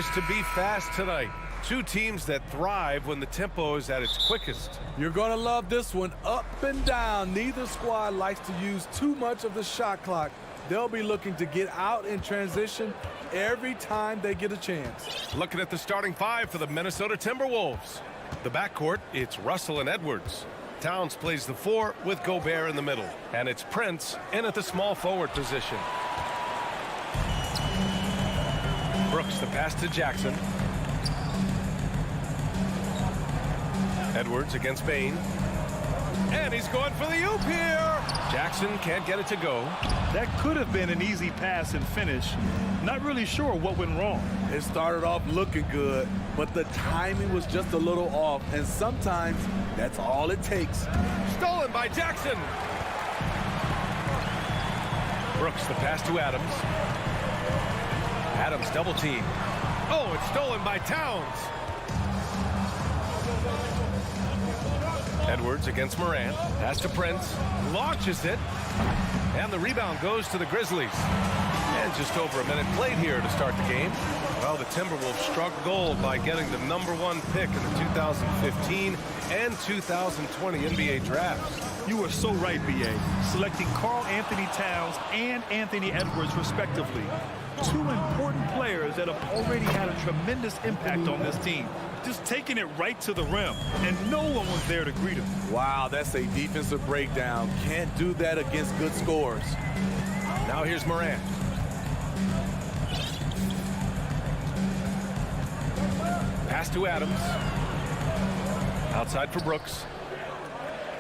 appears to be fast tonight. Two teams that thrive when the tempo is at its quickest. You're going to love this one. Up and down. Neither squad likes to use too much of the shot clock. They'll be looking to get out in transition every time they get a chance. Looking at the starting five for the Minnesota Timberwolves. The backcourt, it's Russell and Edwards. Towns plays the 4 with Gobert in the middle. And it's Prince in at the small forward position. Brooks the pass to Jackson. Edwards against Bain. And he's going for the oop here. Jackson can't get it to go. That could have been an easy pass and finish. Not really sure what went wrong. It started off looking good, but the timing was just a little off, and sometimes that's all it takes. Stolen by Jackson. Brooks the pass to Adams. Adams double team. Oh, it's stolen by Towns. Edwards against Morant. Pass to Prince. Launches it. And the rebound goes to the Grizzlies. And just over a minute played here to start the game. Well, the Timberwolves struck gold by getting the #1 pick in the 2015 and 2020 NBA drafts. You are so right, B.A. Selecting Karl Anthony Towns and Anthony Edwards, respectively. Two important players that have already had a tremendous impact on this team. Just taking it right to the rim, and no one was there to greet him. Wow, that's a defensive breakdown. Can't do that against good scores. Now here's Morant. Pass to Adams. Outside for Brooks.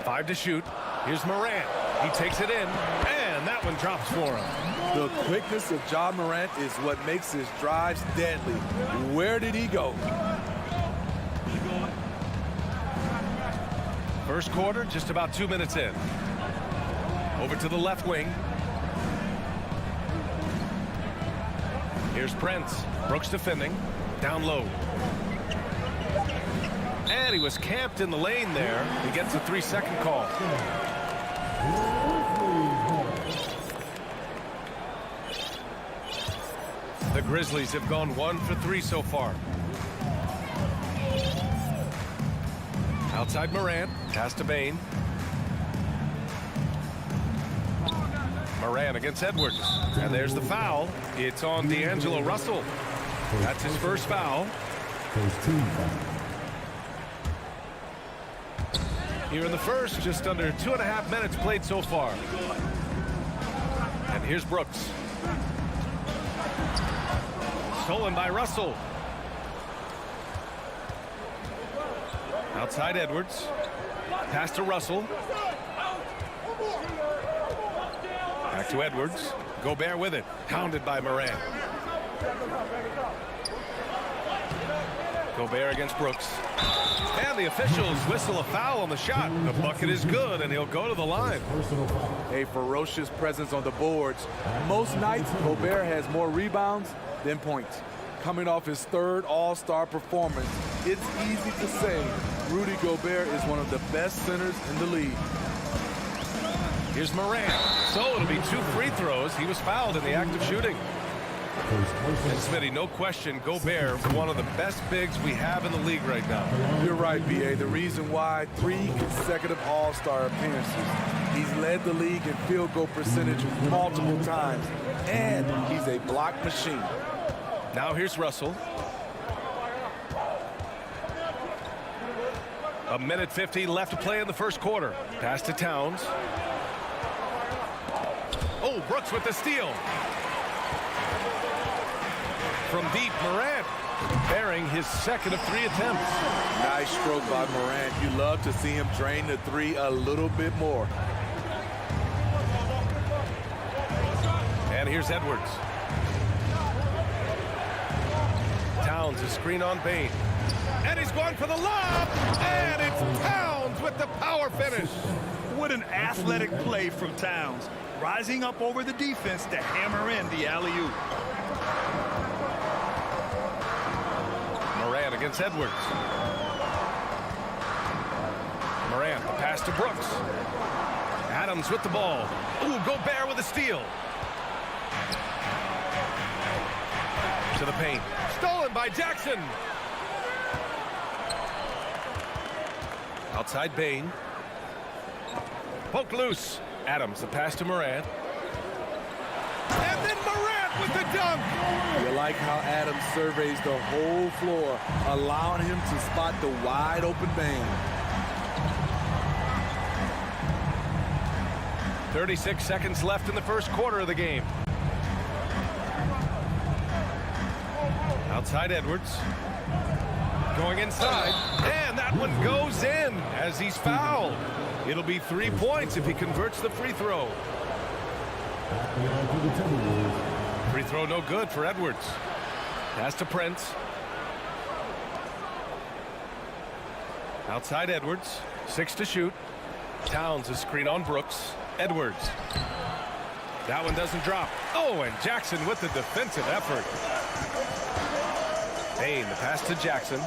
5 to shoot. Here's Morant. He takes it in, and that one drops for him. The quickness of Ja Morant is what makes his drives deadly. Where did he go? First quarter, just about 2 minutes in. Over to the left wing. Here's Prince. Brooks defending. Down low. And he was camped in the lane there. He gets a 3-second call. The Grizzlies have gone 1 for 3 so far. Outside Morant. Pass to Bain. Morant against Edwards. And there's the foul. It's on D'Angelo Russell. That's his first foul. Here in the first, just under 2.5 minutes played so far. And here's Brooks. Stolen by Russell. Outside Edwards. Pass to Russell. Back to Edwards. Gobert with it. Pounded by Morant. Gobert against Brooks. And the officials whistle a foul on the shot. The bucket is good, and he'll go to the line. A ferocious presence on the boards. Most nights, Gobert has more rebounds than points. Coming off his 3rd All-Star performance, it's easy to say Rudy Gobert is one of the best centers in the league. Here's Morant. So it'll be 2 free throws. He was fouled in the act of shooting. And Smitty, no question, Gobert, one of the best bigs we have in the league right now. You're right, B.A. The reason why 3 consecutive All-Star appearances. He's led the league in field goal percentage multiple times, and he's a block machine. Now here's Russell. 1:50 left to play in the first quarter. Pass to Towns. Oh, Brooks with the steal. From deep, Morant bearing his 2nd of 3 attempts. Nice stroke by Morant. You love to see him drain the 3 a little bit more. And here's Edwards. Towns is screen on Bain. And he's going for the lob. And it's Towns with the power finish. What an athletic play from Towns. Rising up over the defense to hammer in the alley-oop. Morant against Edwards. Morant, the pass to Brooks. Adams with the ball. Ooh, Gobert with a steal. To the paint. Stolen by Jackson. Outside Bain. Poke loose. Adams, the pass to Morant. And then Morant with the dunk. You like how Adams surveys the whole floor, allowing him to spot the wide open man. 36 seconds left in the first quarter of the game. Outside Edwards. Going inside. And that one goes in as he's fouled. It'll be 3 points if he converts the free throw. Free throw no good for Edwards. Pass to Prince. Outside Edwards. 6 to shoot. Towns a screen on Brooks. Edwards. That one doesn't drop. Oh, and Jackson with the defensive effort. Bain, the pass to Jackson.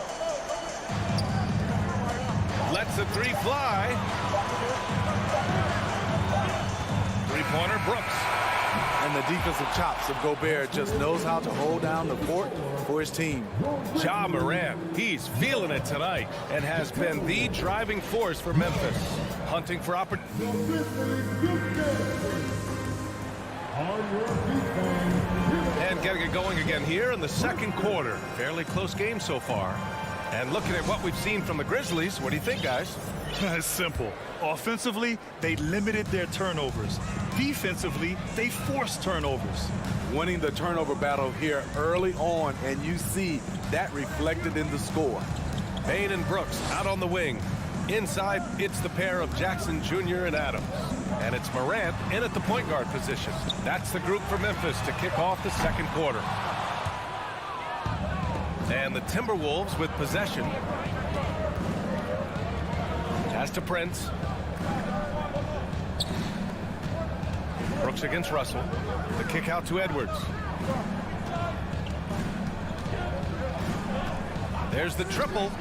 Lets the three fly. Three-pointer, Brooks. And the defensive chops of Gobert just knows how to hold down the fort for his team. Ja Morant, he's feeling it tonight and has been the driving force for Memphis. Hunting for opportunity. And getting it going again here in the second quarter. Fairly close game so far. And looking at what we've seen from the Grizzlies, what do you think, guys? It's simple. Offensively, they limited their turnovers. Defensively, they forced turnovers. Winning the turnover battle here early on, and you see that reflected in the score. Bain and Brooks out on the wing. Inside, it's the pair of Jackson Jr. and Adams. And it's Morant in at the point guard position. That's the group for Memphis to kick off the second quarter. And the Timberwolves with possession. Pass to Prince. Brooks against Russell. The kick out to Edwards. There's the triple.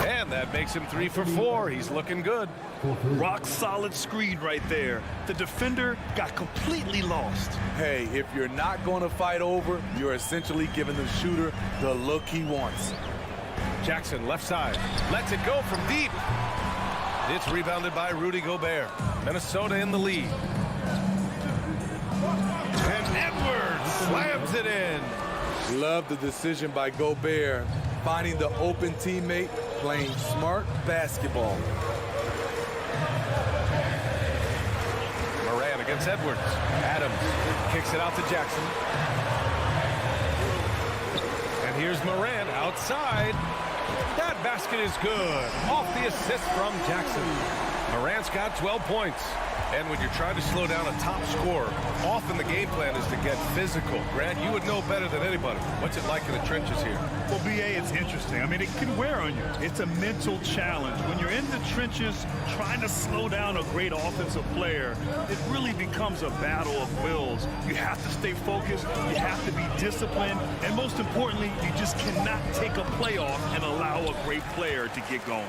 And that makes him 3 for 4. He's looking good. Rock solid screen right there. The defender got completely lost. Hey, if you're not going to fight over, you're essentially giving the shooter the look he wants. Jackson left side. Lets it go from deep. It's rebounded by Rudy Gobert. Minnesota in the lead. And Edwards slams it in. Love the decision by Gobert, finding the open teammate, playing smart basketball. Morant against Edwards. Adams kicks it out to Jackson. And here's Morant outside. That basket is good. Off the assist from Jackson. Morant's got 12 points. And when you're trying to slow down a top scorer, often the game plan is to get physical. Grant, you would know better than anybody. What's it like in the trenches here? Well, B.A., it's interesting. I mean, it can wear on you. It's a mental challenge. When you're in the trenches trying to slow down a great offensive player, it really becomes a battle of wills. You have to stay focused. You have to be disciplined. And most importantly, you just cannot take a play off and allow a great player to get going.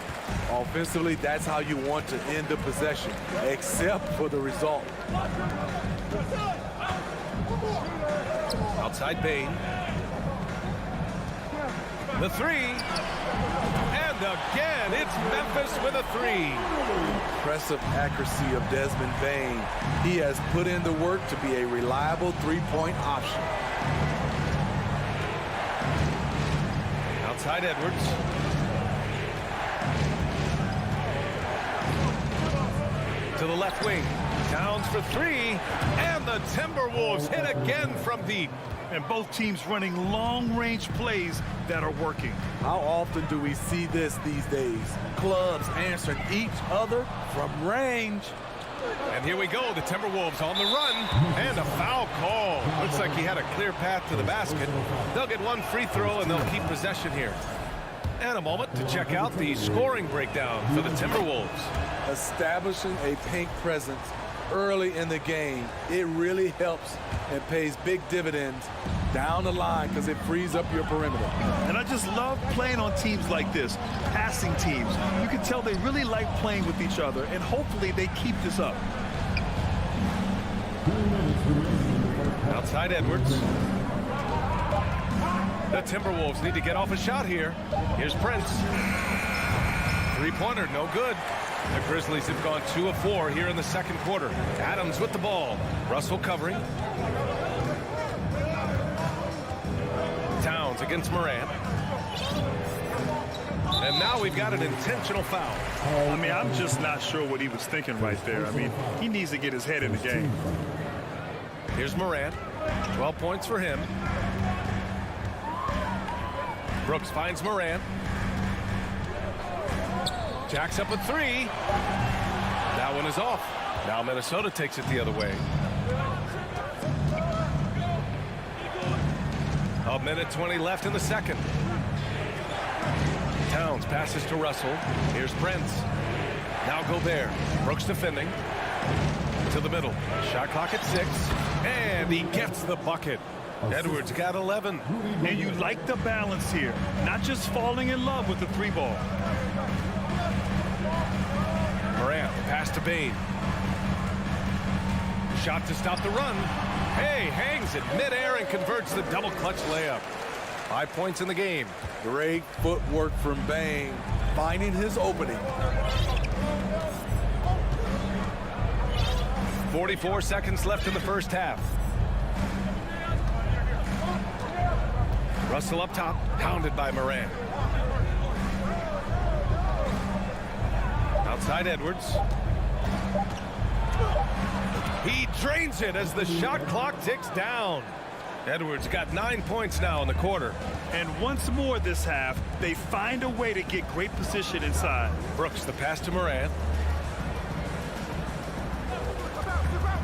Offensively, that's how you want to end the possession, except for the result. Outside Bain. The three. And again, it's Memphis with a three. Impressive accuracy of Desmond Bain. He has put in the work to be a reliable three-point option. Outside Edwards. To the left wing. Towns for three. And the Timberwolves hit again from deep. And both teams running long-range plays that are working. How often do we see this these days? Clubs answering each other from range. And here we go, the Timberwolves on the run. And a foul call. Looks like he had a clear path to the basket. They'll get one free throw and they'll keep possession here. And a moment to check out the scoring breakdown for the Timberwolves. Establishing a paint presence early in the game, it really helps and pays big dividends down the line because it frees up your perimeter. And I just love playing on teams like this, passing teams. You can tell they really like playing with each other, and hopefully they keep this up. Outside Edwards. The Timberwolves need to get off a shot here. Here's Prince. Three-pointer, no good. The Grizzlies have gone 2 of 4 here in the second quarter. Adams with the ball. Russell covering. Towns against Morant. And now we've got an intentional foul. I mean, I'm just not sure what he was thinking right there. I mean, he needs to get his head in the game. Here's Morant. 12 points for him. Brooks finds Morant. Jacks up a three. That one is off. Now Minnesota takes it the other way. A minute 20 left in the second. Towns passes to Russell. Here's Prince. Now Gobert. Brooks defending. To the middle. Shot clock at 6. And he gets the bucket. Edwards got 11. And you like the balance here. Not just falling in love with the three ball. Morant, pass to Bane. Shot to stop the run. Hey, hangs it midair and converts the double clutch layup. 5 points in the game. Great footwork from Bane, finding his opening. 44 seconds left in the first half. Russell up top, pounded by Morant. Outside Edwards. He drains it as the shot clock ticks down. Edwards got 9 points now in the quarter. And once more this half, they find a way to get great position inside. Brooks, the pass to Morant.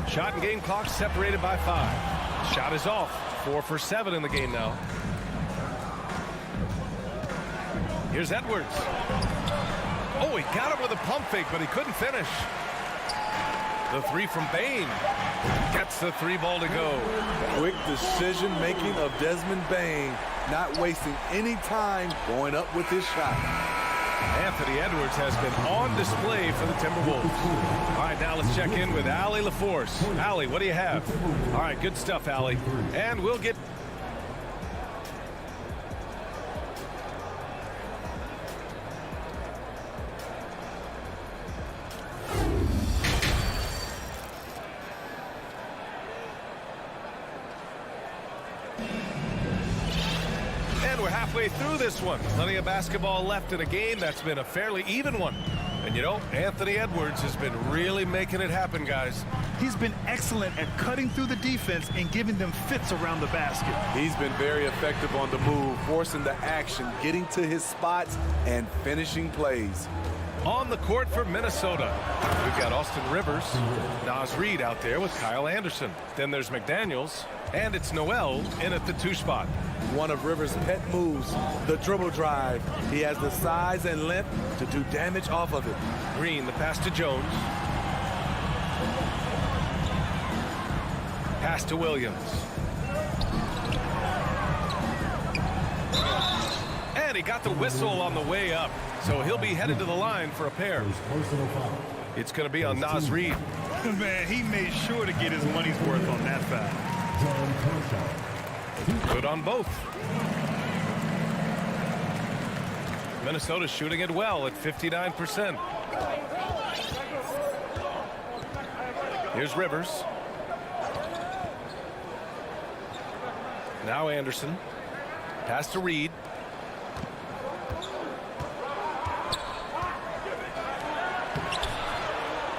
Shot and game clock separated by 5. Shot is off. 4 for 7 in the game now. Here's Edwards. Oh, he got it with a pump fake, but he couldn't finish. The three from Bane. Gets the three ball to go. Quick decision making of Desmond Bane, not wasting any time going up with his shot. Anthony Edwards has been on display for the Timberwolves. All right, now let's check in with Allie LaForce. Allie, what do you have? All right, good stuff, Allie. And we'll get... We're halfway through this one. Plenty of basketball left in a game that's been a fairly even one. And you know, Anthony Edwards has been really making it happen, guys. He's been excellent at cutting through the defense and giving them fits around the basket. He's been very effective on the move, forcing the action, getting to his spots, and finishing plays. On the court for Minnesota, we've got Austin Rivers, Naz Reid out there with Kyle Anderson. Then there's McDaniels, and it's Noel in at the 2 spot. One of Rivers' pet moves, the dribble drive. He has the size and length to do damage off of it. Green, the pass to Jones. Pass to Williams. And he got the whistle on the way up, so he'll be headed to the line for a pair. It's going to be on Naz Reid. Man, he made sure to get his money's worth on that foul. Good on both. Minnesota's shooting it well at 59%. Here's Rivers. Now Anderson. Pass to Reid.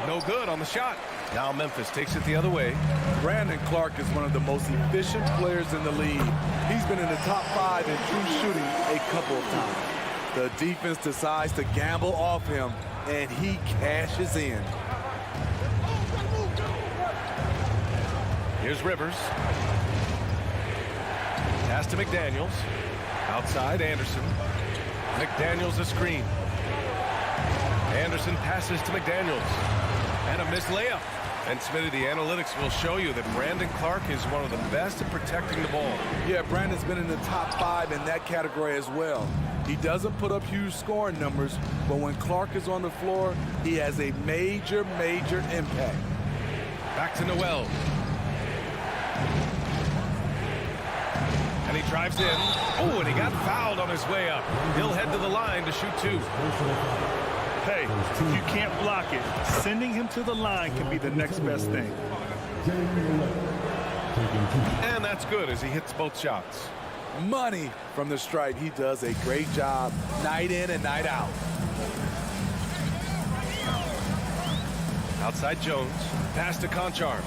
No good on the shot. Now Memphis takes it the other way. Brandon Clark is one of the most efficient players in the league. He's been in the top 5 in true shooting a couple of times. The defense decides to gamble off him, and he cashes in. Here's Rivers. Pass to McDaniels. Outside Anderson. McDaniels a screen. Anderson passes to McDaniels. And a missed layup. And Smitty, the analytics will show you that Brandon Clark is one of the best at protecting the ball. Yeah, Brandon's been in the top 5 in that category as well. He doesn't put up huge scoring numbers, but when Clark is on the floor, he has a major impact. Back to Noel. And he drives in. Oh, and he got fouled on his way up. He'll head to the line to shoot 2. Hey, if you can't block it, sending him to the line can be the next best thing. And that's good as he hits both shots. Money from the stripe. He does a great job night in and night out. Outside Jones. Pass to Conchar.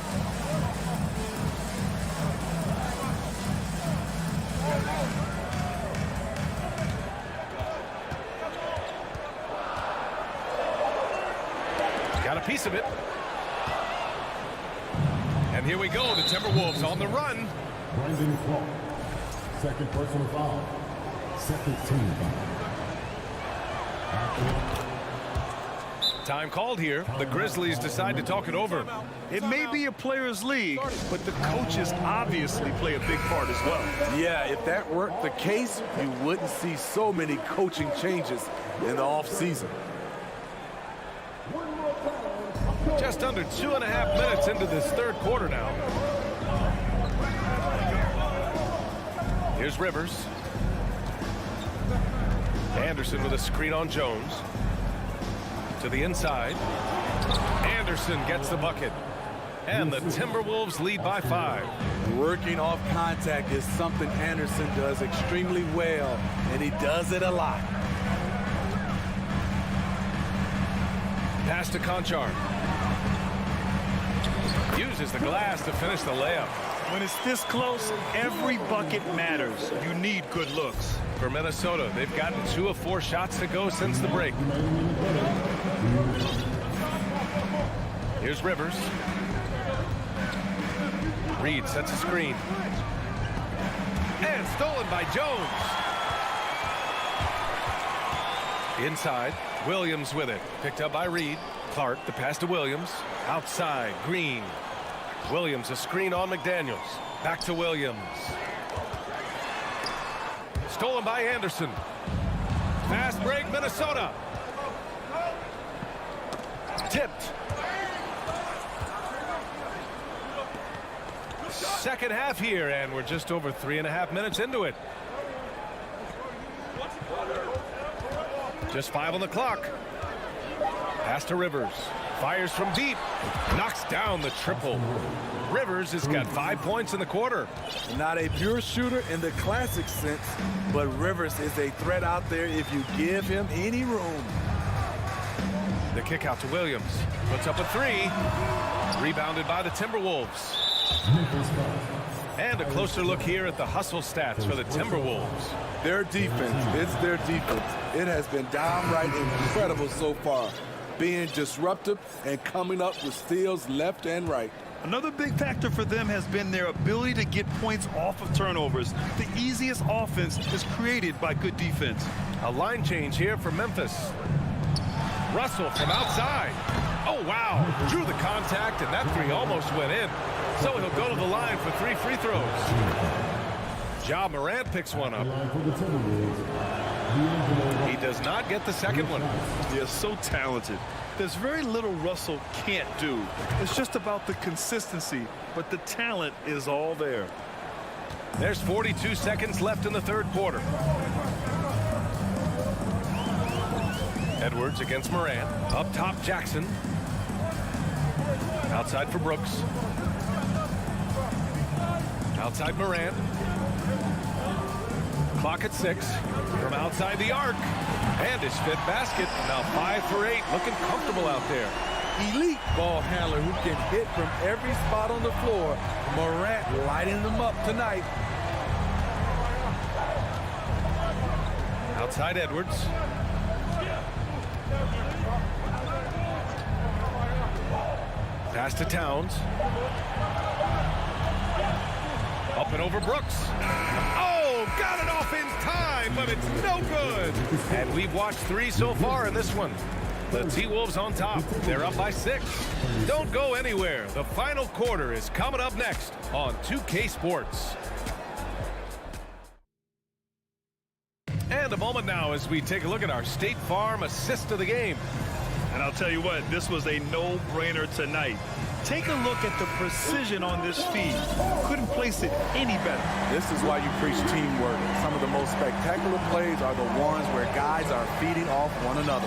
Got a piece of it. And here we go. The Timberwolves on the run. Brandon Clark, second personal foul. Second team foul. Time called here. The Grizzlies decide to talk it over. It may be a players' league, but the coaches obviously play a big part as well. Yeah, if that weren't the case, you wouldn't see so many coaching changes in the offseason. Just under 2.5 minutes into this third quarter now. Here's Rivers. Anderson with a screen on Jones. To the inside. Anderson gets the bucket. And the Timberwolves lead by 5. Working off contact is something Anderson does extremely well, and he does it a lot. Pass to Conchar. Uses the glass to finish the layup. When it's this close, every bucket matters. You need good looks. For Minnesota, they've gotten 2 of 4 shots to go since the break. Here's Rivers. Reed sets a screen. And stolen by Jones. Inside, Williams with it. Picked up by Reed. Clark, the pass to Williams. Outside, Green. Williams, a screen on McDaniels. Back to Williams. Stolen by Anderson. Fast break, Minnesota. Tipped. Second half here, and we're just over 3.5 minutes into it. Just 5 on the clock. Pass to Rivers. Fires from deep. Knocks down the triple. Rivers has got 5 points in the quarter. Not a pure shooter in the classic sense, but Rivers is a threat out there if you give him any room. The kick out to Williams. Puts up a 3. Rebounded by the Timberwolves. And a closer look here at the hustle stats for the Timberwolves. Their defense, it's their defense. It has been downright incredible so far, being disruptive and coming up with steals left and right. Another big factor for them has been their ability to get points off of turnovers. The easiest offense is created by good defense. A line change here for Memphis. Russell from outside. Oh, wow. Drew the contact, and that 3 almost went in. So he'll go to the line for 3 free throws. Ja Morant picks one up. He does not get the second one. He is so talented. There's very little Russell can't do. It's just about the consistency, but the talent is all there. There's 42 seconds left in the third quarter. Edwards against Morant. Up top, Jackson. Outside for Brooks. Outside Morant. Clock at 6. From outside the arc. And his 5th basket. Now 5 for 8. Looking comfortable out there. Elite ball handler who can hit from every spot on the floor. Morant lighting them up tonight. Outside Edwards. Pass to Towns. Up and over Brooks. Oh, got it off in time, but it's no good. And we've watched 3 so far in this one. The T-Wolves on top. They're up by 6. Don't go anywhere. The final quarter is coming up next on 2K Sports. And a moment now as we take a look at our State Farm assist of the game. And I'll tell you what, this was a no-brainer tonight. Take a look at the precision on this feed. Couldn't place it any better. This is why you preach teamwork. Some of the most spectacular plays are the ones where guys are feeding off one another.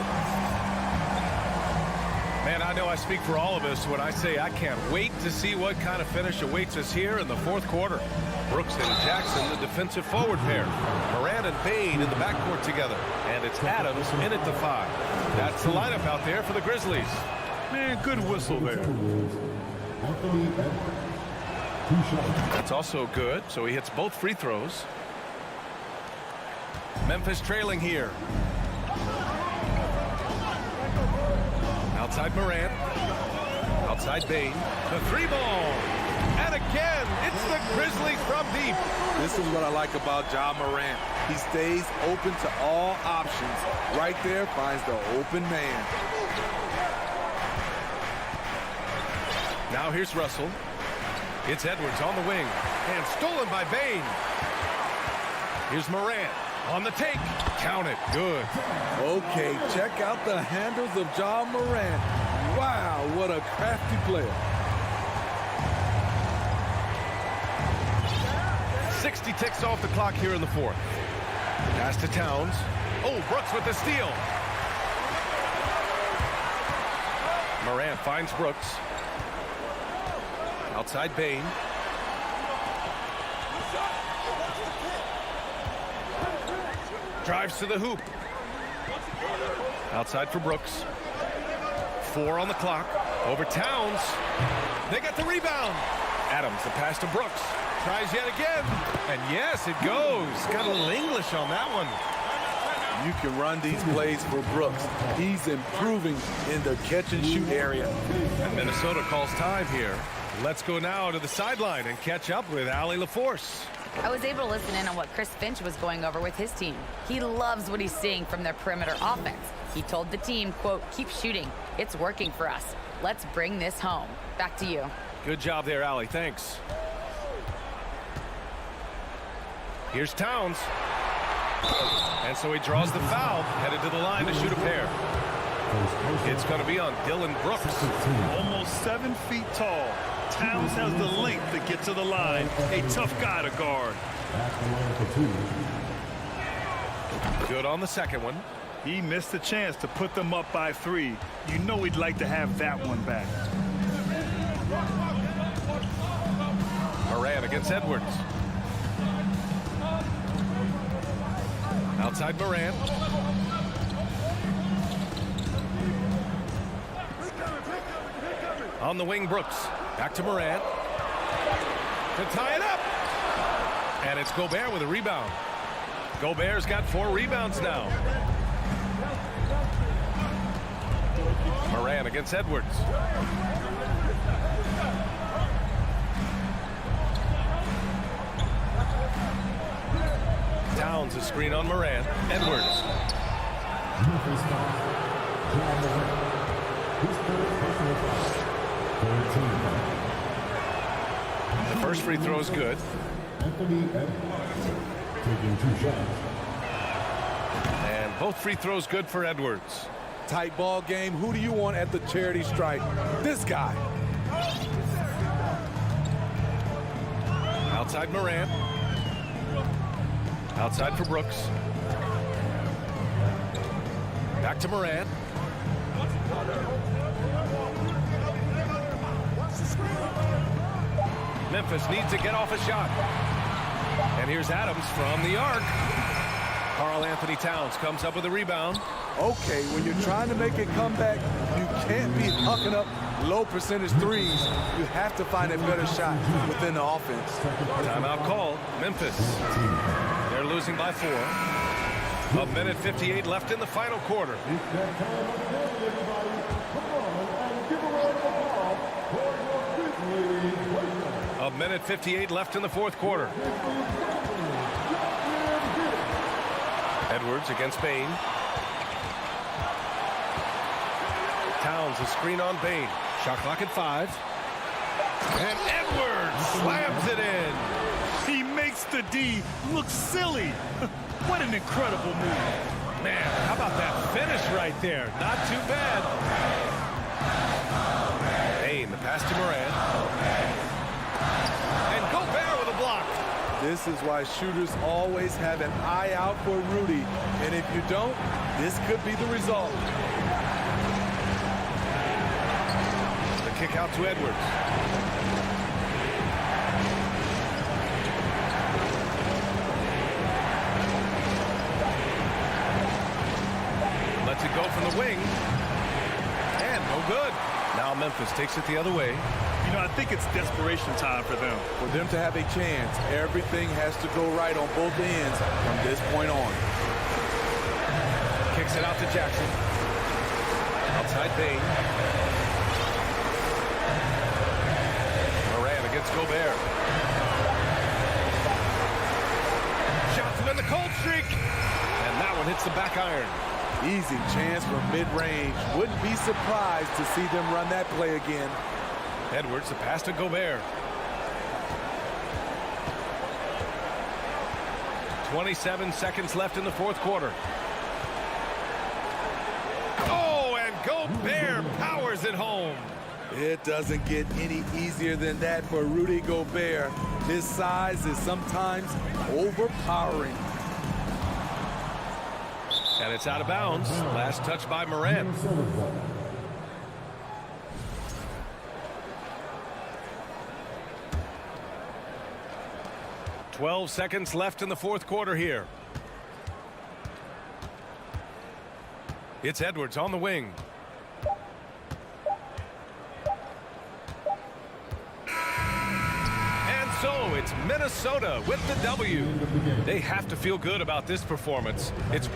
Man, I know I speak for all of us when I say I can't wait to see what kind of finish awaits us here in the fourth quarter. Brooks and Jackson, the defensive forward pair. Moran and Bain in the backcourt together. And it's Adams in at the 5. That's the lineup out there for the Grizzlies. Man, good whistle there. That's also good, so he hits both free throws. Memphis trailing here. Outside Moran. Outside Bain. The 3-ball. And again, it's the Grizzlies from deep. This is what I like about Ja Morant. He stays open to all options. Right there finds the open man. Now here's Russell. It's Edwards on the wing. And stolen by Bain. Here's Moran on the take. Count it. Good. Okay, check out the handles of Ja Morant. Wow, what a crafty player. 60 ticks off the clock here in the fourth. Pass to Towns. Oh, Brooks with the steal. Moran finds Brooks. Outside Bain. Drives to the hoop. Outside for Brooks. 4 on the clock. Over Towns. They got the rebound. Adams, the pass to Brooks. Tries yet again. And yes, it goes. Got a little English on that one. You can run these plays for Brooks. He's improving in the catch-and-shoot area. And Minnesota calls time here. Let's go now to the sideline and catch up with Allie LaForce. I was able to listen in on what Chris Finch was going over with his team. He loves what he's seeing from their perimeter offense. He told the team, quote, keep shooting. It's working for us. Let's bring this home. Back to you. Good job there, Allie. Thanks. Here's Towns. And so he draws the foul, headed to the line to shoot a pair. It's going to be on Dylan Brooks. Almost 7 feet tall. Towns has the length to get to the line. A tough guy to guard. Good on the second one. He missed the chance to put them up by 3. You know he'd like to have that one back. Moran against Edwards. Outside Moran. On the wing, Brooks. Back to Moran. To tie it up. And it's Gobert with a rebound. Gobert's got 4 rebounds now. Moran against Edwards. Towns a screen on Moran. Edwards. The first free throw is good. And both free throws good for Edwards. Tight ball game. Who do you want at the charity stripe? This guy. Outside Moran. Outside for Brooks. Back to Moran. Memphis needs to get off a shot. And here's Adams from the arc. Karl Anthony Towns comes up with a rebound. Okay, when you're trying to make a comeback, you can't be hucking up low percentage threes. You have to find a better shot within the offense. Timeout called. Memphis. They're losing by 4. 1:58 left in the final quarter. A 1:58 left in the fourth quarter. Edwards against Bain. Towns a screen on Bain. Shot clock at 5. And Edwards slams it in. He makes the D look silly. What an incredible move. Man, how about that finish right there? Not too bad. Bain, the Pass to Morant. And Gobert with a block. This is why shooters always have an eye out for Rudy. And if you don't, this could be the result. The kick out to Edwards. Lets it go from the wing. And no good. Now Memphis takes it the other way. You know, I think it's desperation time for them. For them to have a chance, everything has to go right on both ends from this point on. Kicks it out to Jackson. Outside Bain. Morant against Gobert. Shots him in the cold streak. And that one hits the back iron. Easy chance from mid-range. Wouldn't be surprised to see them run that play again. Edwards, the pass to Gobert. 27 seconds left in the fourth quarter. Oh, and Gobert powers it home. It doesn't get any easier than that for Rudy Gobert. His size is sometimes overpowering. And it's out of bounds. Last touch by Morant. 12 seconds left in the fourth quarter here. It's Edwards on the wing. And so it's Minnesota with the W. They have to feel good about this performance. It's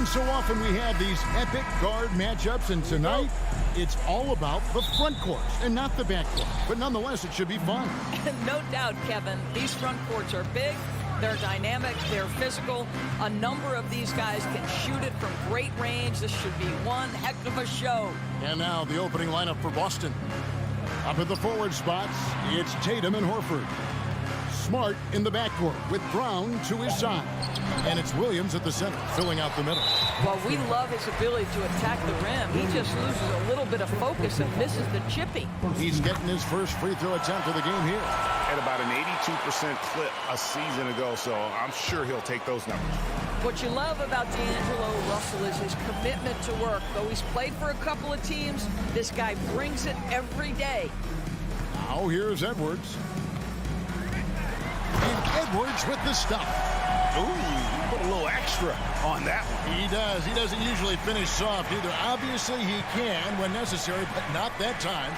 And so often we have these epic guard matchups, and tonight it's all about the front court and not the back court. But nonetheless, it should be fun. No doubt, Kevin. These front courts are big, they're dynamic, they're physical. A number of these guys can shoot it from great range. This should be one heck of a show. And now the opening lineup for Boston. Up at the forward spots, it's Tatum and Horford. Smart in the backcourt with Brown to his side. And it's Williams at the center, filling out the middle. Well, we love his ability to attack the rim. He just loses a little bit of focus and misses the chippy. He's getting his first free throw attempt of the game here. At about an 82% clip a season ago, so I'm sure he'll take those numbers. What you love about D'Angelo Russell is his commitment to work. Though he's played for a couple of teams, this guy brings it every day. Now here's Edwards. And Edwards with the stop. Ooh, put a little extra on that one. He does. He doesn't usually finish soft either. Obviously, he can when necessary, but not that time.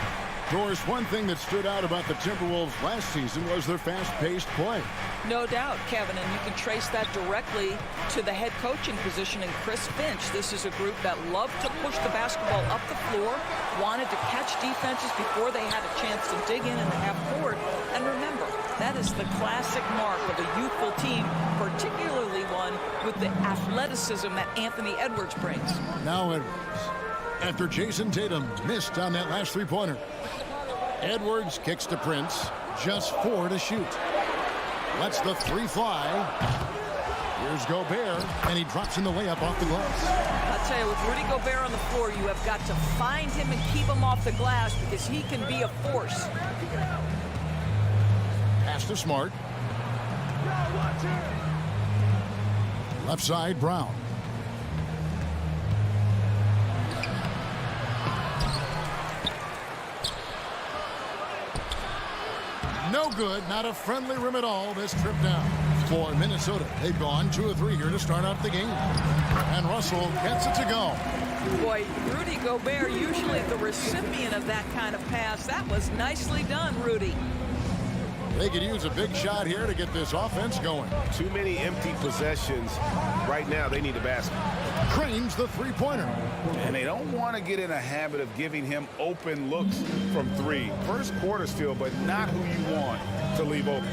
Doris, one thing that stood out about the Timberwolves last season was their fast-paced play. No doubt, Kevin, and you can trace that directly to the head coaching position in Chris Finch. This is a group that loved to push the basketball up the floor, wanted to catch defenses before they had a chance to dig in the half court. And remember, that is the classic mark of a youthful team, particularly one with the athleticism that Anthony Edwards brings. Now Edwards, after Jason Tatum missed on that last three-pointer. Edwards kicks to Prince, just 4 to shoot. Lets the 3 fly. Here's Gobert, and he drops in the layup off the glass. I'll tell you, with Rudy Gobert on the floor, you have got to find him and keep him off the glass because he can be a force. Pass to Smart. Left side, Brown. No good, not a friendly rim at all this trip down. For Minnesota, they've gone 2 of 3 here to start out the game. And Russell gets it to go. Boy, Rudy Gobert, usually the recipient of that kind of pass. That was nicely done, Rudy. They could use a big shot here to get this offense going. Too many empty possessions. Right now, they need the basket. Cranes the three-pointer. And they don't want to get in a habit of giving him open looks from 3. First quarter still, but not who you want to leave open.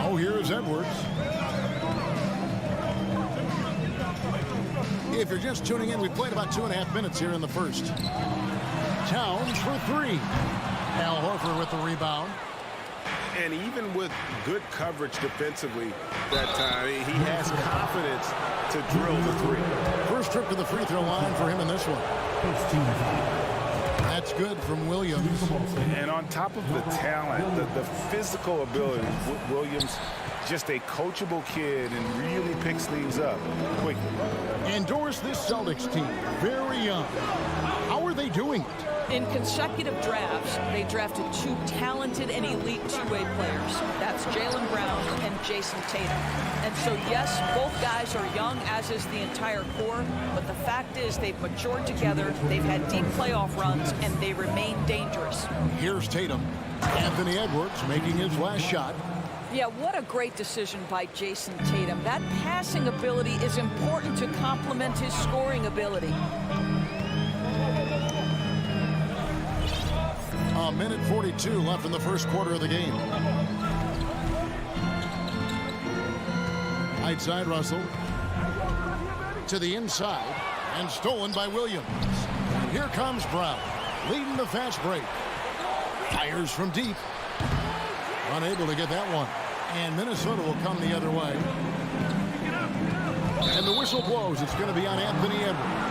Oh, here's Edwards. If you're just tuning in, we played about 2.5 minutes here in the first. Towns for 3. Al Horford with the rebound. And even with good coverage defensively that time, he has confidence to drill the 3. First trip to the free throw line for him in this one. That's good from Williams. And on top of the talent, the physical ability, Williams, just a coachable kid and really picks things up quickly. And Doris, this Celtics team, very young. How are they doing it? In consecutive drafts, they drafted 2 talented and elite two-way players. That's Jaylen Brown and Jason Tatum. And so, yes, both guys are young, as is the entire core, but the fact is they've matured together, they've had deep playoff runs, and they remain dangerous. Here's Tatum. Anthony Edwards making his last shot. Yeah, what a great decision by Jason Tatum. That passing ability is important to complement his scoring ability. A minute 42 left in the first quarter of the game. Right side, Russell. To the inside, and stolen by Williams. And here comes Brown, leading the fast break. Fires from deep. Unable to get that one. And Minnesota will come the other way. And the whistle blows. It's going to be on Anthony Edwards.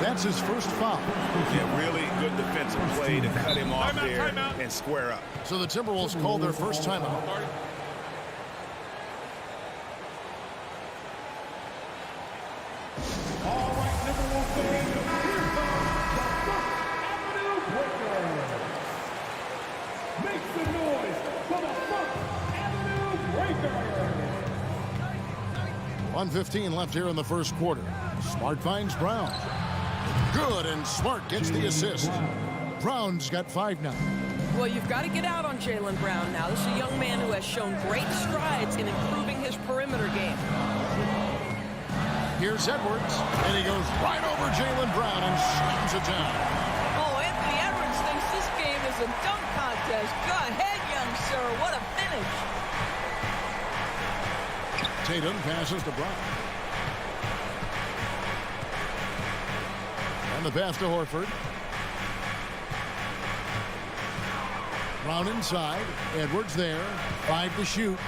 That's his first foul. Yeah, really good defensive play to cut him off there and square up. So the Timberwolves called their first timeout. All right, Timberwolves fans, here's the Avenue Breaker. Make some noise for the First Avenue Breaker. 1:15 left here in the first quarter. Smart finds Brown. Good, and Smart gets the assist. Brown's got 5 now. Well, you've got to get out on Jaylen Brown now. This is a young man who has shown great strides in improving his perimeter game. Here's Edwards, and he goes right over Jaylen Brown and slams it down. Oh, Anthony Edwards thinks this game is a dunk contest. Go ahead, young sir. What a finish. Tatum passes to Brown. And the pass to Horford. Brown inside. Edwards there. 5 to shoot.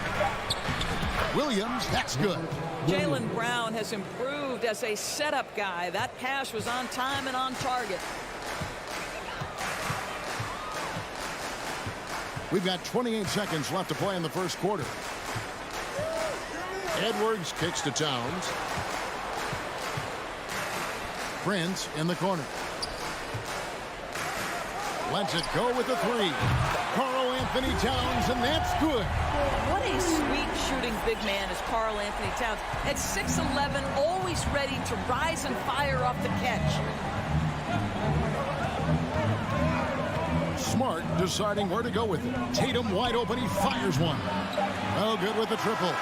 Williams, that's good. Jaylen Brown has improved as a setup guy. That pass was on time and on target. We've got 28 seconds left to play in the first quarter. Edwards kicks to Towns. Prince in the corner. Lets it go with the three. Karl Anthony Towns, and that's good. What a sweet shooting big man is Karl Anthony Towns. At 6'11", always ready to rise and fire off the catch. Smart deciding where to go with it. Tatum wide open, he fires one. Oh, good with the triple.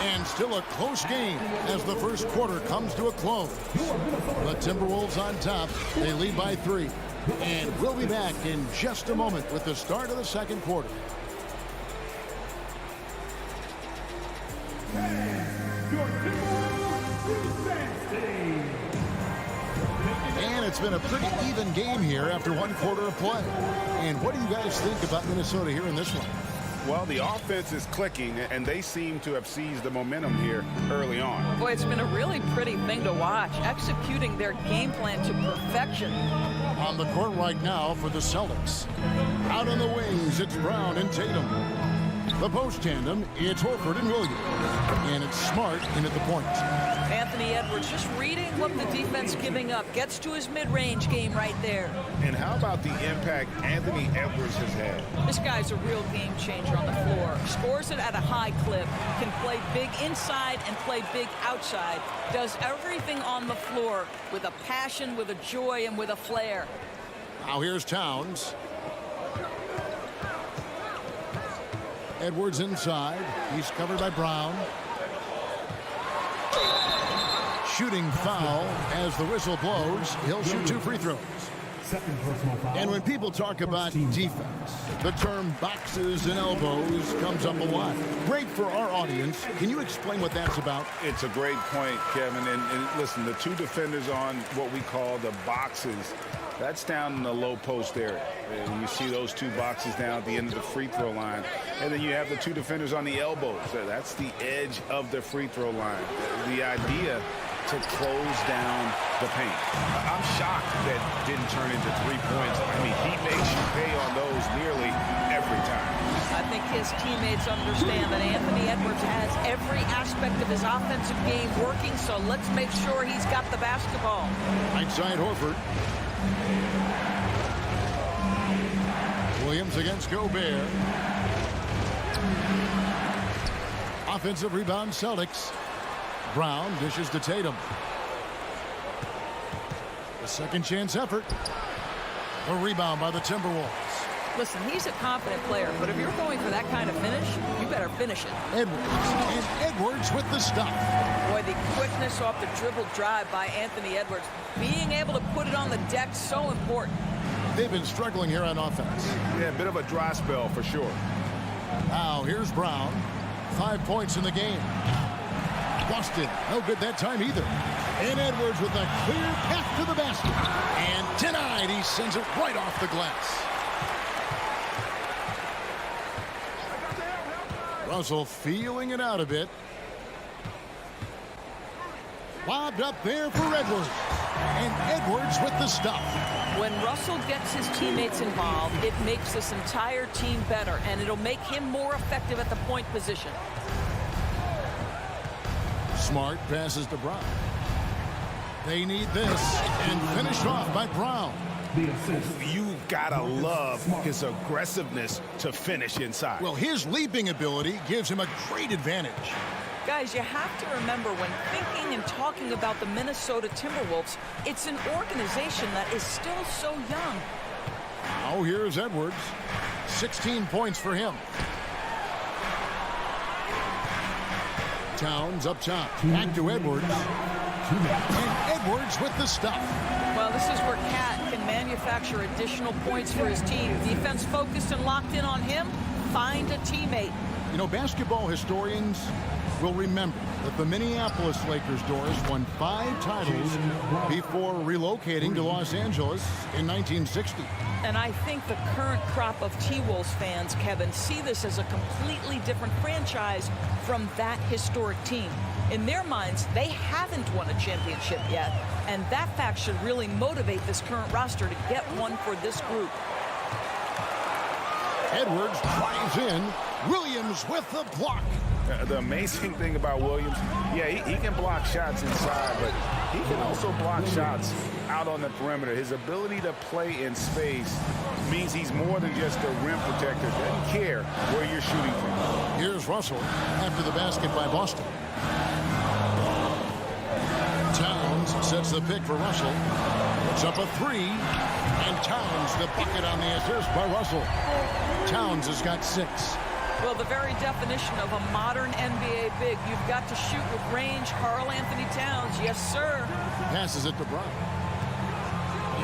And still a close game as the first quarter comes to a close. The Timberwolves on top. They lead by 3. And we'll be back in just a moment with the start of the second quarter. Your Timberwolves defense team. And it's been a pretty even game here after one quarter of play. And what do you guys think about Minnesota here in this one? Well, the offense is clicking, and they seem to have seized the momentum here early on. Boy, it's been a really pretty thing to watch, executing their game plan to perfection. On the court right now for the Celtics. Out on the wings, it's Brown and Tatum. The post tandem, it's Horford and Williams. And it's Smart in at the point. Anthony Edwards just reading what the defense giving up. Gets to his mid-range game right there. And how about the impact Anthony Edwards has had? This guy's a real game changer on the floor. Scores it at a high clip. Can play big inside and play big outside. Does everything on the floor with a passion, with a joy, and with a flair. Now here's Towns. Edwards inside. He's covered by Brown. Shooting foul as the whistle blows. He'll shoot 2 free throws. Second personal foul. And when people talk about defense, the term boxes and elbows comes up a lot. Great for our audience. Can you explain what that's about? It's a great point, Kevin. And listen, the 2 defenders on what we call the boxes, that's down in the low post area. And you see those 2 boxes down at the end of the free throw line. And then you have the 2 defenders on the elbows. That's the edge of the free throw line. The idea to close down the paint. I'm shocked that didn't turn into 3 points. I mean, he makes you pay on those nearly every time. I think his teammates understand that Anthony Edwards has every aspect of his offensive game working, so let's make sure he's got the basketball. Right side Horford. Williams against Gobert. Offensive rebound Celtics. Brown dishes to Tatum. The second chance effort. A rebound by the Timberwolves. Listen, he's a confident player, but if you're going for that kind of finish, you better finish it. Edwards. And Edwards with the stuff. Boy, the quickness off the dribble drive by Anthony Edwards. Being able to put it on the deck, so important. They've been struggling here on offense. Yeah, a bit of a dry spell for sure. Now here's Brown. 5 points in the game. Busted. No good that time either. And Edwards with a clear path to the basket. And denied. He sends it right off the glass. Russell feeling it out a bit. Lobbed up there for Edwards. And Edwards with the stuff. When Russell gets his teammates involved, it makes this entire team better, and it'll make him more effective at the point position. Smart passes to Brown. They need this, and finished off by Brown. The assist. You gotta love his aggressiveness to finish inside. Well, his leaping ability gives him a great advantage. Guys, you have to remember when thinking and talking about the Minnesota Timberwolves, it's an organization that is still so young. Now here's Edwards. 16 points for him. Towns up top. Back to Edwards. And Edwards with the stop. Well, this is where Cat can manufacture additional points for his team. Defense focused and locked in on him. Find a teammate. You know, basketball historians will remember that the Minneapolis Lakers Doors won 5 titles before relocating to Los Angeles in 1960. And I think the current crop of T-Wolves fans, Kevin, see this as a completely different franchise from that historic team. In their minds, they haven't won a championship yet, and that fact should really motivate this current roster to get one for this group. Edwards drives in. Williams with the block. The amazing thing about Williams, yeah, he can block shots inside, but he can also block shots out on the perimeter. His ability to play in space means he's more than just a rim protector. Doesn't care where you're shooting from. Here's Russell after the basket by Boston. Towns sets the pick for Russell. Puts up a 3. And Towns the bucket on the assist by Russell. Towns has got 6. Well, the very definition of a modern NBA big. You've got to shoot with range. Karl Anthony Towns, yes, sir. Passes it to Brown.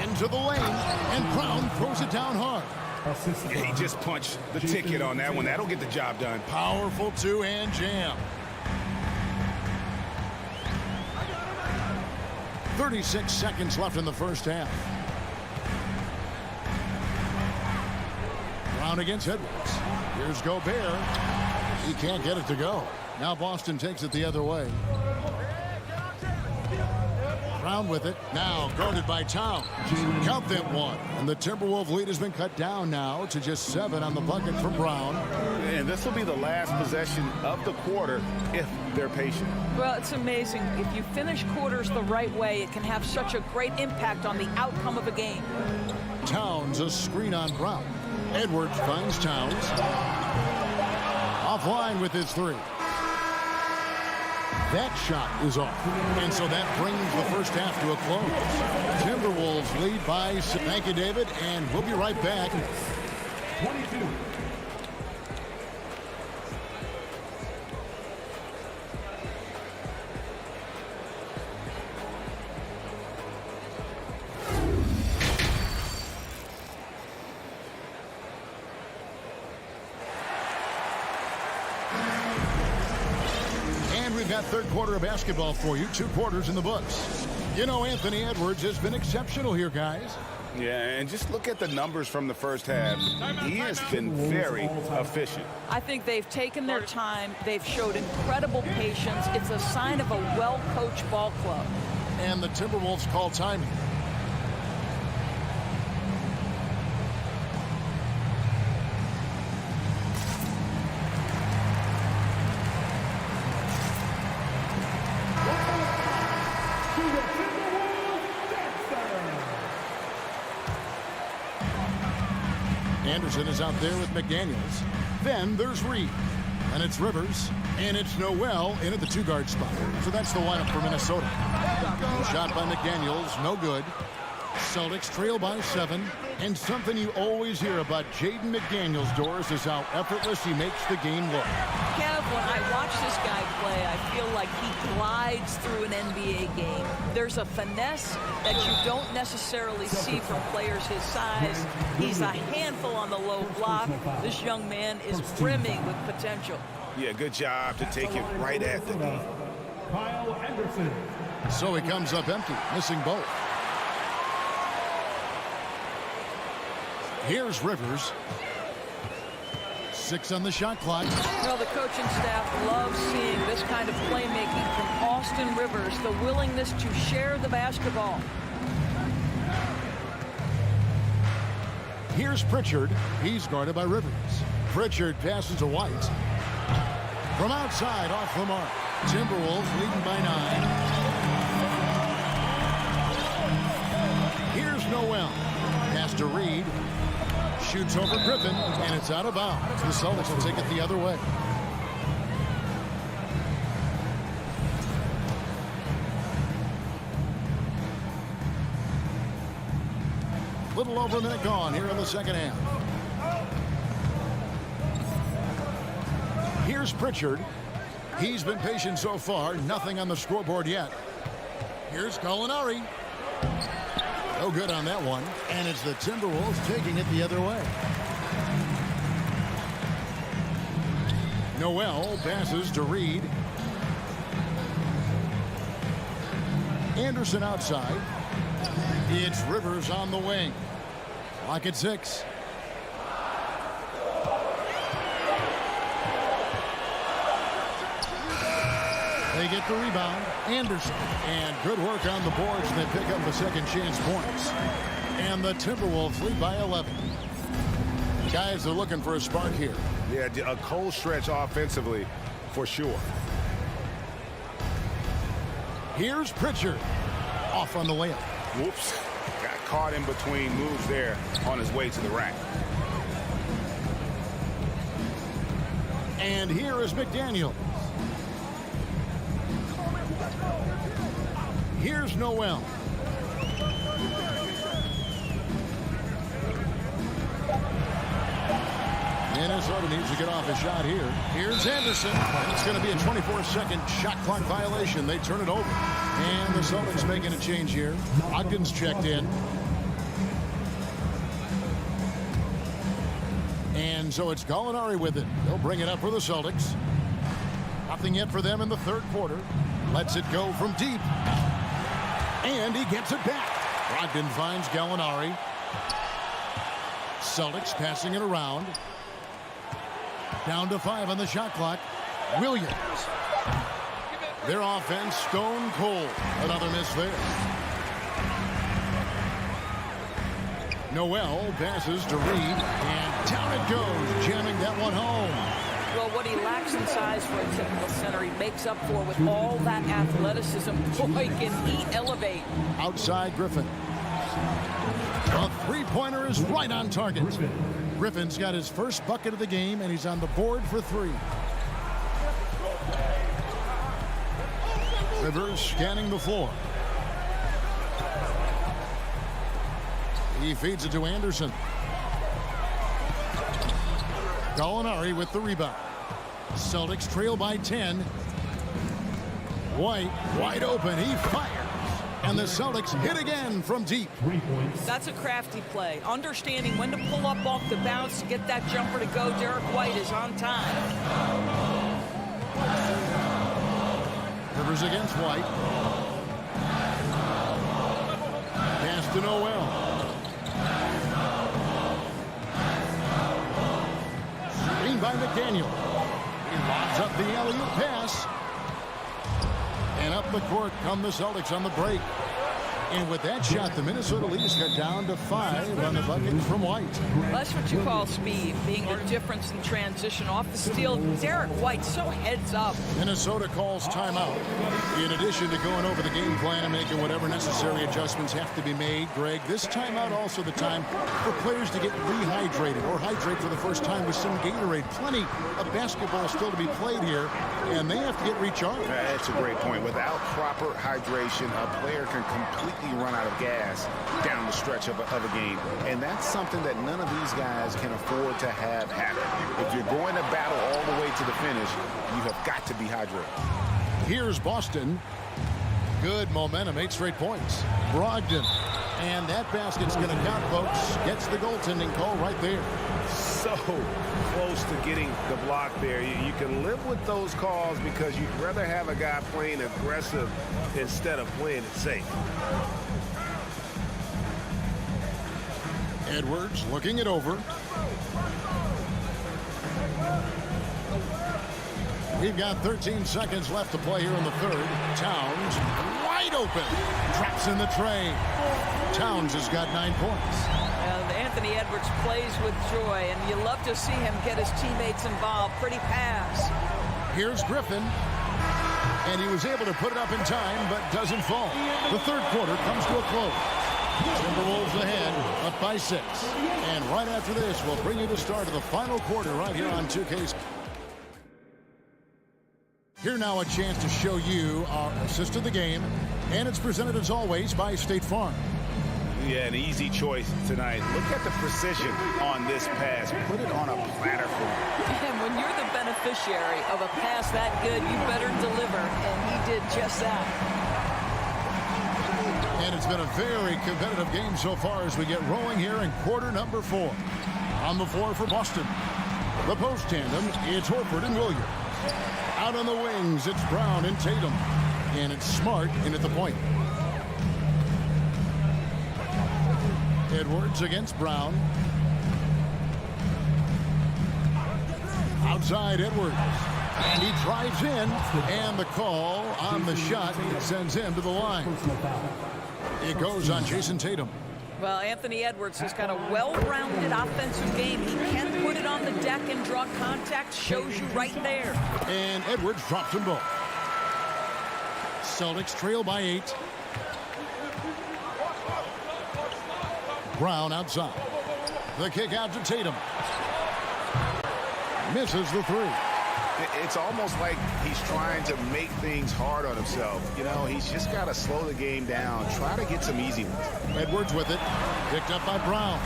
Into the lane, and Brown throws it down hard. Yeah, he just punched the ticket on that one. That'll get the job done. Powerful two-hand jam. 36 seconds left in the first half. Brown against Edwards. Here's Gobert. He can't get it to go. Now Boston takes it the other way. Brown with it. Now guarded by Towns. Count that one. And the Timberwolves lead has been cut down now to just 7 on the bucket for Brown. And this will be the last possession of the quarter if they're patient. Well, it's amazing. If you finish quarters the right way, it can have such a great impact on the outcome of a game. Towns a screen on Brown. Edwards finds Towns. Offline with his 3. That shot is off. And so that brings the first half to a close. Timberwolves lead by 6. Thank you, David, and we'll be right back. 22. That third quarter of basketball for you. 2 quarters in the books. You know, Anthony Edwards has been exceptional here, guys. Yeah, and just look at the numbers from the first half. He has been very efficient. I think they've taken their time. They've showed incredible patience. It's a sign of a well-coached ball club. And the Timberwolves call time here. Anderson is out there with McDaniels. Then there's Reed. And it's Rivers. And it's Noel in at the 2-guard spot. So that's the lineup for Minnesota. Shot by McDaniels. No good. Celtics trail by 7. And something you always hear about Jaden McDaniels, Doris, is how effortless he makes the game look. Kev, when I watch this guy play, I feel like he glides through an NBA game. There's a finesse that you don't necessarily see from players his size. He's a handful on the low block. This young man is brimming with potential. Yeah, good job to take it right at the knee. Kyle Anderson. So he comes up empty, missing both. Here's Rivers. 6 on the shot clock. Well, the coaching staff loves seeing this kind of playmaking from Austin Rivers, the willingness to share the basketball. Here's Pritchard. He's guarded by Rivers. Pritchard passes to White. From outside, off the mark. Timberwolves leading by 9. Here's Noel. Pass to Reed. Shoots over Griffin, and it's out of bounds. The Celtics will take it the other way. Little over a minute gone here in the second half. Here's Pritchard. He's been patient so far. Nothing on the scoreboard yet. Here's Gallinari. No good on that one. And it's the Timberwolves taking it the other way. Noel passes to Reed. Anderson outside. It's Rivers on the wing. Lock at 6. They get the rebound. Anderson. And good work on the boards. They pick up the second chance points. And the Timberwolves lead by 11. Guys are looking for a spark here. Yeah, a cold stretch offensively for sure. Here's Pritchard. Off on the layup. Whoops. Got caught in between moves there on his way to the rack. And here is McDaniel. Here's Noel. Minnesota needs to get off a shot here. Here's Anderson. And it's going to be a 24-second shot clock violation. They turn it over. And the Celtics making a change here. Ogden's checked in. And so it's Gallinari with it. They'll bring it up for the Celtics. Nothing yet for them in the third quarter. Lets it go from deep. And he gets it back. Ogden finds Gallinari. Celtics passing it around. Down to 5 on the shot clock. Williams. Their offense stone cold. Another miss there. Noel passes to Reed. And down it goes. Jamming that one home. Well, what he lacks in size for a typical center, he makes up for with all that athleticism. Boy, can he elevate. Outside Griffin. A three-pointer is right on target. Griffin's got his first bucket of the game, and he's on the board for 3. Rivers scanning the floor. He feeds it to Anderson. Gallinari with the rebound. Celtics trail by 10. White wide open. He fires. And the Celtics hit again from deep. That's a crafty play. Understanding when to pull up off the bounce to get that jumper to go. Derek White is on time. Rivers against White. Pass to Noel. Screen by McDaniel. He lobs up the alley-oop pass. And up the court come the Celtics on the break. And with that shot, the Minnesota Leafs got down to 5 on the bucket from White. That's what you call speed, being the difference in transition. Off the steal, Derek White so heads up. Minnesota calls timeout. In addition to going over the game plan and making whatever necessary adjustments have to be made, Greg, this timeout also the time for players to get rehydrated or hydrate for the first time with some Gatorade. Plenty of basketball still to be played here, and they have to get recharged. That's a great point. Without proper hydration, a player can completely run out of gas down the stretch of a game. And that's something that none of these guys can afford to have happen. If you're going to battle all the way to the finish, you have got to be hydrated. Here's Boston. Good momentum, 8 straight points. Brogdon. And that basket's going to count, folks. Gets the goaltending call right there. So close to getting the block there. You can live with those calls because you'd rather have a guy playing aggressive instead of playing it safe. Edwards looking it over. We've got 13 seconds left to play here in the third. Towns wide open. Traps in the tray. Towns has got 9 points. And Anthony Edwards plays with joy, and you love to see him get his teammates involved. Pretty pass. Here's Griffin. And he was able to put it up in time, but doesn't fall. The third quarter comes to a close. Timberwolves ahead, up by 6. And right after this, we'll bring you the start of the final quarter right here on 2K. Here now a chance to show you our assist of the game. And it's presented as always by State Farm. Yeah, an easy choice tonight. Look at the precision on this pass. Put it on a platter for him. And when you're the beneficiary of a pass that good, you better deliver, and he did just that. And it's been a very competitive game so far as we get rolling here in quarter number 4. On the floor for Boston, the post tandem, it's Horford and Williams. Out on the wings, it's Brown and Tatum. And it's Smart in at the point. Edwards against Brown. Outside Edwards. And he drives in. And the call on the shot sends him to the line. It goes on Jason Tatum. Well, Anthony Edwards has got a well-rounded offensive game. He can put it on the deck and draw contact. Shows you right there. And Edwards drops them both. Celtics trail by 8. Brown outside. The kick out to Tatum. Misses the 3. It's almost like he's trying to make things hard on himself. You know, he's just got to slow the game down. Try to get some easy ones. Edwards with it. Picked up by Brown.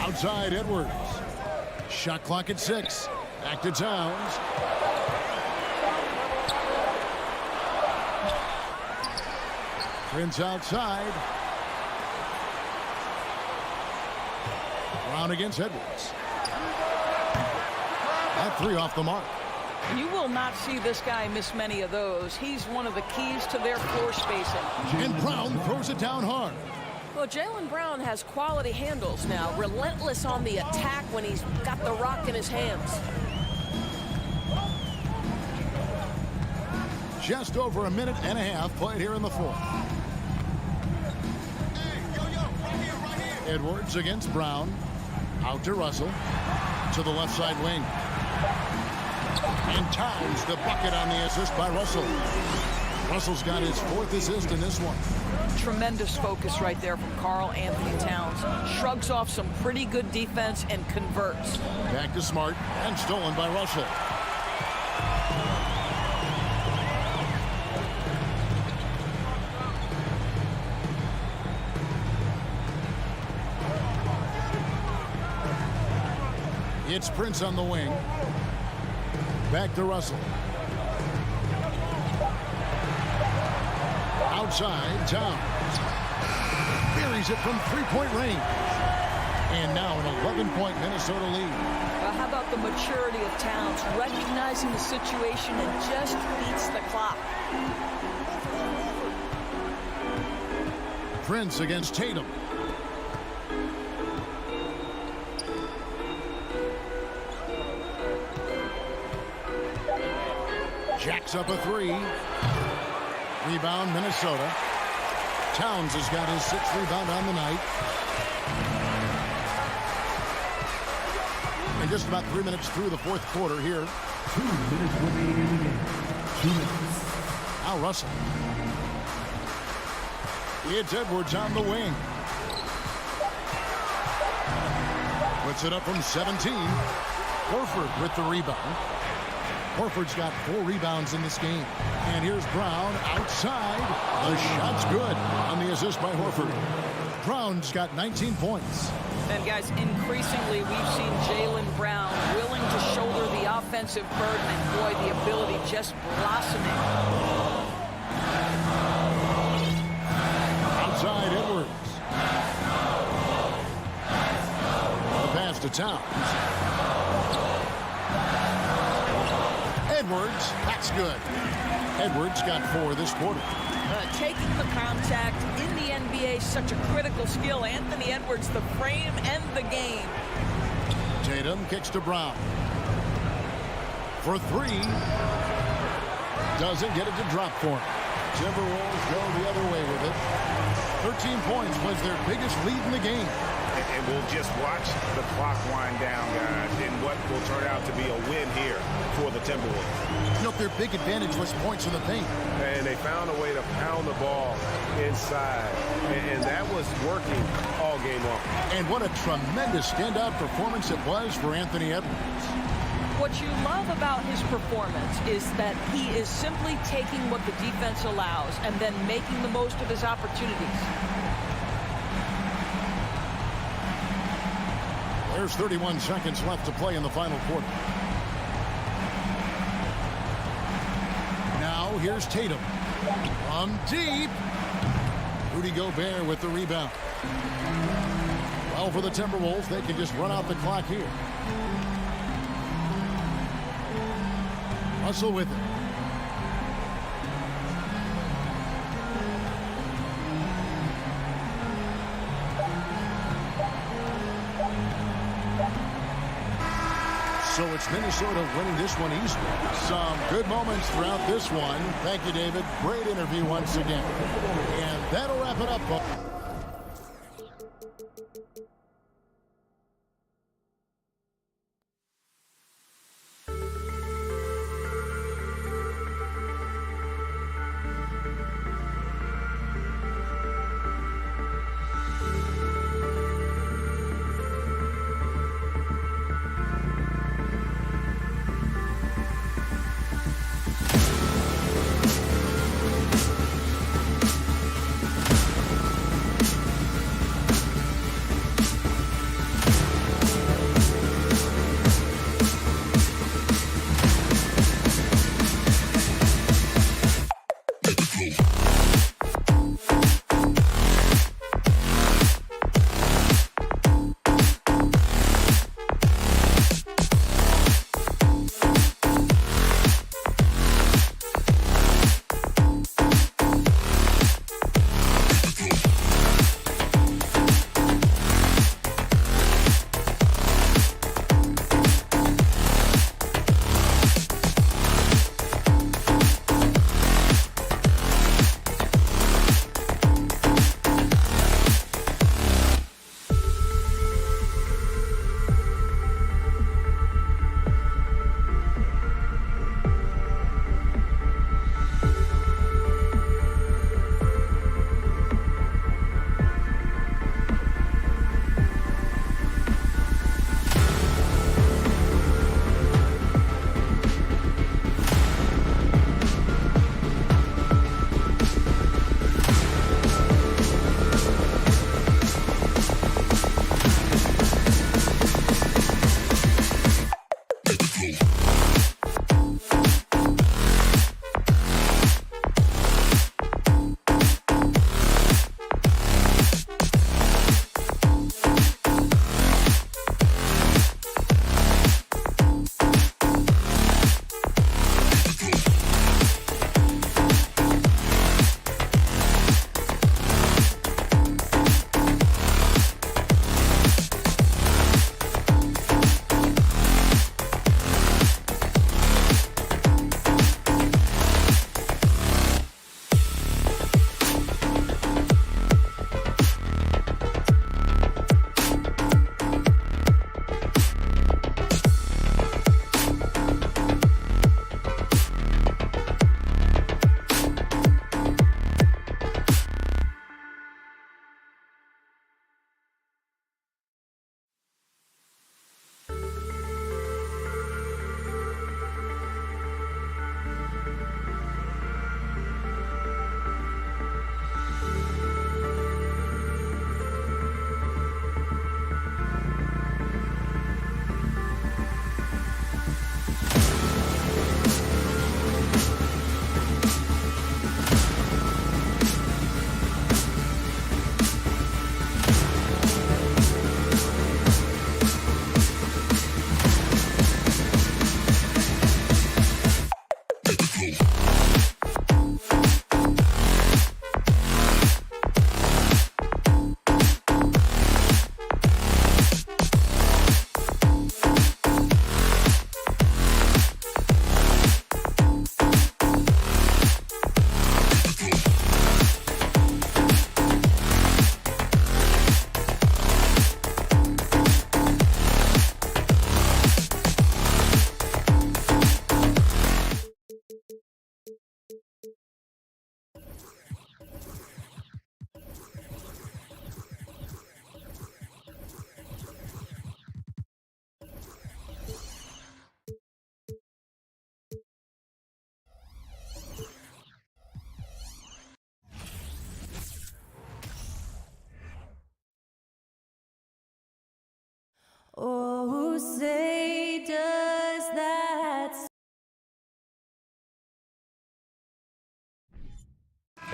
Outside Edwards. Shot clock at 6. Back to Towns. Prince outside. Brown against Edwards. That 3 off the mark. You will not see this guy miss many of those. He's one of the keys to their floor spacing. And Brown throws it down hard. Well, Jaylen Brown has quality handles now. Relentless on the attack when he's got the rock in his hands. Just over a minute and a half played here in the 4th. Edwards against Brown. Out to Russell. To the left side wing. And Towns the bucket on the assist by Russell. Russell's got his 4th assist in this one. Tremendous focus right there from Karl Anthony Towns. Shrugs off some pretty good defense and converts. Back to Smart and stolen by Russell. It's Prince on the wing. Back to Russell. Outside, Towns. Buries it from 3-point range. And now an 11-point Minnesota lead. Well, how about the maturity of Towns, recognizing the situation and just beats the clock. Prince against Tatum. Jacks up a 3. Rebound, Minnesota. Towns has got his 6th rebound on the night. And just about 3 minutes through the 4th quarter here. 2 minutes remaining in the game. 2 minutes. Now Russell. It's Edwards on the wing. Puts it up from 17. Horford with the rebound. Horford's got 4 rebounds in this game. And here's Brown outside. The shot's good on the assist by Horford. Brown's got 19 points. And guys, increasingly we've seen Jaylen Brown willing to shoulder the offensive burden, and boy, the ability just blossoming. Outside Edwards. The pass to Towns. Edwards, that's good. Edwards got 4 this quarter. Taking the contact in the NBA is such a critical skill. Anthony Edwards, the frame and the game. Tatum kicks to Brown. For 3. Doesn't get it to drop for him. Timberwolves go the other way with it. 13 points was their biggest lead in the game. And we'll just watch the clock wind down, guys, in what will turn out to be a win here for the Timberwolves. You know, their big advantage was points in the paint. And they found a way to pound the ball inside. And that was working all game long. And what a tremendous standout performance it was for Anthony Edwards. What you love about his performance is that he is simply taking what the defense allows and then making the most of his opportunities. There's 31 seconds left to play in the final quarter. Now here's Tatum. From deep. Rudy Gobert with the rebound. Well, for the Timberwolves, they can just run out the clock here. Russell with it. So it's Minnesota winning this one easily. Some good moments throughout this one. Thank you, David. Great interview once again. And that'll wrap it up.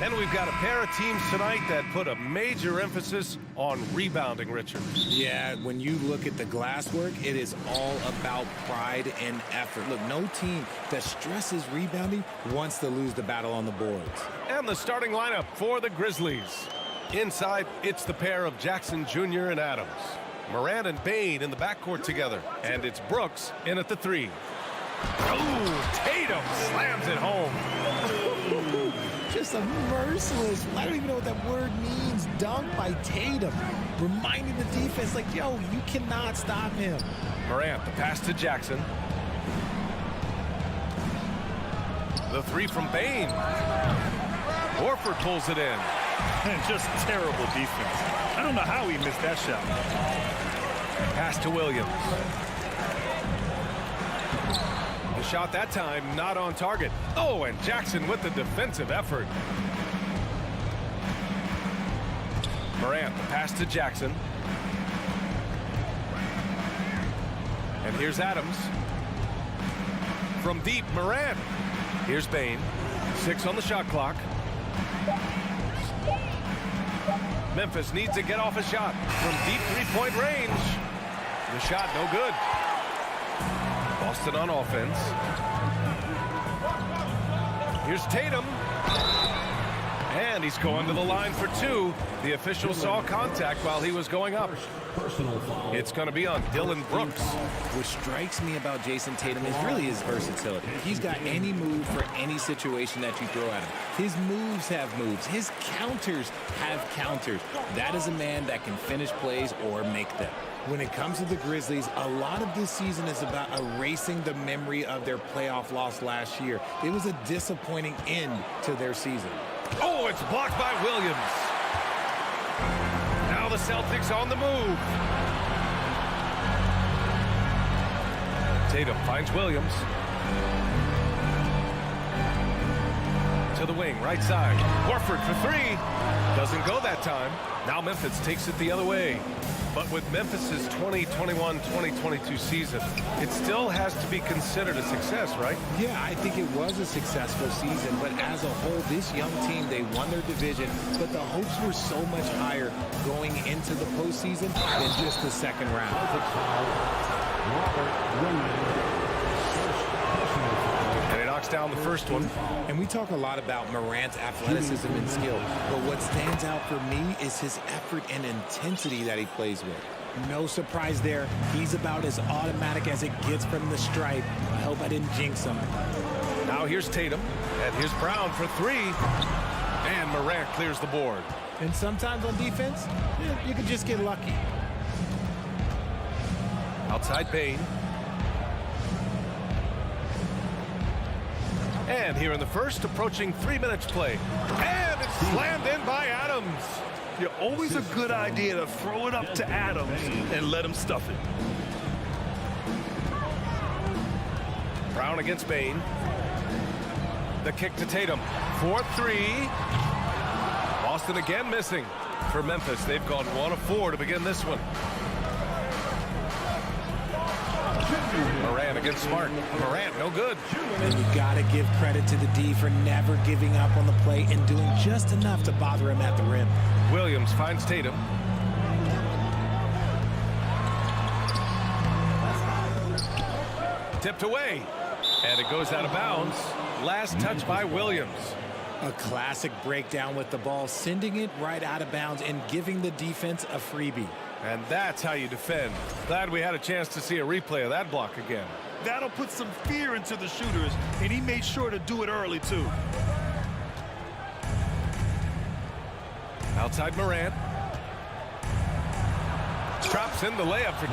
And we've got a pair of teams tonight that put a major emphasis on rebounding, Richard. Yeah, when you look at the glass work, it is all about pride and effort. Look, no team that stresses rebounding wants to lose the battle on the boards. And the starting lineup for the Grizzlies. Inside, it's the pair of Jackson Jr. and Adams. Morant and Bane in the backcourt together. And it's Brooks in at the 3. Oh, Tatum slams it home. Just a merciless, I don't even know what that word means, dunk by Tatum. Reminding the defense, like, yo, you cannot stop him. Morant, the pass to Jackson. The 3 from Bane. Horford pulls it in. And just terrible defense. I don't know how he missed that shot. Pass to Williams. The shot that time not on target. Oh, and Jackson with the defensive effort. Morant, the pass to Jackson. And here's Adams. From deep, Morant. Here's Bane. 6 on the shot clock. Memphis needs to get off a shot from deep three-point range. The shot no good. Boston on offense. Here's Tatum. And he's going to the line for 2. The official saw contact while he was going up. It's going to be on Dylan Brooks. What strikes me about Jason Tatum is really his versatility. He's got any move for any situation that you throw at him. His moves have moves. His counters have counters. That is a man that can finish plays or make them. When it comes to the Grizzlies, a lot of this season is about erasing the memory of their playoff loss last year. It was a disappointing end to their season. Oh, it's blocked by Williams. Now the Celtics on the move. Tatum finds Williams. To the wing, right side. Horford for 3. Doesn't go that time. Now Memphis takes it the other way. But with Memphis's 2021-2022 season, it still has to be considered a success, right? Yeah, I think it was a successful season, but as a whole, this young team, they won their division, but the hopes were so much higher going into the postseason than just the second round. And he knocks down the first one. And we talk a lot about Morant's athleticism and skill, but what stands out for me is his effort and intensity that he plays with. No surprise there. He's about as automatic as it gets from the stripe. I hope I didn't jinx him. Now here's Tatum, and here's Brown for 3. And Morant clears the board. And sometimes on defense, you can just get lucky. Outside Bane. And here in the first, approaching 3 minutes play. And it's slammed in by Adams. You're always a good idea to throw it up to Adams and let him stuff it. Brown against Bane. The kick to Tatum. 4-3. Boston again missing. For Memphis, they've gone 1 of 4 to begin this one. Morant against Smart. Morant, no good. And you got to give credit to the D for never giving up on the play and doing just enough to bother him at the rim. Williams finds Tatum. Tipped away. And it goes out of bounds. Last touch by Williams. A classic breakdown with the ball, sending it right out of bounds and giving the defense a freebie. And that's how you defend. Glad we had a chance to see a replay of that block again. That'll put some fear into the shooters, and he made sure to do it early, too. Outside Morant. Drops in the layup for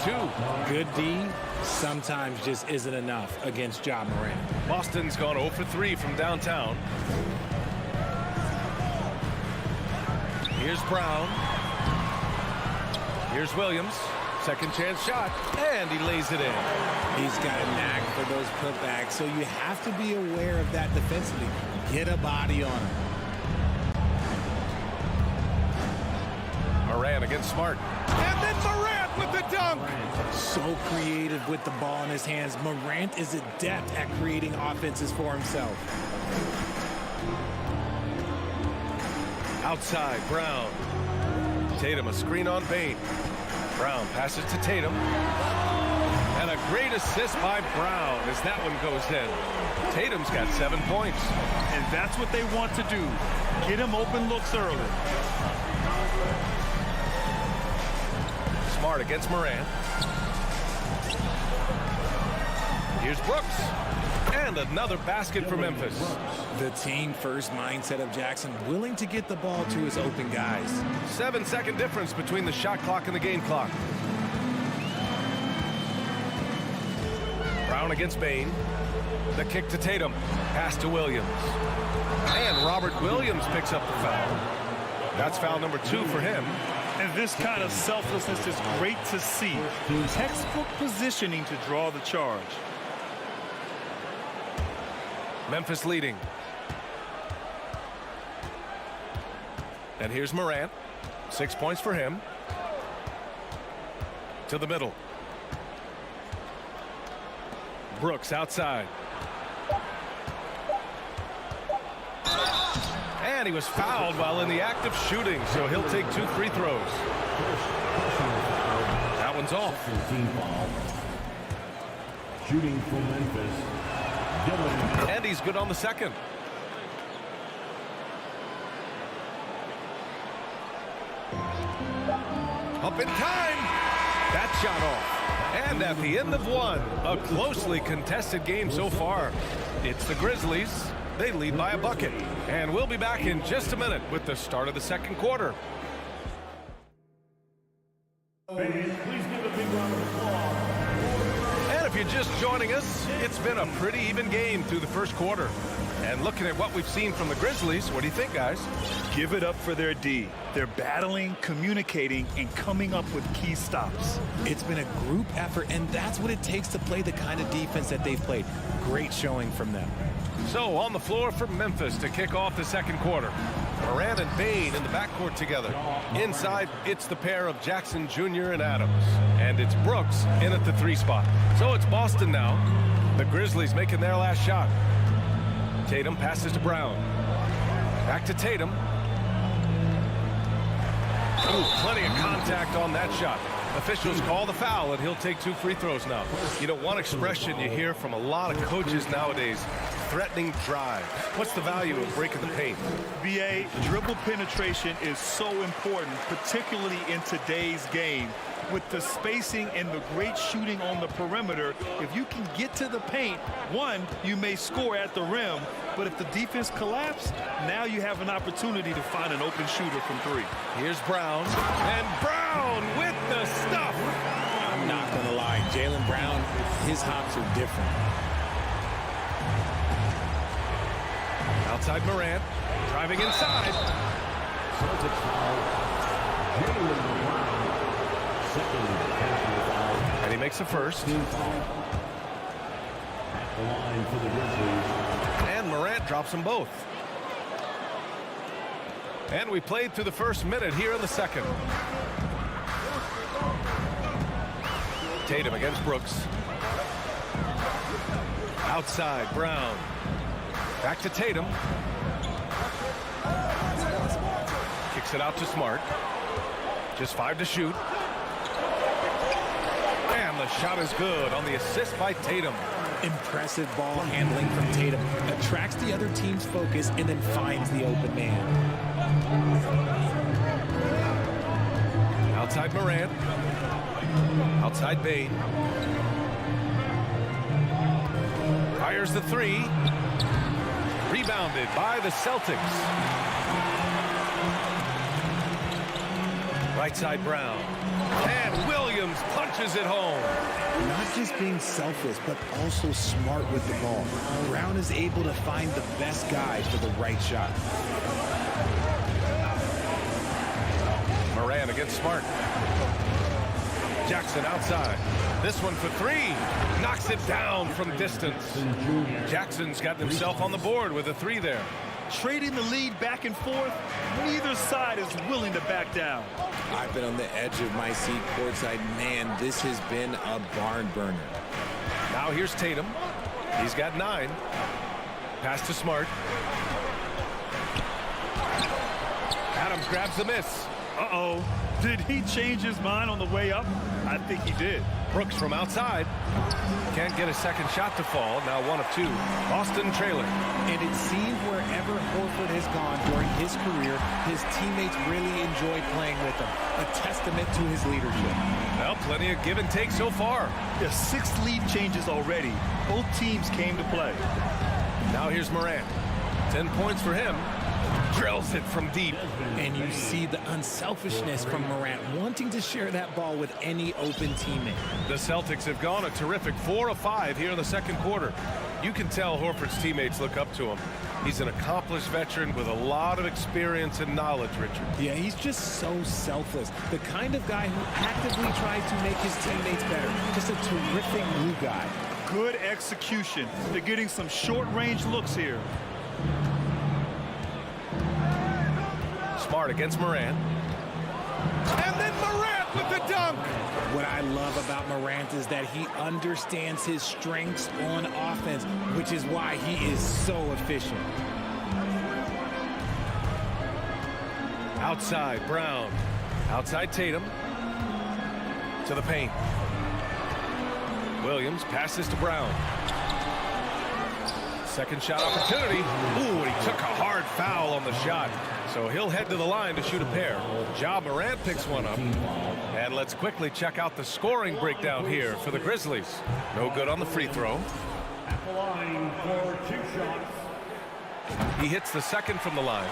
2. Good D sometimes just isn't enough against Ja Morant. Boston's gone 0 for 3 from downtown. Here's Brown. Here's Williams. Second chance shot. And he lays it in. He's got a knack for those putbacks, so you have to be aware of that defensively. Get a body on him. Morant against Smart. And then Morant with the dunk. So creative with the ball in his hands. Morant is adept at creating offenses for himself. Outside, Brown. Tatum, a screen on Bane. Brown passes to Tatum. And a great assist by Brown as that one goes in. Tatum's got 7 points. And that's what they want to do. Get him open looks early. Smart against Morant. Here's Brooks. And another basket for Memphis. The team-first mindset of Jackson, willing to get the ball to his open guys. 7-second difference between the shot clock and the game clock. Brown against Bane. The kick to Tatum. Pass to Williams. And Robert Williams picks up the foul. That's foul number 2 for him. And this kind of selflessness is great to see. Textbook positioning to draw the charge. Memphis leading. And here's Morant. 6 points for him. To the middle. Brooks outside. And he was fouled while in the act of shooting, so he'll take 2 free throws. That one's off. Shooting for Memphis. And he's good on the second. Up in time. That shot off. And at the end of one, a closely contested game so far. It's the Grizzlies. They lead by a bucket. And we'll be back in just a minute with the start of the second quarter. Please give a big round of applause. And if you're just joining us, it's been a pretty even game through the first quarter. And looking at what we've seen from the Grizzlies, what do you think, guys? Give it up for their D. They're battling, communicating, and coming up with key stops. It's been a group effort, and that's what it takes to play the kind of defense that they've played. Great showing from them. So on the floor for Memphis to kick off the second quarter. Morant and Bane in the backcourt together. Inside, it's the pair of Jackson Jr. and Adams. And it's Brooks in at the 3 spot. So it's Boston now. The Grizzlies making their last shot. Tatum passes to Brown. Back to Tatum. Ooh, plenty of contact on that shot. Officials call the foul, and he'll take 2 free throws now. You know, one expression you hear from a lot of coaches nowadays, threatening drive. What's the value of breaking the paint? BA, dribble penetration is so important, particularly in today's game. With the spacing and the great shooting on the perimeter, if you can get to the paint, one, you may score at the rim, but if the defense collapses, now you have an opportunity to find an open shooter from 3. Here's Brown, and Brown with the stuff. I'm not going to lie, Jaylen Brown, his hops are different. Outside Morant, driving inside. Celtics foul. Jaylen Brown. And he makes the first. At the line for the Grizzlies. And Morant drops them both. And we played through the first minute here in the second. Tatum against Brooks. Outside, Brown. Back to Tatum. Kicks it out to Smart. Just 5 to shoot. And the shot is good on the assist by Tatum. Impressive ball handling from Tatum. Attracts the other team's focus and then finds the open man. Outside Morant. Outside Bane. Fires the 3. Rebounded by the Celtics. Right side Brown. And Williams punches it home. Not just being selfless, but also smart with the ball. Brown is able to find the best guy for the right shot. Morant against Smart. Jackson outside. This one for 3. Knocks it down from distance. Jackson's got himself on the board with a 3 there. Trading the lead back and forth, neither side is willing to back down. I've been on the edge of my seat courtside. Man, this has been a barn burner. Now here's Tatum. He's got 9. Pass to Smart. Adams grabs the miss. Uh-oh. Did he change his mind on the way up? I think he did. Brooks from outside. Can't get a second shot to fall. Now 1 of 2. Boston trailing. And it seemed wherever Horford has gone during his career, his teammates really enjoy playing with him. A testament to his leadership. Well, plenty of give and take so far. There's 6 lead changes already. Both teams came to play. Now here's Morant. 10 points for him. Drills it from deep. And you see the unselfishness from Morant, wanting to share that ball with any open teammate. The Celtics have gone a terrific 4 of 5 here in the second quarter. You can tell Horford's teammates look up to him. He's an accomplished veteran with a lot of experience and knowledge, Richard. Yeah, he's just so selfless. The kind of guy who actively tries to make his teammates better. Just a terrific glue guy. Good execution. They're getting some short-range looks here. Smart against Morant. And then Morant with the dunk. What I love about Morant is that he understands his strengths on offense, which is why he is so efficient. Outside, Brown. Outside, Tatum. To the paint. Williams passes to Brown. Second shot opportunity. Ooh, and he took a hard foul on the shot. So he'll head to the line to shoot a pair. Ja Morant picks one up. And let's quickly check out the scoring breakdown here for the Grizzlies. No good on the free throw. At the line for 2 shots. He hits the second from the line.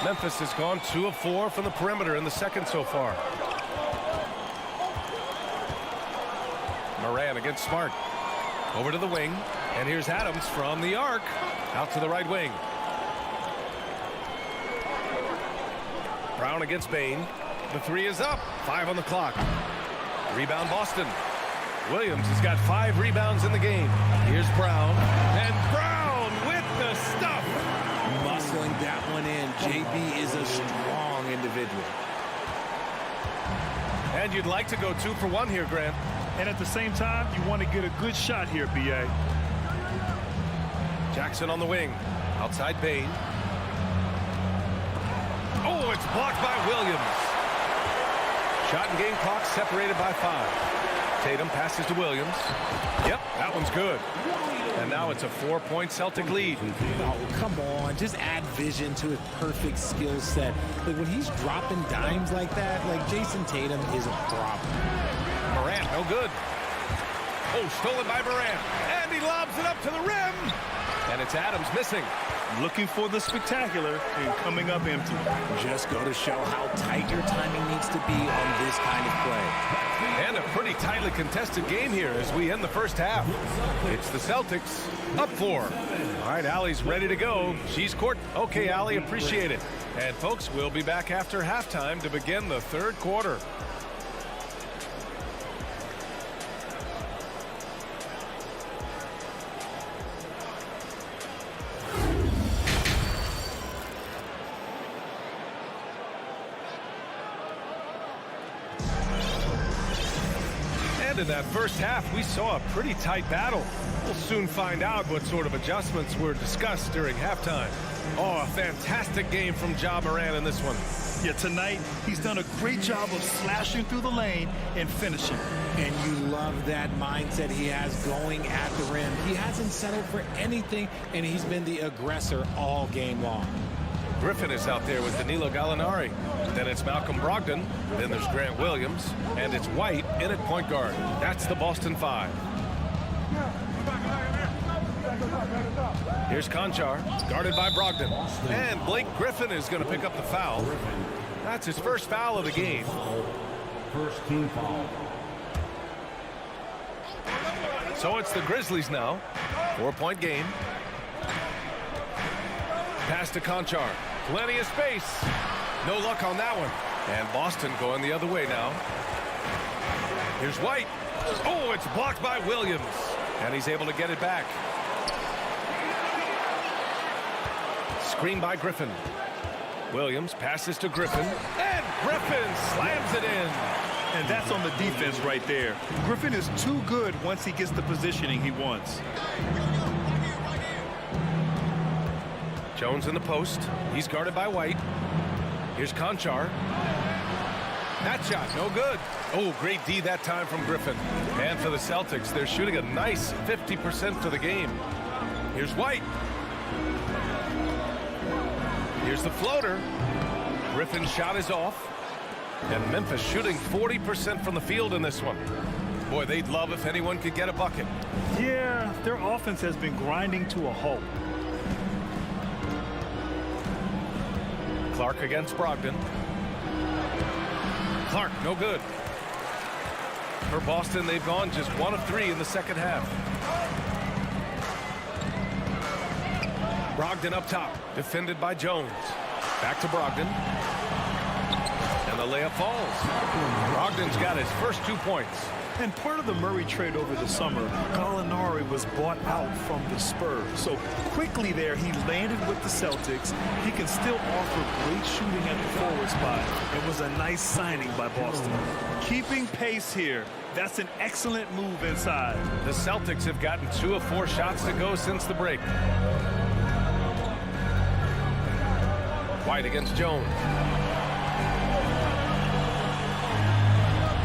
Memphis has gone 2 of 4 from the perimeter in the second so far. Morant against Smart. Over to the wing. And here's Adams from the arc. Out to the right wing. Brown against Bain. The 3 is up. 5 on the clock. Rebound Boston. Williams has got 5 rebounds in the game. Here's Brown. And Brown with the stuff. Muscling that one in. JB is a strong individual. And you'd like to go 2 for 1 here, Grant. And at the same time, you want to get a good shot here, B.A. Jackson on the wing. Outside Bain. Oh, it's blocked by Williams. Shot and game clock separated by 5. Tatum passes to Williams. Yep, that one's good. And now it's a 4-point Celtic lead. Oh, come on. Just add vision to his perfect skill set. Like, when he's dropping dimes like that, like, Jason Tatum is a problem. Morant, no good. Oh, stolen by Morant. And he lobs it up to the rim. And it's Adams missing. Looking for the spectacular and coming up empty. Just go to show how tight your timing needs to be on this kind of play. And a pretty tightly contested game here as we end the first half. It's the Celtics up 4. All right, Allie's ready to go. She's court. Okay, Allie, appreciate it. And folks, we'll be back after halftime to begin the third quarter. In that first half, we saw a pretty tight battle. We'll soon find out what sort of adjustments were discussed during halftime. Oh, a fantastic game from Ja Morant in this one. Yeah, tonight, he's done a great job of slashing through the lane and finishing. And you love that mindset he has going at the rim. He hasn't settled for anything, and he's been the aggressor all game long. Griffin is out there with Danilo Gallinari. Then it's Malcolm Brogdon. Then there's Grant Williams. And it's White in at point guard. That's the Boston 5. Here's Conchar, guarded by Brogdon. And Blake Griffin is going to pick up the foul. That's his first foul of the game. First team foul. So it's the Grizzlies now. 4-point game. Pass to Conchar. Plenty of space. No luck on that one. And Boston going the other way now. Here's White. Oh, it's blocked by Williams. And he's able to get it back. Screen by Griffin. Williams passes to Griffin. And Griffin slams it in. And that's on the defense right there. Griffin is too good once he gets the positioning he wants. Jones in the post. He's guarded by White. Here's Conchar. That shot, no good. Oh, great D that time from Griffin. And for the Celtics, they're shooting a nice 50% for the game. Here's White. Here's the floater. Griffin's shot is off. And Memphis shooting 40% from the field in this one. Boy, they'd love if anyone could get a bucket. Yeah, their offense has been grinding to a halt. Clark against Brogdon. Clark, no good. For Boston, they've gone just 1 of 3 in the second half. Brogdon up top, defended by Jones. Back to Brogdon. And the layup falls. Brogdon's got his first 2 points. And part of the Murray trade over the summer, Gallinari was bought out from the Spurs. So quickly there, he landed with the Celtics. He can still offer great shooting at the forward spot. It was a nice signing by Boston. Keeping pace here. That's an excellent move inside. The Celtics have gotten 2 of 4 shots to go since the break. White against Jones.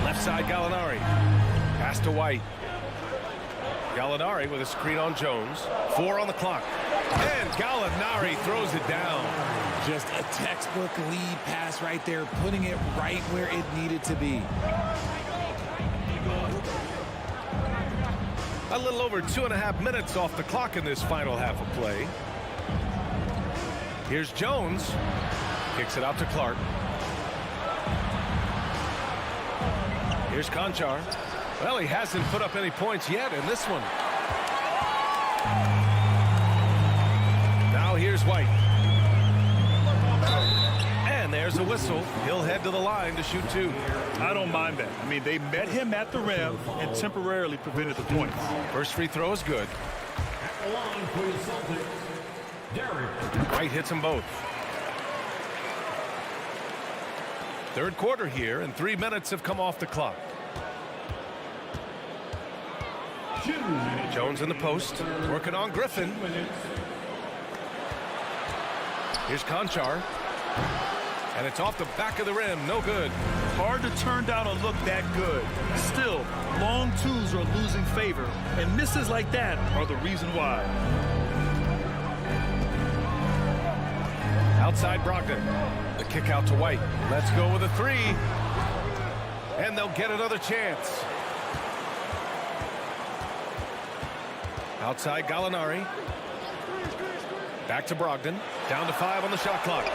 Left side, Gallinari. Pass to White. Gallinari with a screen on Jones. 4 on the clock. And Gallinari throws it down. Just a textbook lead pass right there, putting it right where it needed to be. A little over 2.5 minutes off the clock in this final half of play. Here's Jones. Kicks it out to Clark. Here's Conchar. Well, he hasn't put up any points yet in this one. Now here's White. And there's a whistle. He'll head to the line to shoot 2. I don't mind that. I mean, they met him at the rim and temporarily prevented the points. First free throw is good. White hits them both. Third quarter here, and 3 minutes have come off the clock. Jones in the post, working on Griffin. Here's Conchar. And it's off the back of the rim, no good. Hard to turn down a look that good. Still, long twos are losing favor, and misses like that are the reason why. Outside Brogdon. The kick out to White. Let's go with a 3. And they'll get another chance. Outside Gallinari. Back to Brogdon. Down to 5 on the shot clock.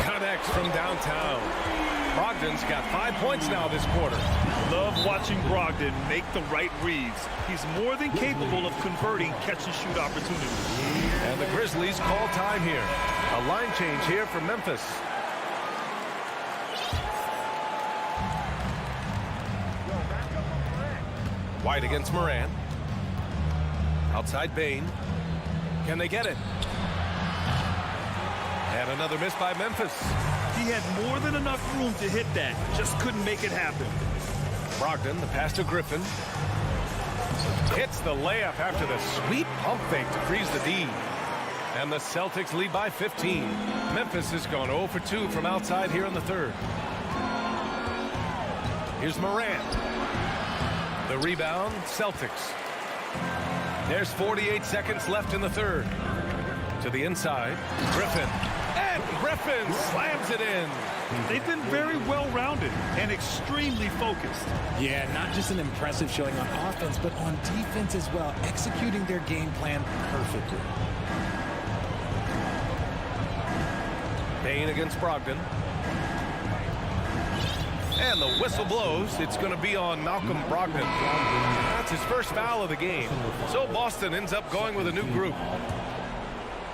Connects from downtown. Brogdon's got 5 points now this quarter. Love watching Brogdon make the right reads. He's more than capable of converting catch-and-shoot opportunities. And the Grizzlies call time here. A line change here for Memphis. White against Moran. Outside Bain. Can they get it? And another miss by Memphis. He had more than enough room to hit that. Just couldn't make it happen. Brogdon, the pass to Griffin. Hits the layup after the sweet pump fake to freeze the D. And the Celtics lead by 15. Memphis has gone 0 for 2 from outside here in the third. Here's Moran. The rebound, Celtics. There's 48 seconds left in the third. To the inside, Griffin. And Griffin slams it in. They've been very well-rounded and extremely focused. Yeah, not just an impressive showing on offense, but on defense as well, executing their game plan perfectly. Bain against Brogdon. And the whistle blows. It's going to be on Malcolm Brogdon. That's his first foul of the game. So Boston ends up going with a new group.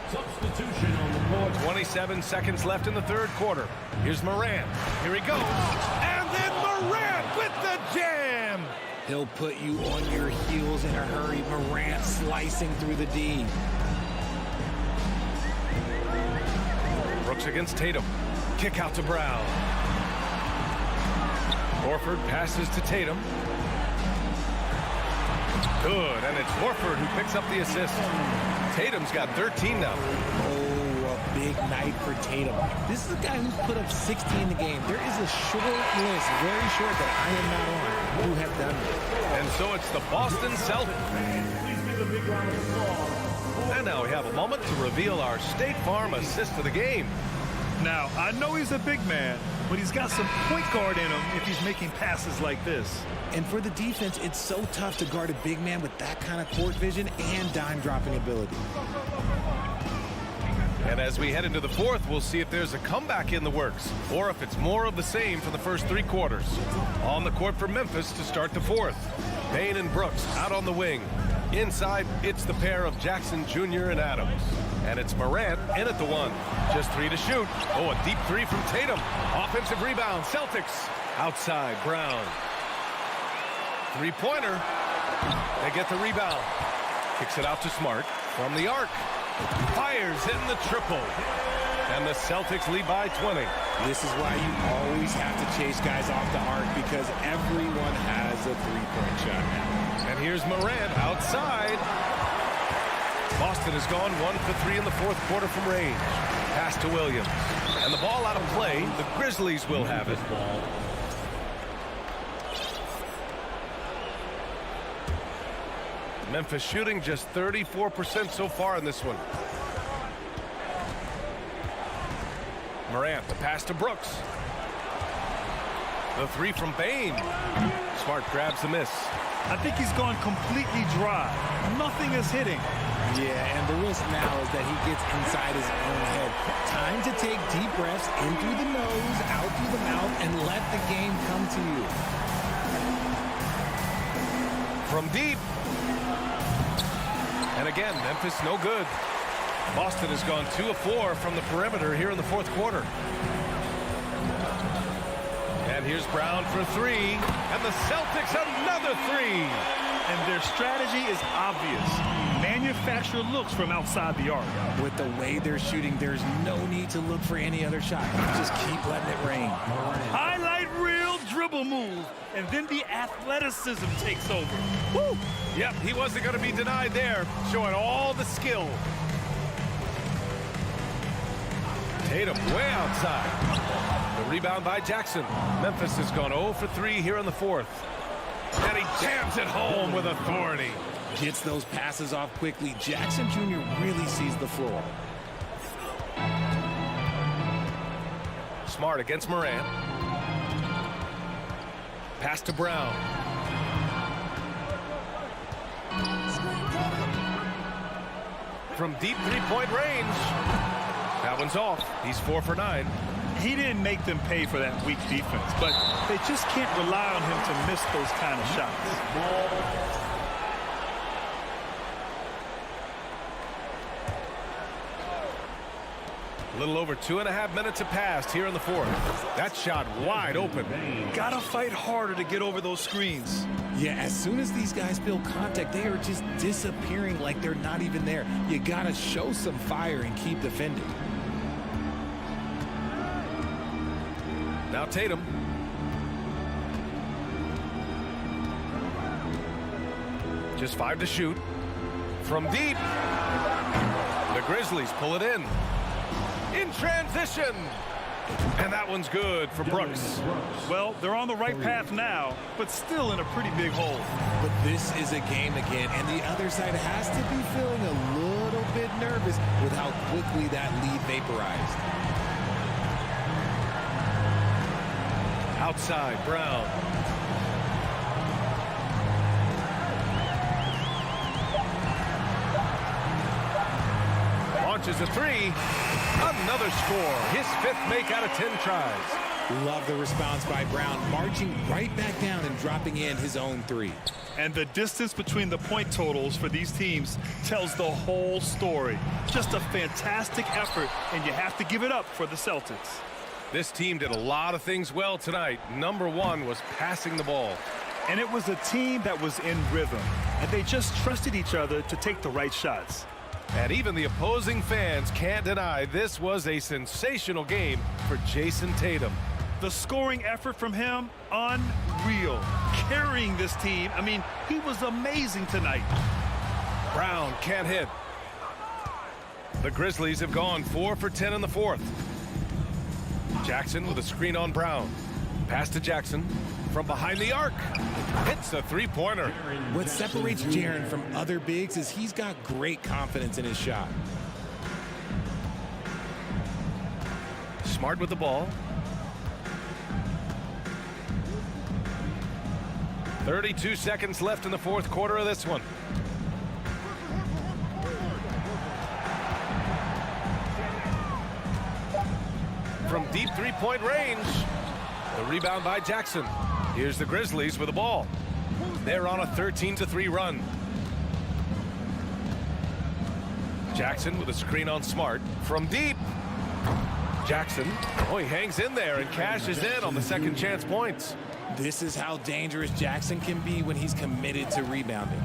Substitution on the board. 27 seconds left in the third quarter. Here's Moran. Here he goes. And then Moran with the jam. He'll put you on your heels in a hurry. Morant slicing through the D. Brooks against Tatum. Kick out to Brown. Horford passes to Tatum. Good, and it's Horford who picks up the assist. Tatum's got 13 now. Oh, big night for Tatum. This is a guy who's put up 60 in the game. There is a short list, very short, that I am not on, who have done this. And so it's the Boston Celtics. And now we have a moment to reveal our State Farm assist of the game. Now, I know he's a big man, but he's got some point guard in him if he's making passes like this. And for the defense, it's so tough to guard a big man with that kind of court vision and dime-dropping ability. And as we head into the fourth, we'll see if there's a comeback in the works or if it's more of the same for the first 3 quarters. On the court for Memphis to start the fourth. Payne and Brooks out on the wing. Inside, it's the pair of Jackson Jr. and Adams. And it's Morant in at the 1. Just 3 to shoot. Oh, a deep 3 from Tatum. Offensive rebound, Celtics. Outside, Brown. 3-pointer. They get the rebound. Kicks it out to Smart from the arc. Fires in the triple. And the Celtics lead by 20. This is why you always have to chase guys off the arc, because everyone has a 3-point shot now. And here's Morant outside. Boston has gone 1 for 3 in the fourth quarter from range. Pass to Williams. And the ball out of play. The Grizzlies will have it. Memphis shooting just 34% so far in this one. Morant, the pass to Brooks. The 3 from Payne. Smart grabs the miss. I think he's gone completely dry. Nothing is hitting. Yeah, and the risk now is that he gets inside his own head. Time to take deep breaths in through the nose, out through the mouth, and let the game come to you. From deep. And again, Memphis no good. Boston has gone 2 of 4 from the perimeter here in the fourth quarter. And here's Brown for 3. And the Celtics another 3. And their strategy is obvious. Manufacture looks from outside the arc. With the way they're shooting, there's no need to look for any other shot. Just keep letting it rain. Highlight reel dribble move. And then the athleticism takes over. Woo! Yep, he wasn't going to be denied there. Showing all the skill. Tatum way outside. The rebound by Jackson. Memphis has gone 0 for 3 here in the fourth. And he jams it home with authority. Gets those passes off quickly. Jackson Jr. really sees the floor. Smart against Morant. Pass to Brown. From deep 3-point range. That one's off. He's 4 for 9. He didn't make them pay for that weak defense, but they just can't rely on him to miss those kind of shots. A little over 2.5 minutes have passed here in the fourth. That shot wide open. Gotta fight harder to get over those screens. Yeah, as soon as these guys feel contact, they are just disappearing like they're not even there. You gotta show some fire and keep defending. Now Tatum. Just 5 to shoot. From deep. The Grizzlies pull it in. In transition. And that one's good for Brooks. Well, they're on the right path now, but still in a pretty big hole. But this is a game again, and the other side has to be feeling a little bit nervous with how quickly that lead vaporized. Outside, Brown. Launches a 3. Another score. His 5th make out of 10 tries. Love the response by Brown, marching right back down and dropping in his own 3. And the distance between the point totals for these teams tells the whole story. Just a fantastic effort, and you have to give it up for the Celtics. This team did a lot of things well tonight. Number 1 was passing the ball. And it was a team that was in rhythm, and they just trusted each other to take the right shots. And even the opposing fans can't deny this was a sensational game for Jason Tatum. The scoring effort from him, unreal. Carrying this team, I mean, he was amazing tonight. Brown can't hit. The Grizzlies have gone 4 for 10 in the fourth. Jackson with a screen on Brown. Pass to Jackson from behind the arc. Hits a three-pointer. What separates Jaren from other bigs is he's got great confidence in his shot. Smart with the ball. 32 seconds left in the fourth quarter of this one. From deep three-point range. The rebound by Jackson. Here's the Grizzlies with the ball. They're on a 13-3 run. Jackson with a screen on Smart. From deep. Jackson, he hangs in there and cashes in on the second chance points. This is how dangerous Jackson can be when he's committed to rebounding.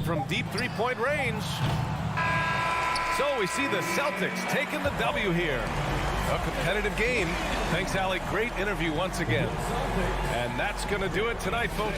From deep three-point range. So we see the Celtics taking the W here. A competitive game. Thanks, Alec. Great interview once again. And that's going to do it tonight, folks.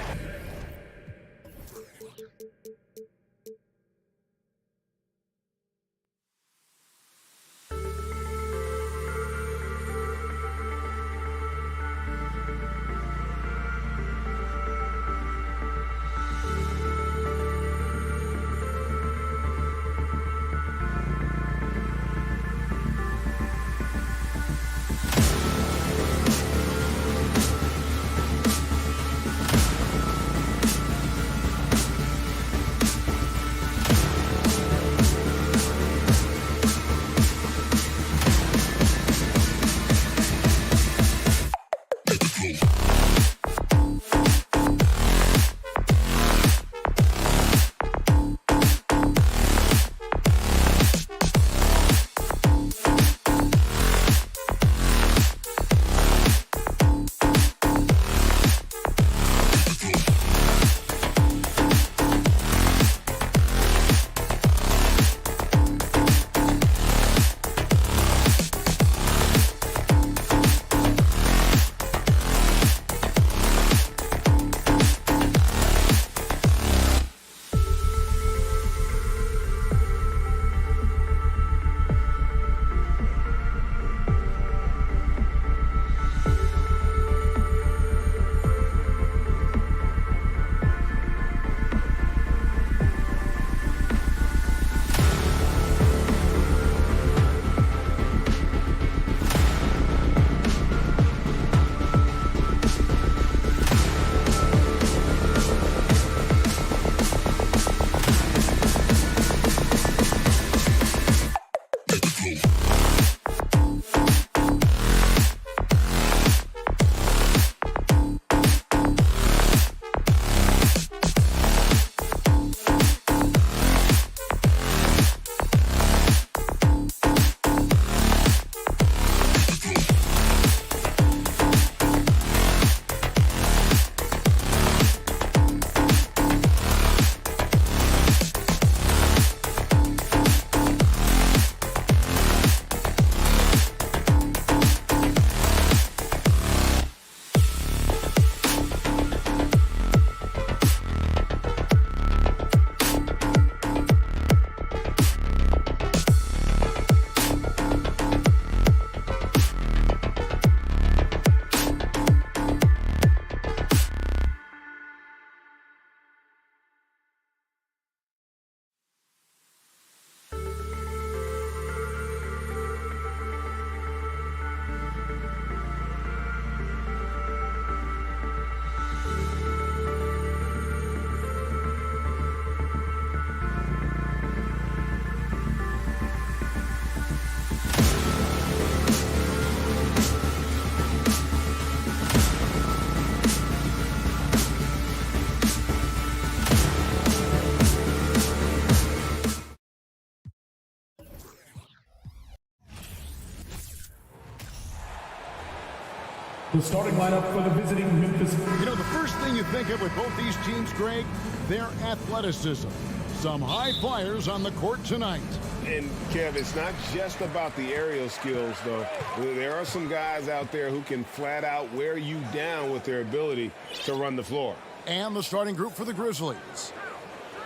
The starting lineup for the visiting Memphis. You know, the first thing you think of with both these teams, Greg, their athleticism. Some high flyers on the court tonight. And, Kev, it's not just about the aerial skills, though. There are some guys out there who can flat out wear you down with their ability to run the floor. And the starting group for the Grizzlies.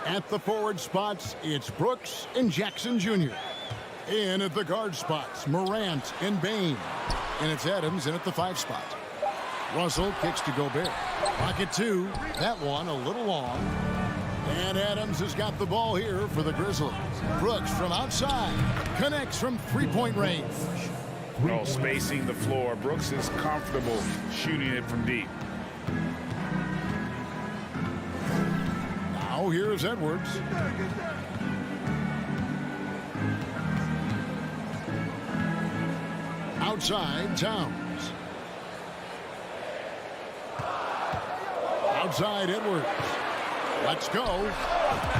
At the forward spots, it's Brooks and Jackson Jr. In at the guard spots, Morant and Bain. And it's Adams in at the 5 spot. Russell kicks to Gobert. Pocket 2. That one a little long. And Adams has got the ball here for the Grizzlies. Brooks from outside. Connects from three-point range. Oh, spacing the floor. Brooks is comfortable shooting it from deep. Now here's Edwards. Outside, Towns. Outside, Edwards. Let's go.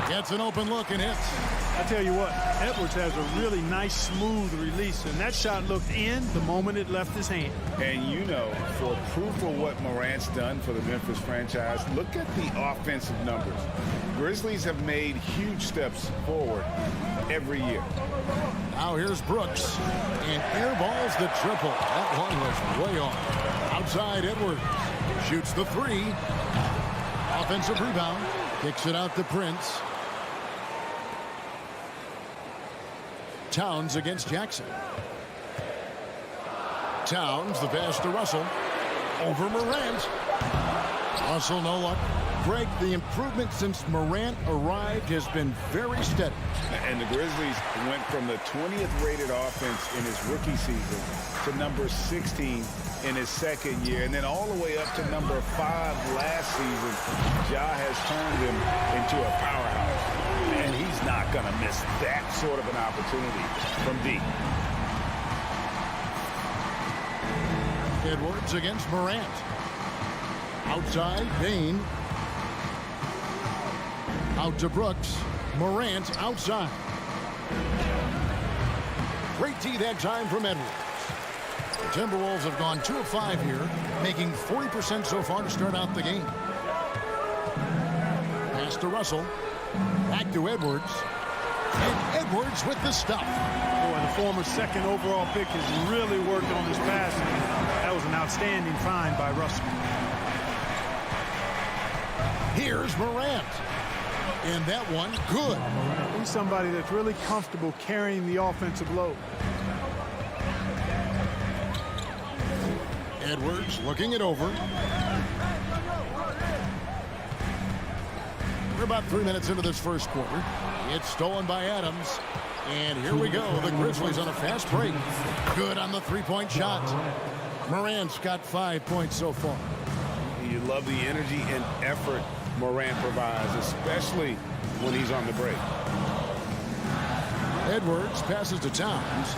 Gets an open look and hits. I tell you what, Edwards has a really nice, smooth release, and that shot looked in the moment it left his hand. And you know, for proof of what Morant's done for the Memphis franchise, look at the offensive numbers. Grizzlies have made huge steps forward every year. Now here's Brooks, and airballs the triple. That one was way off. Outside, Edwards shoots the 3. Offensive rebound. Kicks it out to Prince. Towns against Jackson. Towns, the pass to Russell. Over Morant. Russell, no luck. Greg, the improvement since Morant arrived has been very steady. And the Grizzlies went from the 20th rated offense in his rookie season to number 16 in his second year, and then all the way up to number 5 last season. Ja has turned him into a powerhouse, and he's not going to miss that sort of an opportunity from deep. Edwards against Morant. Outside, Bain. Out to Brooks. Morant outside. Great D that time from Edwards. The Timberwolves have gone 2 of 5 here, making 40% so far to start out the game. Pass to Russell. Back to Edwards. And Edwards with the stop. Boy, the former second overall pick has really worked on his passing. That was an outstanding find by Russell. Here's Morant. And that one, good. He's somebody that's really comfortable carrying the offensive load. Edwards looking it over. We're about 3 minutes into this first quarter. It's stolen by Adams. And here we go. The Grizzlies on a fast break. Good on the 3-point shot. Morant's got 5 points so far. You love the energy and effort Morant provides, especially when he's on the break. Edwards passes to Towns.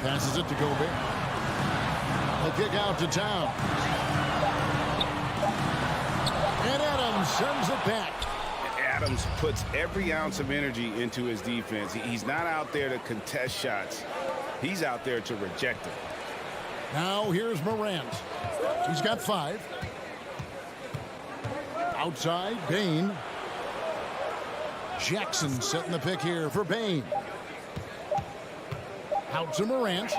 Passes it to Gobert. The kick out to Towns. And Adams sends it back. Adams puts every ounce of energy into his defense. He's not out there to contest shots. He's out there to reject them. Now here's Morant. He's got 5. Outside, Bain. Jackson setting the pick here for Bain. Out to Morant.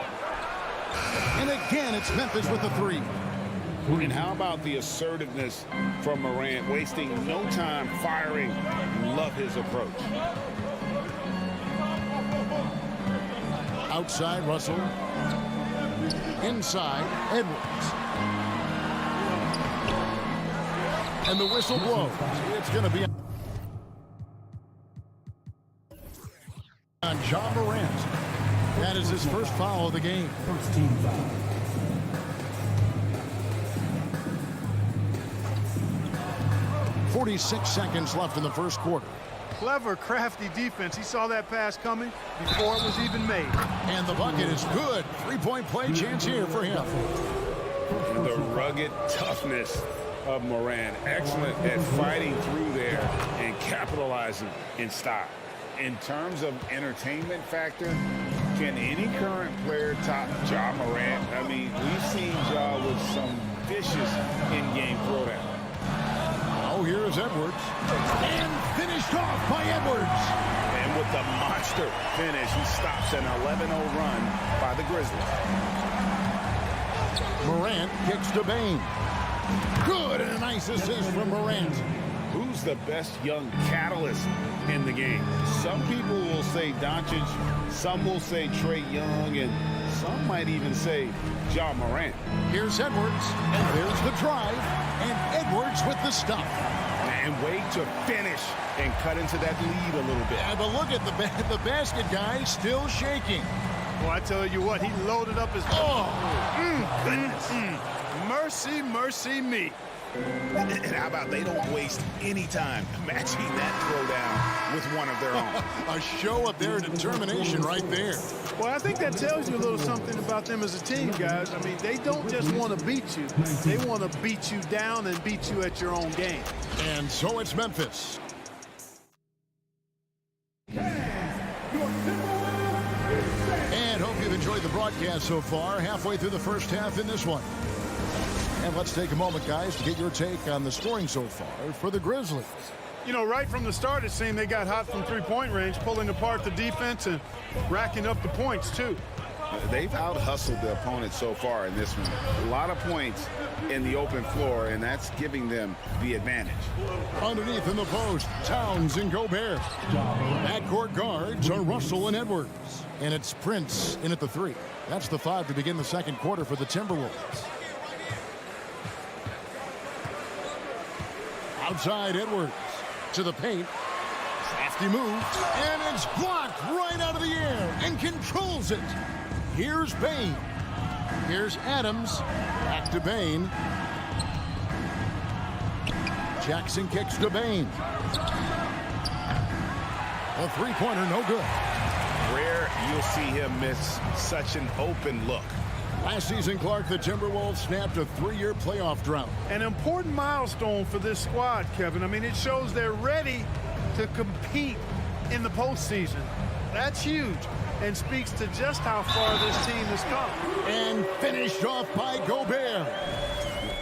And again, it's Memphis with the 3. And how about the assertiveness from Morant, wasting no time firing. Love his approach. Outside, Russell. Inside, Edwards. And the whistle blows. It's going to be on Ja Morant. That is his first foul of the game. First team foul. .46 seconds left in the first quarter. Clever, crafty defense. He saw that pass coming before it was even made. And the bucket is good. 3-point play chance here for him. The rugged toughness of Morant. Excellent at fighting through there and capitalizing in style. In terms of entertainment factor, can any current player top Ja Morant? I mean, we've seen Ja with some vicious in-game throwdown. Oh, here's Edwards. And finished off by Edwards. And with the monster finish, he stops an 11-0 run by the Grizzlies. Morant kicks to Bain. Good, and a nice assist from Morant. Who's the best young catalyst in the game? Some people will say Doncic, some will say Trae Young, and some might even say Ja Morant. Here's Edwards, and there's the drive, and Edwards with the stop. And wait to finish and cut into that lead a little bit. Yeah, but look at the basket guy still shaking. Well, I tell you what, he loaded up his... Goodness. Mercy, mercy me. And how about they don't waste any time matching that throwdown with one of their own. A show of their determination right there. Well, I think that tells you a little something about them as a team, guys. I mean, they don't just want to beat you. They want to beat you down and beat you at your own game. And so it's Memphis. And hope you've enjoyed the broadcast so far. Halfway through the first half in this one. And let's take a moment, guys, to get your take on the scoring so far for the Grizzlies. You know, right from the start, it seemed they got hot from three-point range, pulling apart the defense and racking up the points, too. They've out-hustled the opponent so far in this one. A lot of points in the open floor, and that's giving them the advantage. Underneath in the post, Towns and Gobert. Backcourt guards are Russell and Edwards. And it's Prince in at the 3. That's the 5 to begin the second quarter for the Timberwolves. Outside Edwards to the paint. Crafty move. And it's blocked right out of the air and controls it. Here's Bane. Here's Adams. Back to Bane. Jackson kicks to Bane. A three-pointer, no good. Rare you'll see him miss such an open look. Last season, Clark, the Timberwolves snapped a 3-year playoff drought. An important milestone for this squad, Kevin. I mean, it shows they're ready to compete in the postseason. That's huge and speaks to just how far this team has come. And finished off by Gobert.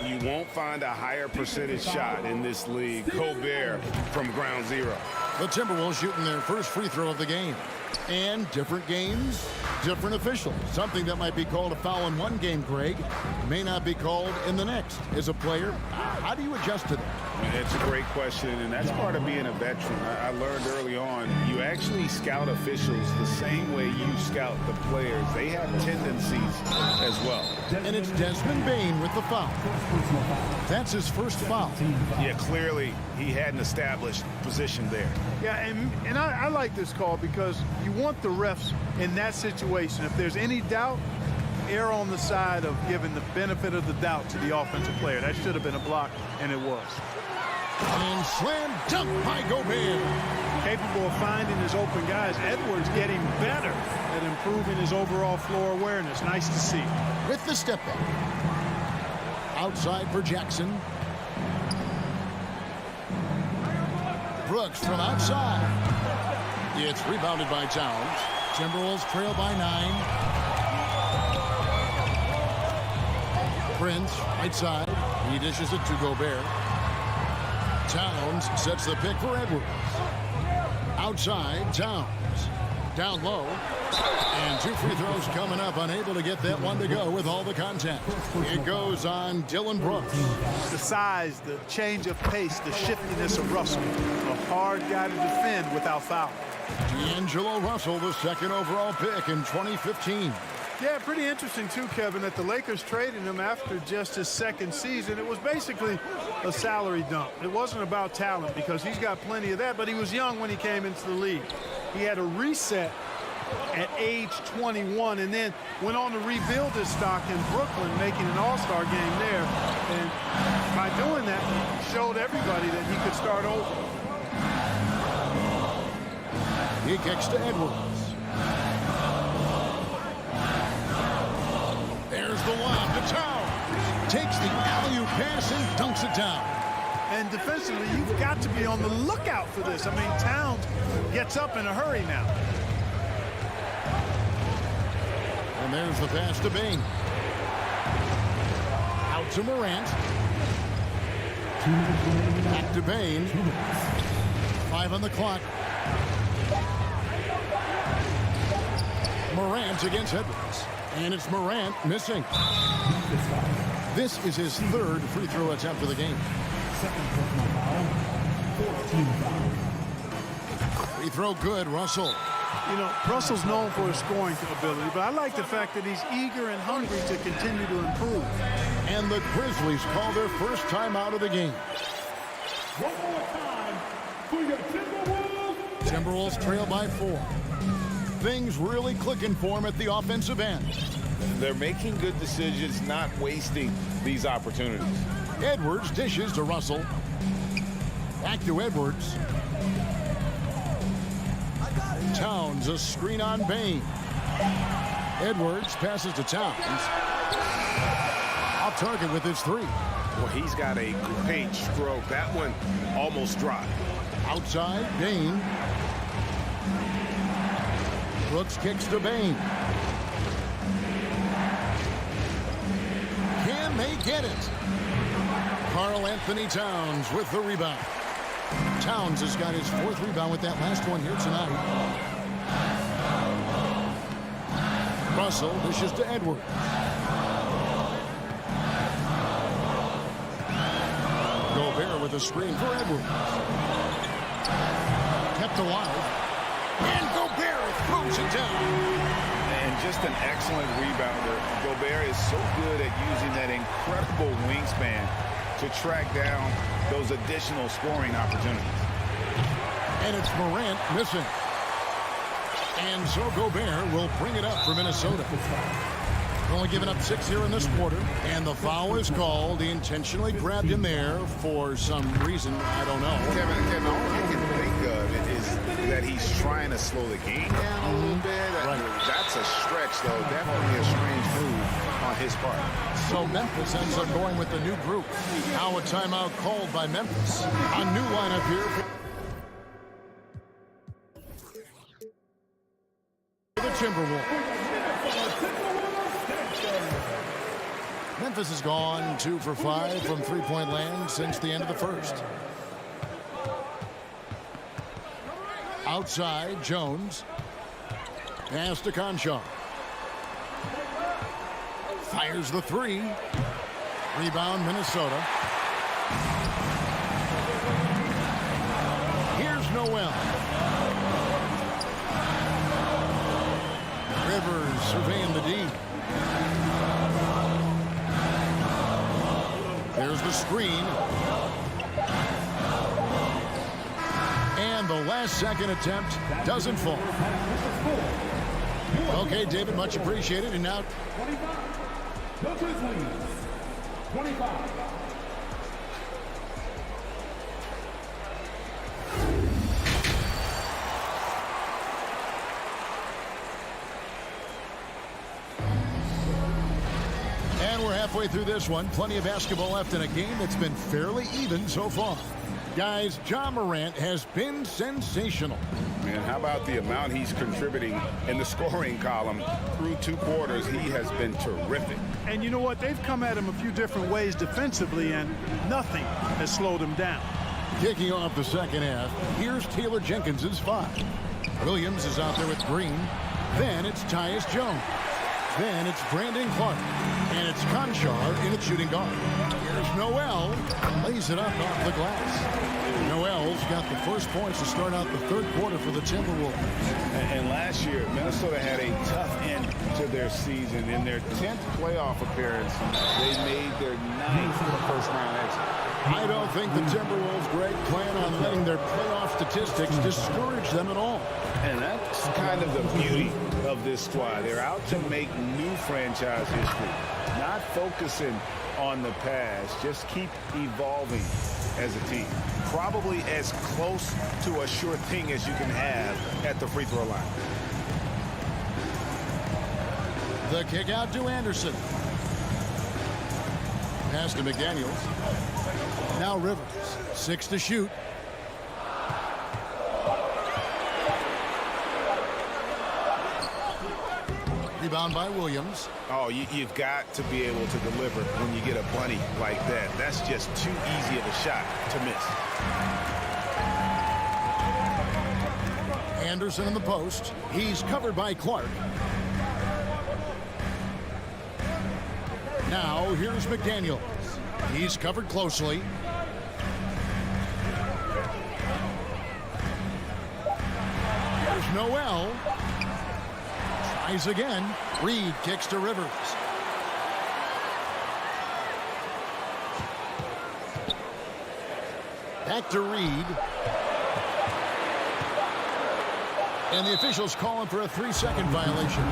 You won't find a higher percentage shot in this league. Gobert from ground zero. The Timberwolves shooting their first free throw of the game. And different games, different officials. Something that might be called a foul in one game, Greg, may not be called in the next. As a player, how do you adjust to that? It's a great question, and that's part of being a veteran. I learned early on, you actually scout officials the same way you scout the players. They have tendencies as well. And it's Desmond Bane with the foul. That's his first foul. Yeah, clearly he had an established position there. Yeah, and I like this call because you want the refs in that situation. If there's any doubt, err on the side of giving the benefit of the doubt to the offensive player. That should have been a block, and it was. And slam dunk by Gobert. Capable of finding his open guys. Edwards getting better at improving his overall floor awareness. Nice to see. With the step back. Outside for Jackson. Brooks from outside. It's rebounded by Towns. Timberwolves trail by 9. Prince, right side. He dishes it to Gobert. Towns sets the pick for Edwards. Outside, Towns. Down low. And 2 free throws coming up. Unable to get that one to go with all the contact. It goes on Dylan Brooks. The size, the change of pace, the shiftiness of Russell. A hard guy to defend without fouling. D'Angelo Russell, the second overall pick in 2015. Yeah, pretty interesting, too, Kevin, that the Lakers traded him after just his second season. It was basically a salary dump. It wasn't about talent because he's got plenty of that, but he was young when he came into the league. He had a reset at age 21 and then went on to rebuild his stock in Brooklyn, making an all-star game there. And by doing that, he showed everybody that he could start over. He kicks to Edwards. There's the lob to Towns. Takes the alley-oop pass and dunks it down. And defensively, you've got to be on the lookout for this. I mean, Towns gets up in a hurry now. And there's the pass to Bane. Out to Morant. Back to Bane. 5 on the clock. Morant against Edwards. And it's Morant missing. This is his 3rd free throw attempt of the game. Free throw good, Russell. You know, Russell's known for his scoring ability, but I like the fact that he's eager and hungry to continue to improve. And the Grizzlies call their first time out of the game. One more time for your Timberwolves. Timberwolves trail by 4. Things really clicking for him at the offensive end. They're making good decisions, not wasting these opportunities. Edwards dishes to Russell. Back to Edwards. Towns, a screen on Bain. Edwards passes to Towns. Off target with his 3. Well, he's got a great stroke. That one almost dropped. Outside, Bain. Brooks kicks to Bain. Can they get it? Karl Anthony Towns with the rebound. Towns has got his 4th rebound with that last one here tonight. Russell dishes to Edwards. Gobert with a screen for Edwards. Kept alive. And Gobert throws it down. And just an excellent rebounder. Gobert is so good at using that incredible wingspan to track down those additional scoring opportunities. And it's Morant missing. And so Gobert will bring it up for Minnesota. Only giving up 6 here in this quarter. And the foul is called. He intentionally grabbed him there for some reason. I don't know. Kevin, all I can think of is that he's trying to slow the game down a little bit. That's a stretch, though. Definitely a strange move on his part. So Memphis ends up going with the new group. Now a timeout called by Memphis. A new lineup here for the Timberwolves. Memphis has gone 2 for 5 from three-point land since the end of the first. Outside, Jones. Pass to Conchar. Fires the 3. Rebound, Minnesota. Here's Noel. Rivers surveying the D. There's the screen. And the last second attempt doesn't fall. Okay, David, much appreciated. And now 25. The Grizzlies. 25. And we're halfway through this one. Plenty of basketball left in a game that's been fairly even so far. Guys, Ja Morant has been sensational. Man, how about the amount he's contributing in the scoring column through 2 quarters? He has been terrific. And you know what? They've come at him a few different ways defensively, and nothing has slowed him down. Kicking off the second half, here's Taylor Jenkins' 5. Williams is out there with Green. Then it's Tyus Jones. Then it's Brandon Clark. And it's Conchar in at shooting guard. Here's Noel. Lays it up off the glass. Noel's got the first points to start out the third quarter for the Timberwolves. And last year, Minnesota had a tough end to their season. In their 10th playoff appearance, they made their 9th first-round exit. I don't think the Timberwolves, Greg, plan on letting their playoff statistics discourage them at all. And that's kind of the beauty of this squad. They're out to make new franchise history, not focusing on the past. Just keep evolving as a team. Probably as close to a sure thing as you can have at the free throw line. The kick out to Anderson. Pass to McDaniels. Now Rivers. 6 to shoot. Rebound by Williams. Oh, you've got to be able to deliver when you get a bunny like that. That's just too easy of a shot to miss. Anderson in the post. He's covered by Clark. Now here's McDaniels. He's covered closely. Noel. Tries again. Reed kicks to Rivers. Back to Reed. And the officials calling for a 3-second violation.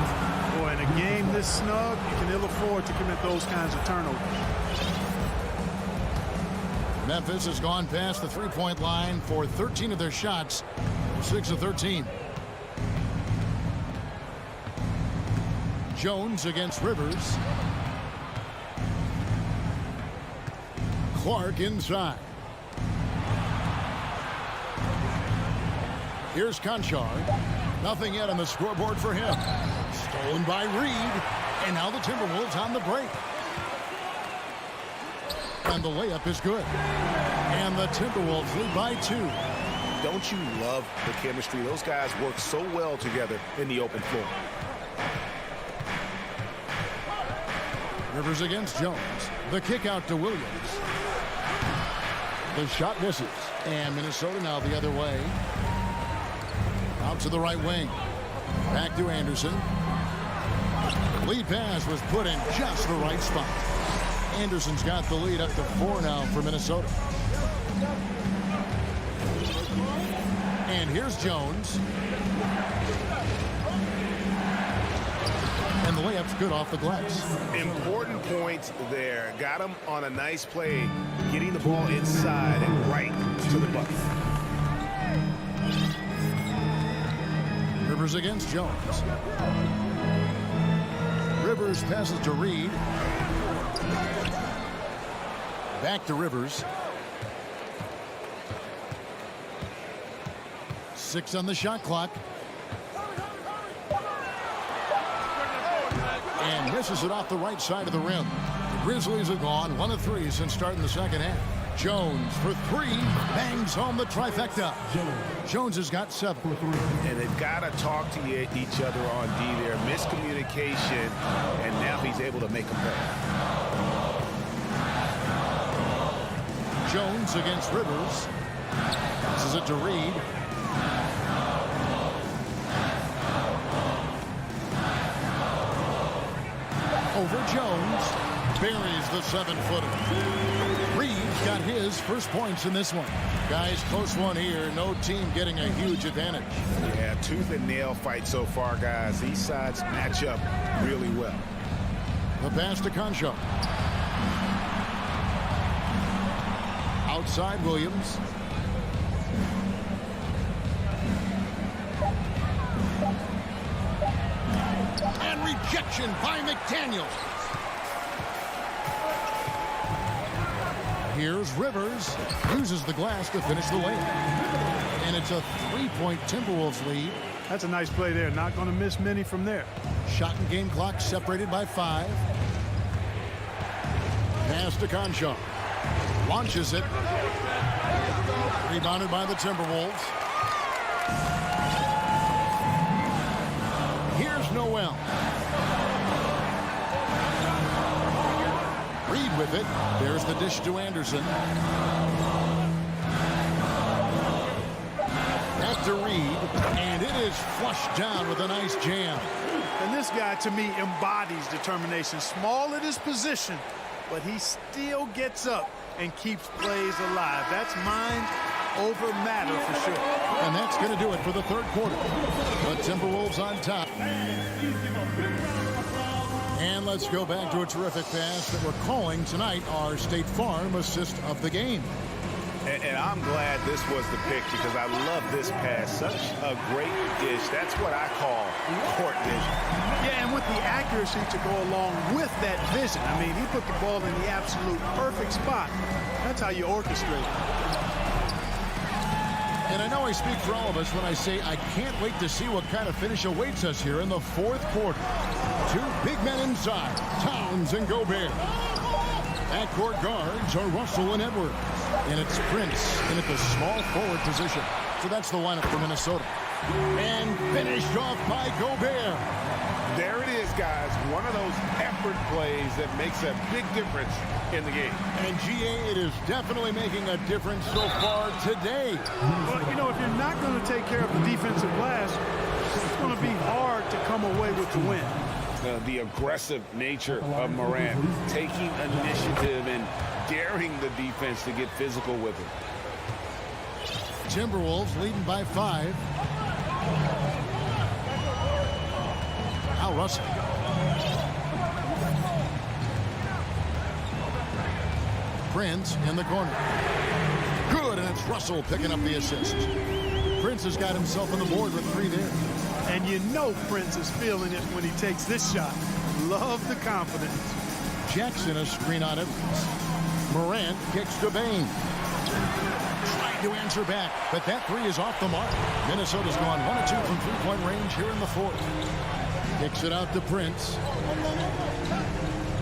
Boy, in a game this snug, you can ill afford to commit those kinds of turnovers. Memphis has gone past the three-point line for 13 of their shots, 6 of 13. Jones against Rivers. Clark inside. Here's Conchard. Nothing yet on the scoreboard for him. Stolen by Reed. And now the Timberwolves on the break. And the layup is good. And the Timberwolves lead by 2. Don't you love the chemistry? Those guys work so well together in the open floor. Rivers against Jones. The kick out to Williams. The shot misses. And Minnesota now the other way. Out to the right wing. Back to Anderson. Lead pass was put in just the right spot. Anderson's got the lead up to 4 now for Minnesota. And here's Jones. And the layup's good off the glass. Important points there. Got him on a nice play, getting the ball inside and right to the bucket. Rivers against Jones. Rivers passes to Reed. Back to Rivers. 6 on the shot clock. And misses it off the right side of the rim. The Grizzlies have gone 1 of 3 since starting the second half. Jones for 3, bangs home the trifecta. Jones has got 7. And they've got to talk to each other on D there. Miscommunication, and now he's able to make them better. Jones against Rivers. This is it to Reed. Over Jones. Buries the 7-footer. Reed's got his first points in this one. Guys, close one here. No team getting a huge advantage. Yeah, tooth and nail fight so far, guys. These sides match up really well. The pass to Conchard. Outside Williams. And rejection by McDaniel. Here's Rivers. Uses the glass to finish the layup. And it's a 3-point Timberwolves lead. That's a nice play there. Not going to miss many from there. Shot and game clock separated by 5. Pass to Conchard. Launches it. Rebounded by the Timberwolves. Here's Noel. Reed with it. There's the dish to Anderson. Back to Reed. And it is flushed down with a nice jam. And this guy, to me, embodies determination. Small at his position, but he still gets up and keeps plays alive. That's mind over matter for sure. And that's going to do it for the third quarter. The Timberwolves on top. And let's go back to a terrific pass that we're calling tonight our State Farm assist of the game. And I'm glad this was the pick because I love this pass. Such a great dish. That's what I call court vision. Yeah, and with the accuracy to go along with that vision. I mean, he put the ball in the absolute perfect spot. That's how you orchestrate it. And I know I speak for all of us when I say I can't wait to see what kind of finish awaits us here in the fourth quarter. 2 big men inside, Towns and Gobert. Backcourt guards are Russell and Edwards. And it's Prince in at the small forward position. So that's the lineup for Minnesota. And finished off by Gobert. There it is, guys. One of those effort plays that makes a big difference in the game. And GA, it is definitely making a difference so far today. But, you know, if you're not going to take care of the defensive glass, it's going to be hard to come away with the win. The aggressive nature of Morant, taking initiative and daring the defense to get physical with it. Timberwolves leading by 5. Al Russell. Prince in the corner. Good, and it's Russell picking up the assist. Prince has got himself on the board with 3 there. And you know Prince is feeling it when he takes this shot. Love the confidence. Jackson a screen on it. Morant kicks to Bane. Trying to answer back, but that 3 is off the mark. Minnesota's gone 1 of 2 from 3-point range here in the 4th. Kicks it out to Prince.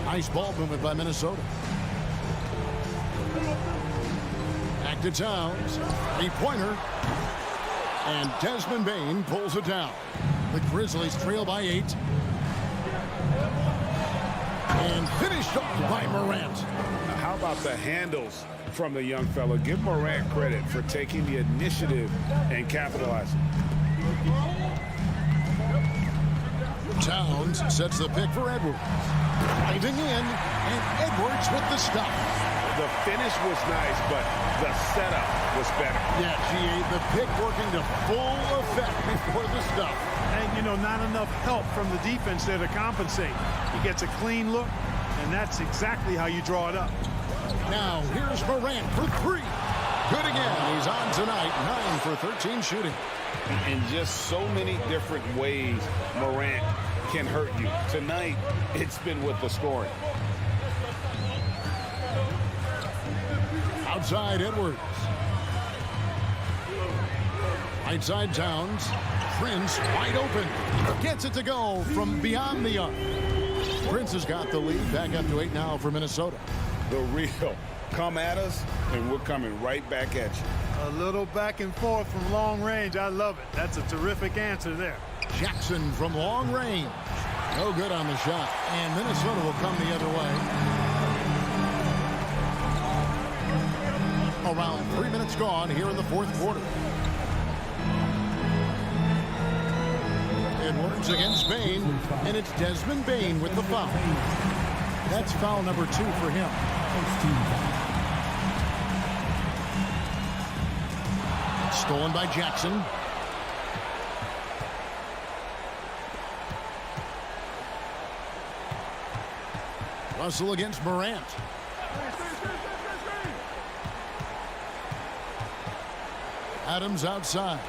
Nice ball movement by Minnesota. Back to Towns. 3-pointer. And Desmond Bane pulls it down. The Grizzlies trail by 8. And finished off by Morant. How about the handles from the young fella? Give Morant credit for taking the initiative and capitalizing. Towns sets the pick for Edwards. Driving in, and Edwards with the stop. The finish was nice, but the setup was better. Yeah, GA, the pick working to full effect before the stop. And, you know, not enough help from the defense there to compensate. He gets a clean look, and that's exactly how you draw it up. Now, here's Morant for 3. Good again. He's on tonight, 9 for 13 shooting. In just so many different ways, Morant can hurt you. Tonight, it's been with the scoring. Outside Edwards. Right side Towns. Prince wide open. Gets it to go from beyond the arc. Prince has got the lead. Back up to 8 now for Minnesota. The real. Come at us, and we're coming right back at you. A little back and forth from long range. I love it. That's a terrific answer there. Jackson from long range. No good on the shot. And Minnesota will come the other way. Around 3 minutes gone here in the 4th quarter. Edwards against Bane, and it's Desmond Bane with the foul. That's foul number 2 for him. Stolen by Jackson. Russell against Morant. Adams outside.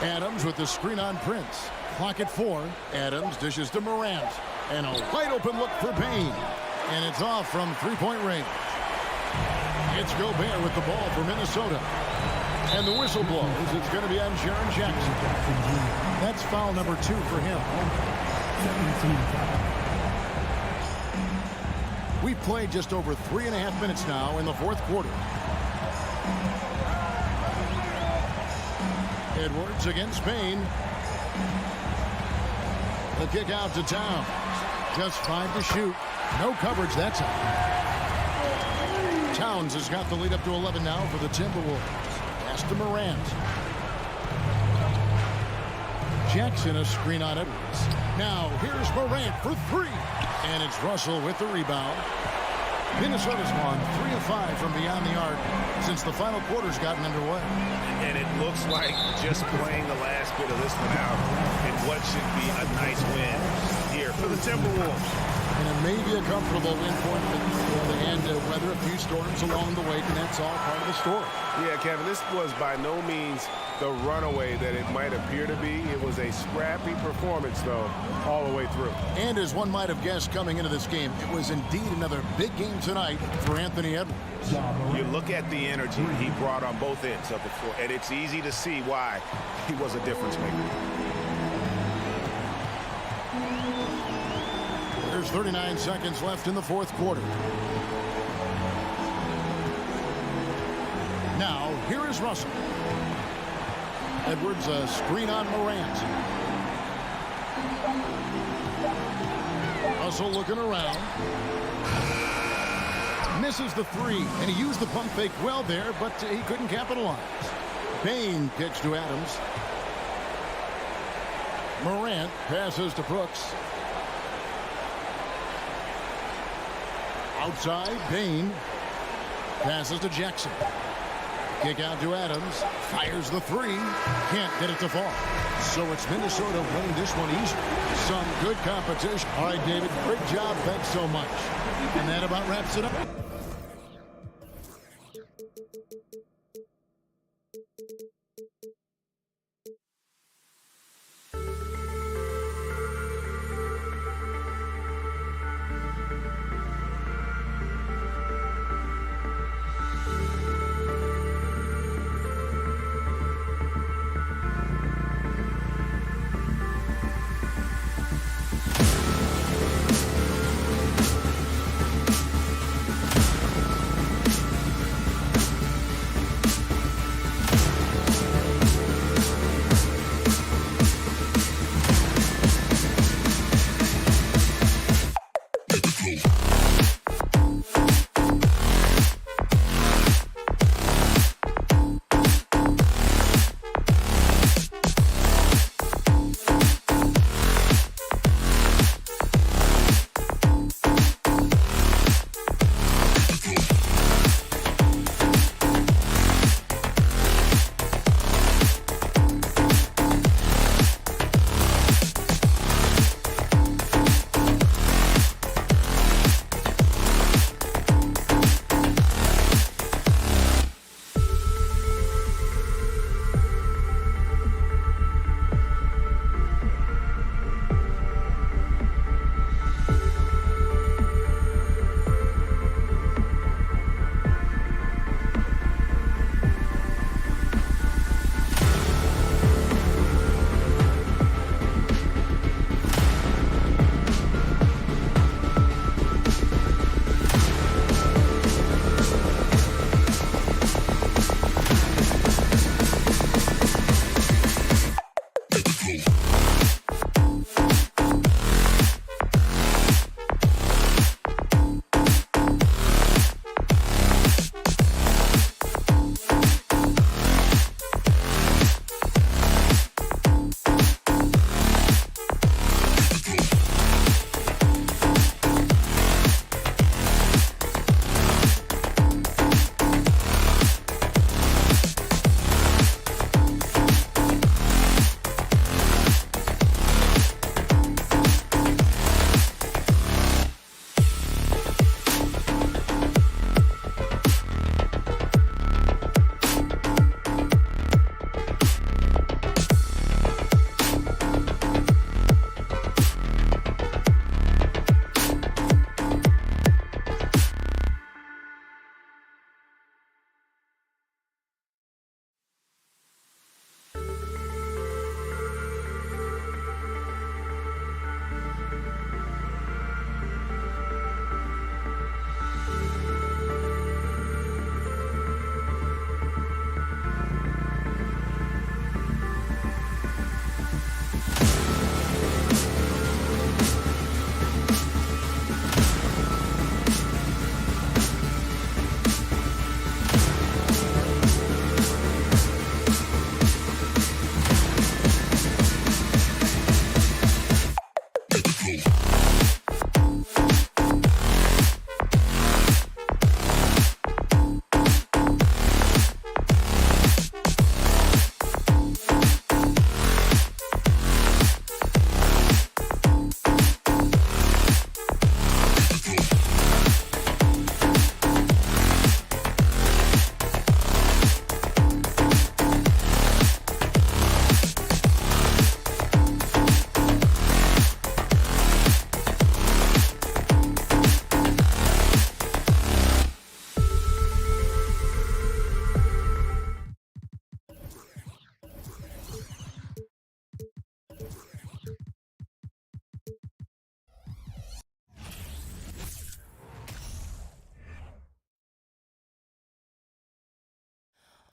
Adams with the screen on Prince. Clock at 4. Adams dishes to Morant. And a wide open look for Bane. And it's off from 3-point range. It's Gobert with the ball for Minnesota. And the whistle blows. It's going to be on Jaren Jackson. That's foul number 2 for him. We've played just over 3.5 minutes now in the 4th quarter. Edwards against Bane. The kick out to Towns. Just 5 to shoot. No coverage that time. Towns has got the lead up to 11 now for the Timberwolves. Pass to Morant. Jackson a screen on Edwards. Now here's Morant for 3. And it's Russell with the rebound. Minnesota's gone 3 of 5 from beyond the arc since the final quarter's gotten underway. And it looks like just playing the last bit of this one out in what should be a nice win here for the Timberwolves. And it may be a comfortable win for them and weather a few storms along the way, and that's all part of the story. Yeah, Kevin, this was by no means the runaway that it might appear to be. It was a scrappy performance, though, all the way through. And as one might have guessed coming into this game, it was indeed another big game tonight for Anthony Edwards. You look at the energy he brought on both ends of the floor, and it's easy to see why he was a difference maker. There's 39 seconds left in the 4th quarter. Now, here is Russell. Edwards, a screen on Morant. Russell looking around. Misses the three, and he used the pump fake well there, but he couldn't capitalize. Payne kicks to Adams. Morant passes to Brooks. Outside, Payne passes to Jackson. Kick out to Adams. Fires the three. Can't get it to fall. So it's Minnesota winning this one easy. Some good competition. All right, David, great job. Thanks so much. And that about wraps it up.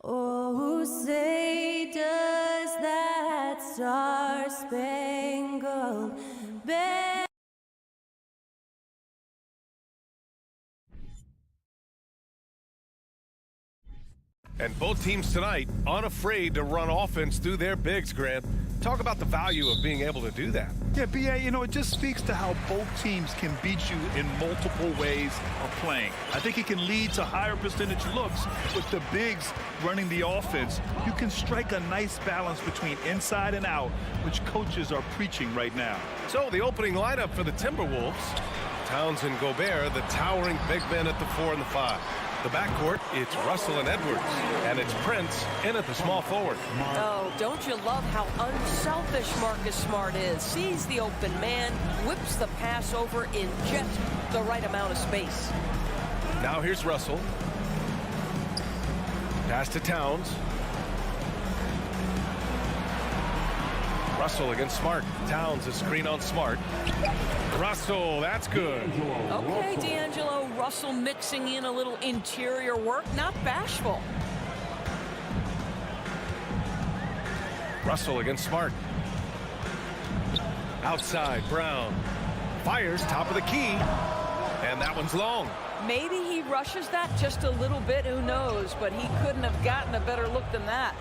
Oh, say does Star-Spangled Banner. And both teams tonight unafraid to run offense through their bigs, Grant. Talk about the value of being able to do that. Yeah, B.A., you know, it just speaks to how both teams can beat you in multiple ways of playing. I think it can lead to higher percentage looks with the bigs running the offense. You can strike a nice balance between inside and out, which coaches are preaching right now. So the opening lineup for the Timberwolves, Towns and Gobert, the towering big men at the 4 and the 5. The backcourt, it's Russell and Edwards, and it's Prince in at the small forward. Oh, don't you love how unselfish Marcus Smart is? Sees the open man, whips the pass over in just the right amount of space. Now here's Russell. Pass to Towns. Russell against Smart. Towns, a screen on Smart. Russell, that's good. Okay, D'Angelo, Russell mixing in a little interior work, not bashful. Russell against Smart. Outside, Brown. Fires, top of the key. And that one's long. Maybe he rushes that just a little bit, who knows, but he couldn't have gotten a better look than that.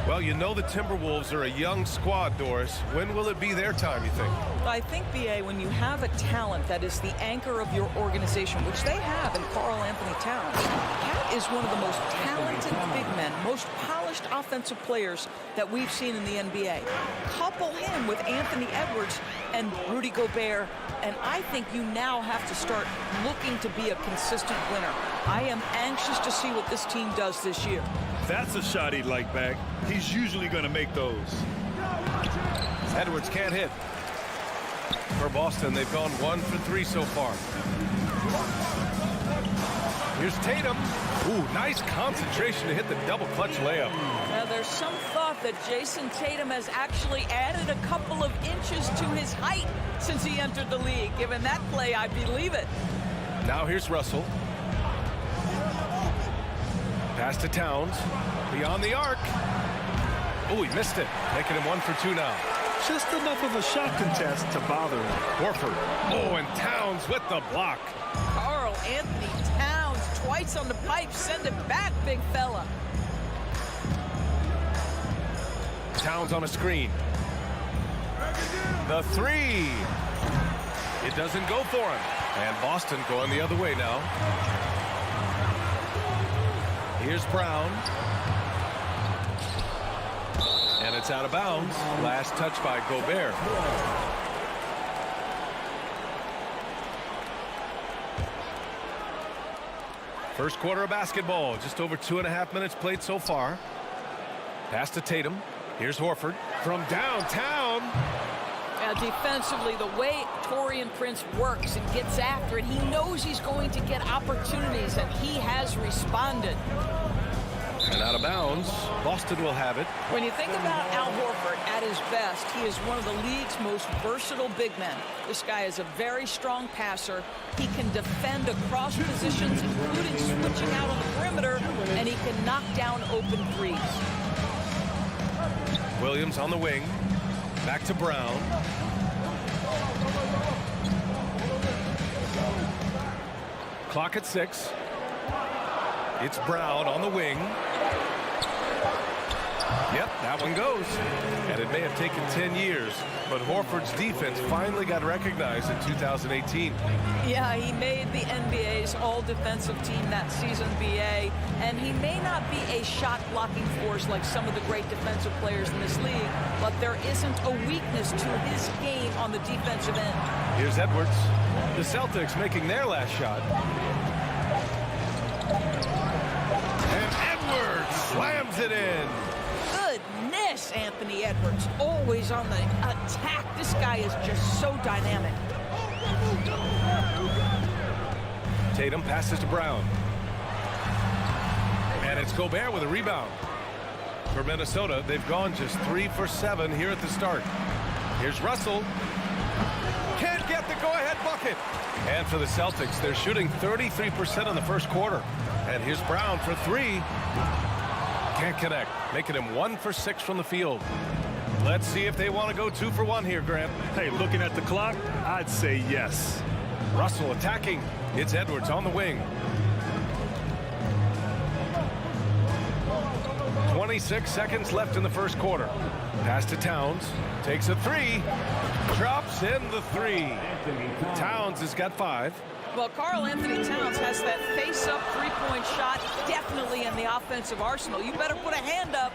Well, you know the Timberwolves are a young squad, Doris. When will it be their time, you think? I think, B.A., when you have a talent that is the anchor of your organization, which they have in Karl Anthony Towns, Cat is one of the most talented big men, most polished offensive players that we've seen in the NBA. Couple him with Anthony Edwards and Rudy Gobert, and I think you now have to start looking to be a consistent winner. I am anxious to see what this team does this year. That's a shot he'd like back. He's usually going to make those. Edwards can't hit. For Boston, they've gone 1 for 3 so far. Here's Tatum. Ooh, nice concentration to hit the double clutch layup. Now, there's some thought that Jason Tatum has actually added a couple of inches to his height since he entered the league. Given that play, I believe it. Now here's Russell. Pass to Towns. Beyond the arc. Oh, he missed it. Making him 1 for 2 now. Just enough of a shot contest to bother him. Horford. Oh, and Towns with the block. Karl Anthony Towns twice on the pipe. Send it back, big fella. Towns on a screen. The 3. It doesn't go for him. And Boston going the other way now. Here's Brown. And it's out of bounds. Last touch by Gobert. First quarter of basketball. Just over 2.5 minutes played so far. Pass to Tatum. Here's Horford from downtown. Now, defensively, the way Taurean Prince works and gets after it, he knows he's going to get opportunities, and he has responded. And out of bounds. Boston will have it. When you think about Al Horford at his best, he is one of the league's most versatile big men. This guy is a very strong passer. He can defend across positions, including switching out on the perimeter, and he can knock down open threes. Williams on the wing. Back to Brown. Clock at 6. It's Brown on the wing. Yep, that one goes. And it may have taken 10 years, but Horford's defense finally got recognized in 2018. Yeah, he made the NBA's all-defensive team that season, BA, and he may not be a shot-blocking force like some of the great defensive players in this league, but there isn't a weakness to his game on the defensive end. Here's Edwards. The Celtics making their last shot. And Edwards slams it in. Goodness, Anthony Edwards, always on the attack. This guy is just so dynamic. Tatum passes to Brown. And it's Gobert with a rebound. For Minnesota, they've gone just 3 for 7 here at the start. Here's Russell. Can't get the go-ahead bucket. And for the Celtics, they're shooting 33% in the first quarter. And here's Brown for 3. Can't connect, making him 1 for 6 from the field. Let's see if they want to go 2 for 1 here, Grant. Hey, looking at the clock, I'd say yes. Russell attacking. It's Edwards on the wing. 26 seconds left in the first quarter. Pass to Towns. Takes a 3. Drops in the 3. Towns has got 5. Well, Karl Anthony Towns has that face-up three-point shot definitely in the offensive arsenal. You better put a hand up.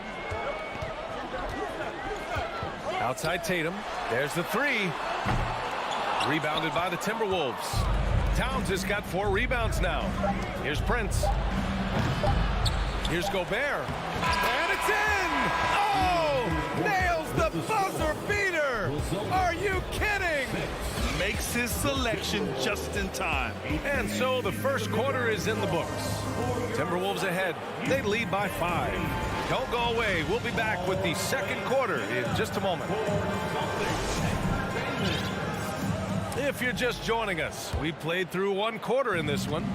Outside Tatum. There's the 3. Rebounded by the Timberwolves. Towns has got 4 rebounds now. Here's Prince. Here's Gobert. And it's in! Oh! Nails the buzzer beater! Are you kidding? Makes his selection just in time. And so the first quarter is in the books. Timberwolves ahead. They lead by 5. Don't go away. We'll be back with the second quarter in just a moment. If you're just joining us, we played through 1 quarter in this one.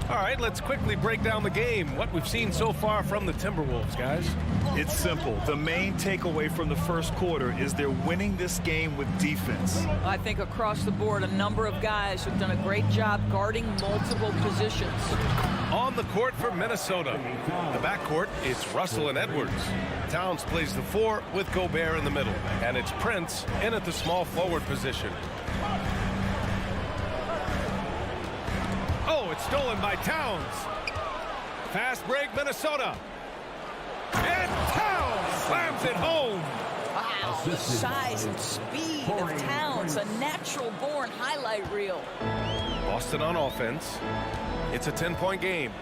All right, let's quickly break down the game. What we've seen so far from the Timberwolves, guys. It's simple. The main takeaway from the first quarter is they're winning this game with defense. I think across the board, a number of guys have done a great job guarding multiple positions. On the court for Minnesota. The backcourt, it's Russell and Edwards. Towns plays the 4 with Gobert in the middle. And it's Prince in at the small forward position. Oh, it's stolen by Towns. Fast break, Minnesota. And Towns slams it home. Wow, the size and speed of Towns, a natural-born highlight reel. Boston on offense. It's a 10-point game.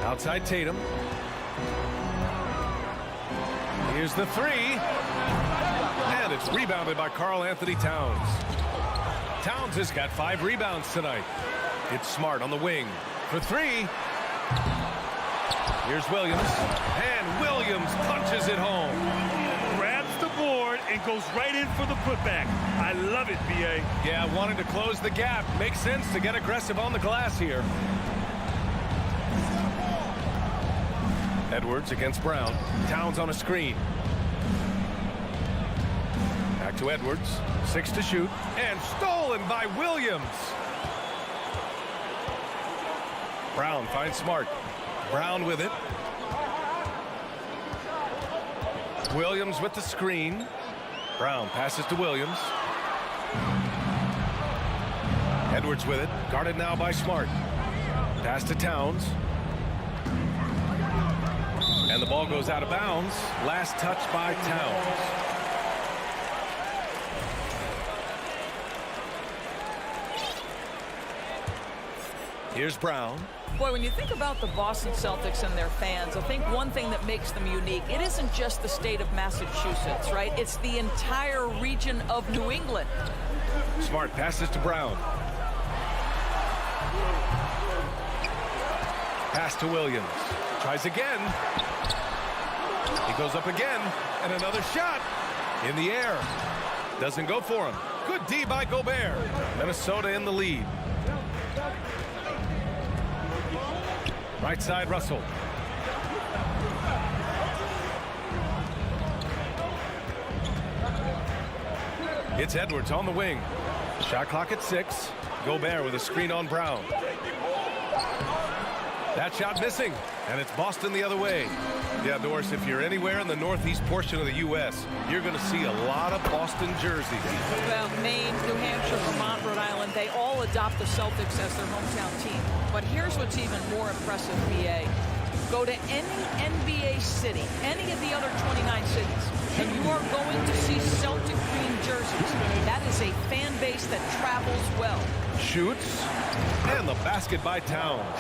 Outside Tatum. Here's the 3. And it's rebounded by Karl Anthony Towns. Towns has got 5 rebounds tonight. It's Smart on the wing for 3. Here's Williams. And Williams punches it home. Grabs the board and goes right in for the putback. I love it, B.A. Yeah, wanting to close the gap. Makes sense to get aggressive on the glass here. Edwards against Brown. Towns on a screen. Back to Edwards. 6 to shoot. And stolen by Williams. Brown finds Smart. Brown with it. Williams with the screen. Brown passes to Williams. Edwards with it. Guarded now by Smart. Pass to Towns. And the ball goes out of bounds. Last touch by Towns. Here's Brown. Boy, when you think about the Boston Celtics and their fans, I think one thing that makes them unique, it isn't just the state of Massachusetts, right? It's the entire region of New England. Smart passes to Brown. Pass to Williams. Tries again. He goes up again. And another shot in the air. Doesn't go for him. Good D by Gobert. Minnesota in the lead. Right side, Russell. It's Edwards on the wing. Shot clock at 6. Gobert with a screen on Brown. That shot missing, and it's Boston the other way. Yeah, Doris, if you're anywhere in the northeast portion of the U.S., you're going to see a lot of Boston jerseys. Well, Maine, New Hampshire, Vermont, Rhode Island, they all adopt the Celtics as their hometown team. But here's what's even more impressive, BA. Go to any NBA city, any of the other 29 cities, and you are going to see Celtic green jerseys. That is a fan base that travels well. Shoots, and the basket by Towns.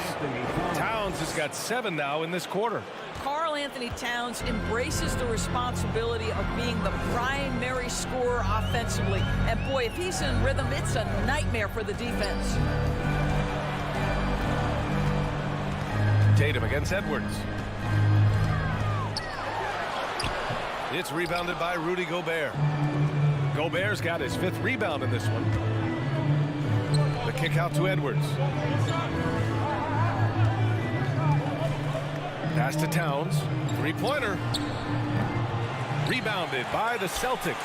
Towns has got 7 now in this quarter. Karl Anthony Towns embraces the responsibility of being the primary scorer offensively. And boy, if he's in rhythm, it's a nightmare for the defense. Tatum against Edwards. It's rebounded by Rudy Gobert. Gobert's got his 5th rebound in this one. The kick out to Edwards. Pass to Towns. Three-pointer. Rebounded by the Celtics.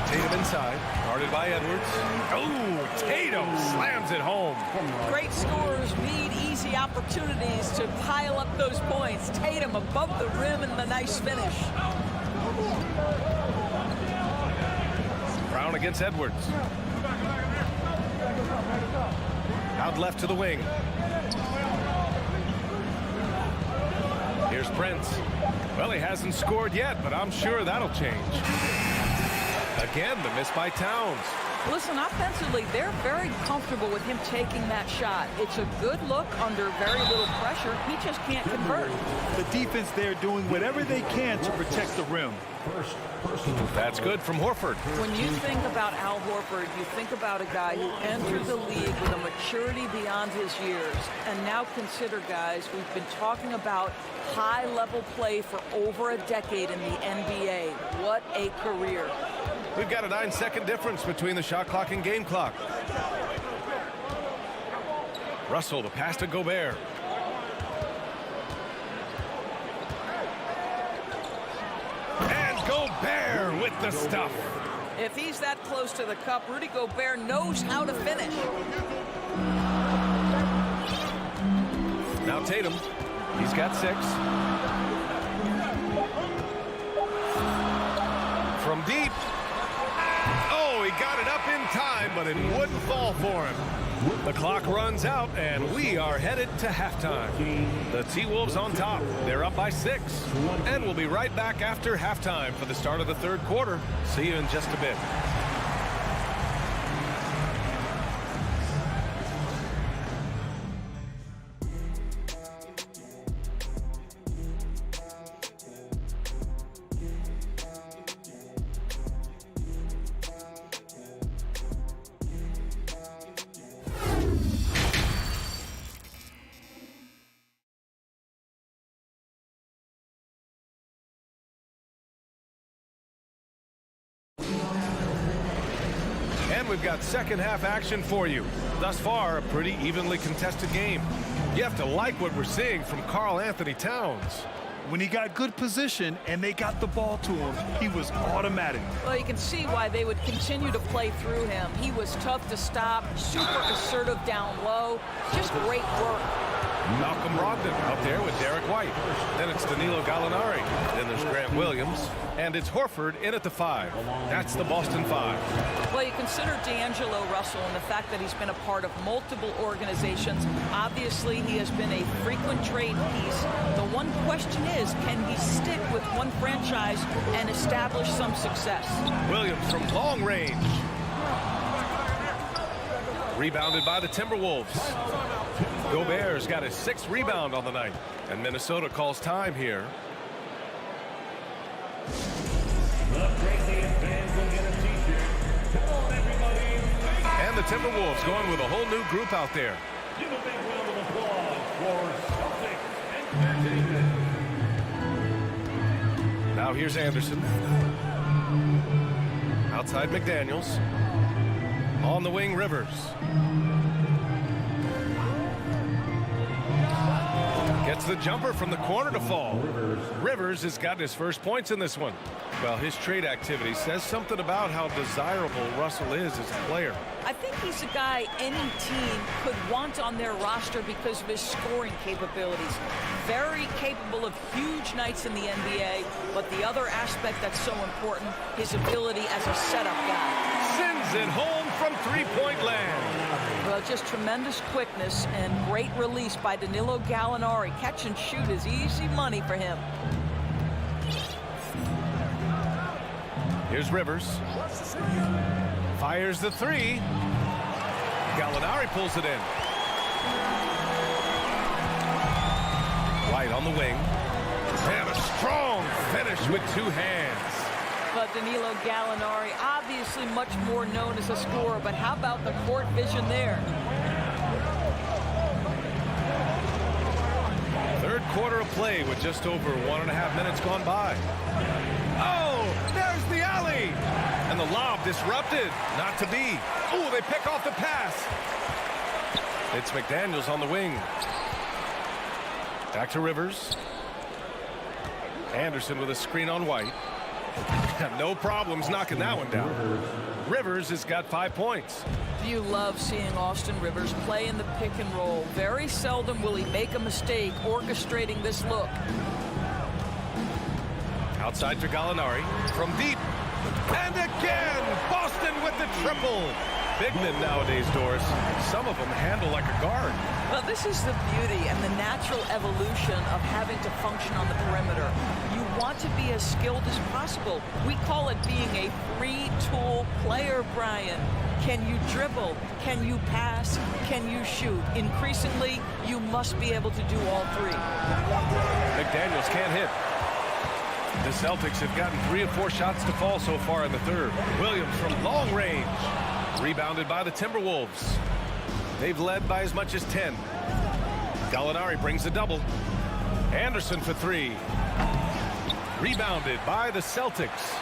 Tatum inside. Guarded by Edwards. Oh, Tatum slams it home. Great scorers need easy opportunities to pile up those points. Tatum above the rim and the nice finish. Brown against Edwards. Out left to the wing. Here's Prince. Well, he hasn't scored yet, but I'm sure that'll change. Again, the miss by Towns. Listen, offensively, they're very comfortable with him taking that shot. It's a good look under very little pressure. He just can't convert. The defense there doing whatever they can to protect the rim. That's good from Horford. When you think about Al Horford, you think about a guy who entered the league with a maturity beyond his years. And now consider, guys, we've been talking about high-level play for over a decade in the NBA. What a career. We've got a 9-second difference between the shot clock and game clock. Russell, the pass to Gobert. And Gobert with the stuff. If he's that close to the cup, Rudy Gobert knows how to finish. Now Tatum. He's got 6. From deep. Oh, he got it up in time, but it wouldn't fall for him. The clock runs out, and we are headed to halftime. The T-Wolves on top. They're up by 6. And we'll be right back after halftime for the start of the third quarter. See you in just a bit. And we've got second half action for you. Thus far, a pretty evenly contested game. You have to like what we're seeing from Karl Anthony Towns. When he got good position and they got the ball to him, he was automatic. Well, you can see why they would continue to play through him. He was tough to stop, super assertive down low, just great work. Malcolm Brogdon up there with Derek White. Then it's Danilo Gallinari. Then there's Grant Williams. And it's Horford in at the 5. That's the Boston 5. Well, you consider D'Angelo Russell and the fact that he's been a part of multiple organizations. Obviously, he has been a frequent trade piece. The one question is, can he stick with one franchise and establish some success? Williams from long range. Rebounded by the Timberwolves. Gobert's got his 6th rebound on the night. And Minnesota calls time here. And the Timberwolves going with a whole new group out there. Give a big round of applause for Celtics Entertainment. Now here's Anderson. Outside McDaniels. On the wing, Rivers. Gets the jumper from the corner to fall. Rivers has got his first points in this one. Well, his trade activity says something about how desirable Russell is as a player. I think he's a guy any team could want on their roster because of his scoring capabilities. Very capable of huge nights in the NBA, but the other aspect that's so important, his ability as a setup guy. Sends it home from three-point land. Well, just tremendous quickness and great release by Danilo Gallinari. Catch and shoot is easy money for him. Here's Rivers. Fires the 3. Gallinari pulls it in. White on the wing. And a strong finish with 2 hands. But Danilo Gallinari, obviously much more known as a scorer, but how about the court vision there? Third quarter of play with just over 1.5 minutes gone by. Oh, there's the alley. And the lob disrupted. Not to be. Oh, they pick off the pass. It's McDaniels on the wing. Back to Rivers. Anderson with a screen on White. No problems knocking that one down. Rivers has got 5 points. You love seeing Austin Rivers play in the pick and roll. Very seldom will he make a mistake orchestrating this look. Outside to Gallinari from deep. And again, Boston with the triple. Big men nowadays, Doris, some of them handle like a guard. Well, this is the beauty and the natural evolution of having to function on the perimeter. You want to be as skilled as possible. We call it being a free-tool player, Brian. Can you dribble? Can you pass? Can you shoot? Increasingly, you must be able to do all three. McDaniels can't hit. The Celtics have gotten 3 or 4 shots to fall so far in the third. Williams from long range. Rebounded by the Timberwolves. They've led by as much as 10. Gallinari brings a double. Anderson for 3. Rebounded by the Celtics.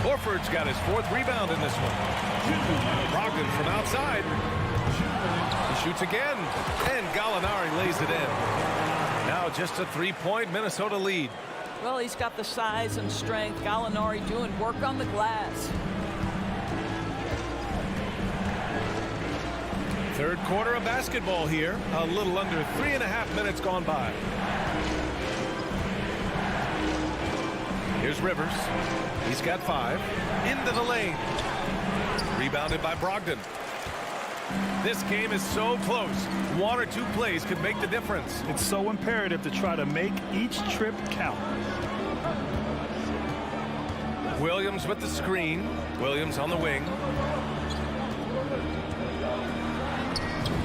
Horford's got his 4th rebound in this one. Brogdon from outside. He shoots again. And Gallinari lays it in. Now just a 3-point Minnesota lead. Well, he's got the size and strength. Gallinari doing work on the glass. Third quarter of basketball here. A little under 3.5 minutes gone by. Here's Rivers. He's got 5. Into the lane. Rebounded by Brogdon. This game is so close. 1 or 2 plays could make the difference. It's so imperative to try to make each trip count. Williams with the screen. Williams on the wing.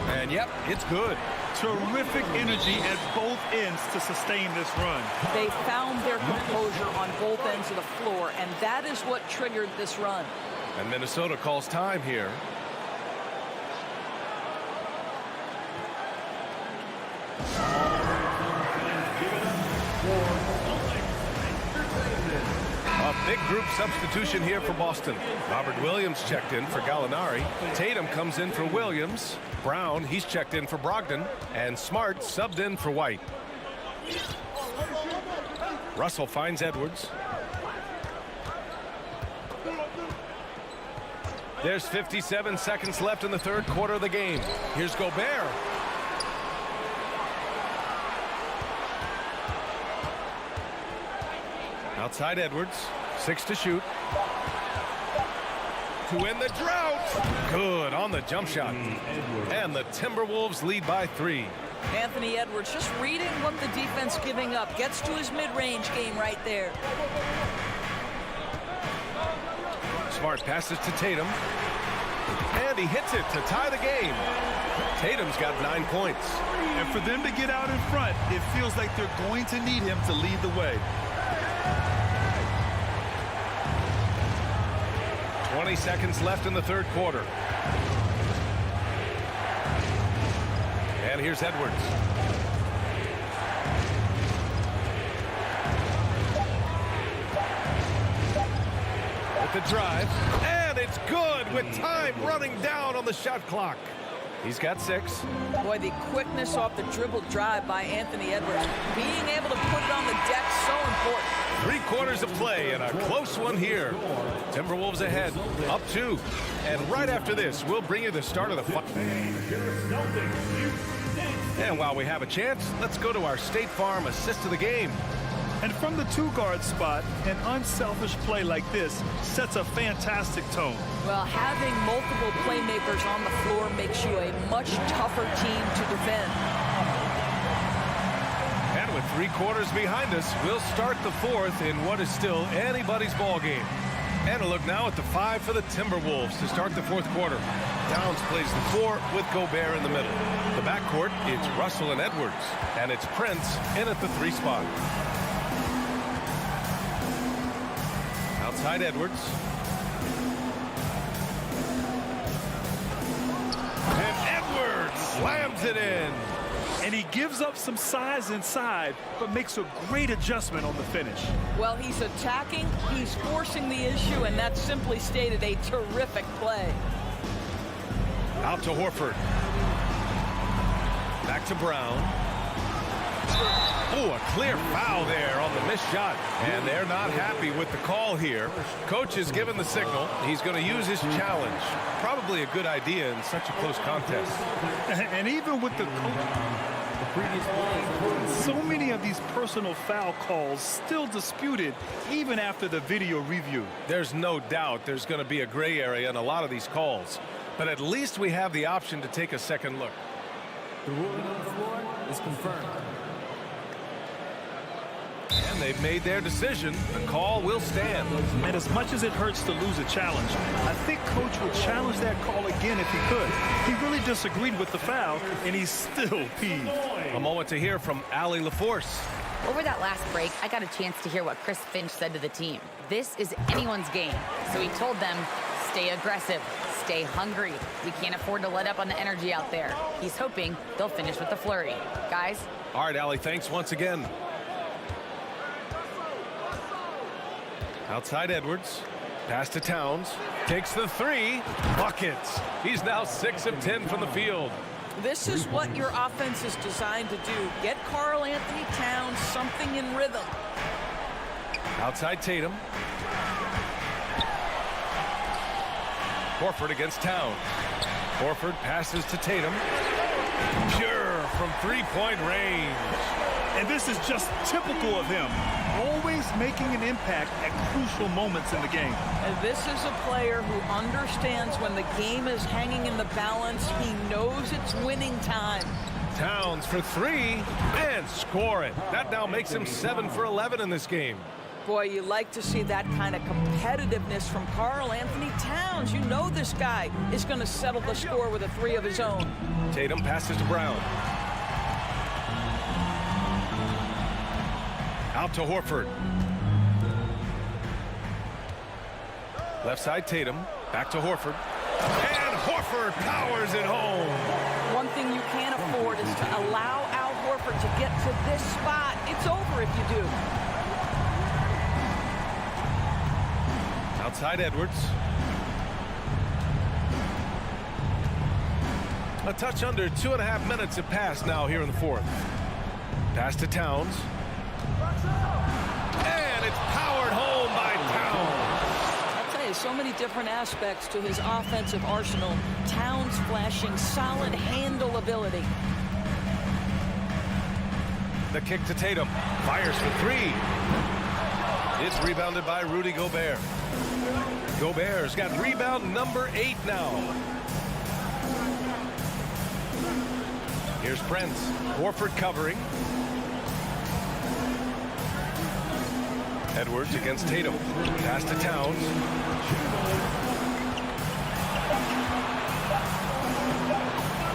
And yep, it's good. Terrific energy at both ends to sustain this run. They found their composure on both ends of the floor, and that is what triggered this run. And Minnesota calls time here. A big group substitution here for Boston. Robert Williams checked in for Gallinari. Tatum comes in for Williams. Brown, he's checked in for Brogdon. And Smart subbed in for White. Russell finds Edwards. There's 57 seconds left in the third quarter of the game. Here's Gobert. Outside Edwards. 6 to shoot. To win the drought. Good on the jump shot. And the Timberwolves lead by 3. Anthony Edwards just reading what the defense giving up. Gets to his mid-range game right there. Smart passes to Tatum. And he hits it to tie the game. Tatum's got 9 points. And for them to get out in front, it feels like they're going to need him to lead the way. 20 seconds left in the third quarter. And here's Edwards. With the drive. And it's good with time running down on the shot clock. He's got 6. Boy, the quickness off the dribble drive by Anthony Edwards. Being able to put it on the deck, so important. 3 quarters of play and a close one here. Timberwolves ahead, up 2. And right after this, we'll bring you the start of the fight. And while we have a chance, let's go to our State Farm assist of the game. And from the 2-guard spot, an unselfish play like this sets a fantastic tone. Well, having multiple playmakers on the floor makes you a much tougher team to defend. And with 3 quarters behind us, we'll start the fourth in what is still anybody's ball game. And a look now at the 5 for the Timberwolves to start the fourth quarter. Downs plays the 4 with Gobert in the middle. The backcourt, it's Russell and Edwards. And it's Prince in at the 3 spot. Outside Edwards. And Edwards slams it in. And he gives up some size inside, but makes a great adjustment on the finish. Well, he's attacking, he's forcing the issue, and that simply stated a terrific play. Out to Horford. Back to Brown. Oh, a clear foul there on the missed shot. And they're not happy with the call here. Coach has given the signal. He's going to use his challenge. Probably a good idea in such a close contest. And even with the previous play, so many of these personal foul calls still disputed even after the video review. There's no doubt there's going to be a gray area in a lot of these calls. But at least we have the option to take a second look. The ruling on the floor is confirmed. And they've made their decision. The call will stand. And as much as it hurts to lose a challenge, I think Coach would challenge that call again if he could. He really disagreed with the foul, and he's still peeved. A moment to hear from Allie LaForce. Over that last break, I got a chance to hear what Chris Finch said to the team. This is anyone's game. So he told them, stay aggressive, stay hungry. We can't afford to let up on the energy out there. He's hoping they'll finish with the flurry. Guys? All right, Allie, thanks once again. Outside Edwards. Pass to Towns. Takes the three. Buckets. He's now 6 of 10 from the field. This is what your offense is designed to do. Get Karl Anthony Towns something in rhythm. Outside Tatum. Horford against Towns. Horford passes to Tatum. Pure from three-point range. And this is just typical of him. Always making an impact at crucial moments in the game. And this is a player who understands when the game is hanging in the balance. He knows it's winning time. Towns for three and score it. That now makes him 7 for 11 in this game. Boy, you like to see that kind of competitiveness from Karl Anthony Towns. You know this guy is going to settle the score with a three of his own. Tatum passes to Brown. Out to Horford. Left side Tatum. Back to Horford. And Horford powers it home. One thing you can't afford is to allow Al Horford to get to this spot. It's over if you do. Outside Edwards. A touch under 2.5 minutes have passed now here in the fourth. Pass to Towns. And it's powered home by Towns. I'll tell you, so many different aspects to his offensive arsenal. Towns flashing solid handle ability. The kick to Tatum. Fires for three. It's rebounded by Rudy Gobert. Gobert's got rebound number 8 now. Here's Prince. Horford covering. Edwards against Tatum. Pass to Towns.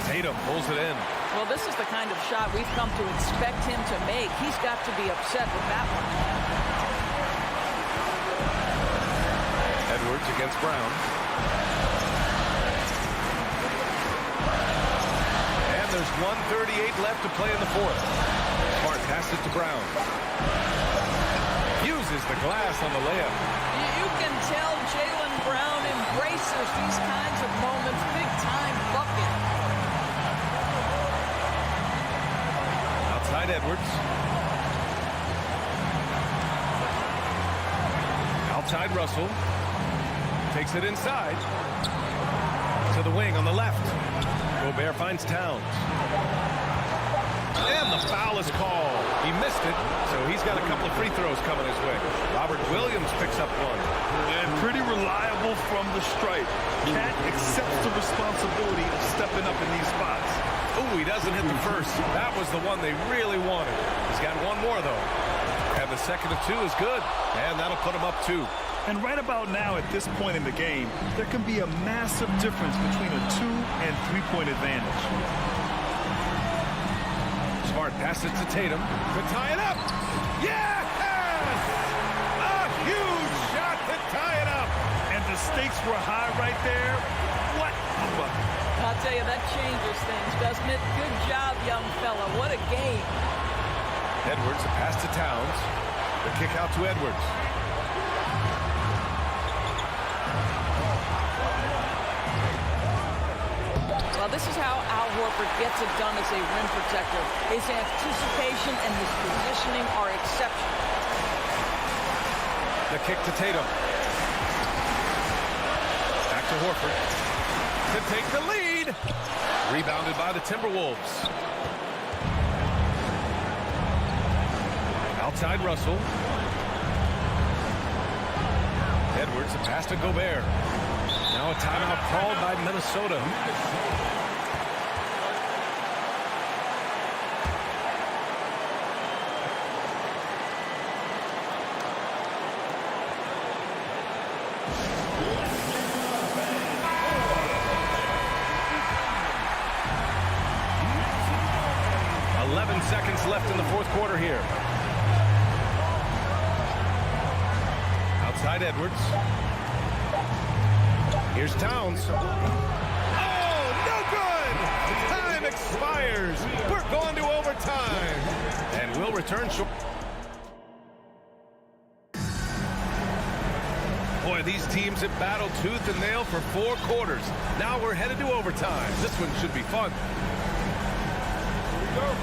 Tatum pulls it in. Well, this is the kind of shot we've come to expect him to make. He's got to be upset with that one. Edwards against Brown. And there's 1:38 left to play in the fourth. Smart passes to Brown. Uses the glass on the layup. You can tell Jaylen Brown embraces these kinds of moments. Big time bucket. Outside Edwards. Outside Russell. Takes it inside. To the wing on the left. Gobert finds Towns. And the foul is called. He missed it, so he's got a couple of free throws coming his way. Robert Williams picks up one. And pretty reliable from the stripe. Cat accepts the responsibility of stepping up in these spots. Oh, he doesn't hit the first. That was the one they really wanted. He's got one more, though. And the second of 2 is good. And that'll put him up 2. And right about now, at this point in the game, there can be a massive difference between a 2- and 3-point advantage. Smart passes to Tatum to tie it up. Yes! A huge shot to tie it up. And the stakes were high right there. What a bucket. I'll tell you, that changes things, doesn't it? Good job, young fella. What a game. Edwards, a pass to Towns. The kick out to Edwards. Well, this This is how Al Horford gets it done as a rim protector. His anticipation and his positioning are exceptional. The kick to Tatum. Back to Horford. To take the lead. Rebounded by the Timberwolves. Outside Russell. Edwards, a pass to Gobert. Now a timeout called by Minnesota. Seconds left in the fourth quarter here. Outside Edwards. Here's Towns. Oh, no good! Time expires. We're going to overtime. And we'll return short. Boy, these teams have battled tooth and nail for 4 quarters. Now we're headed to overtime. This one should be fun. Here we go.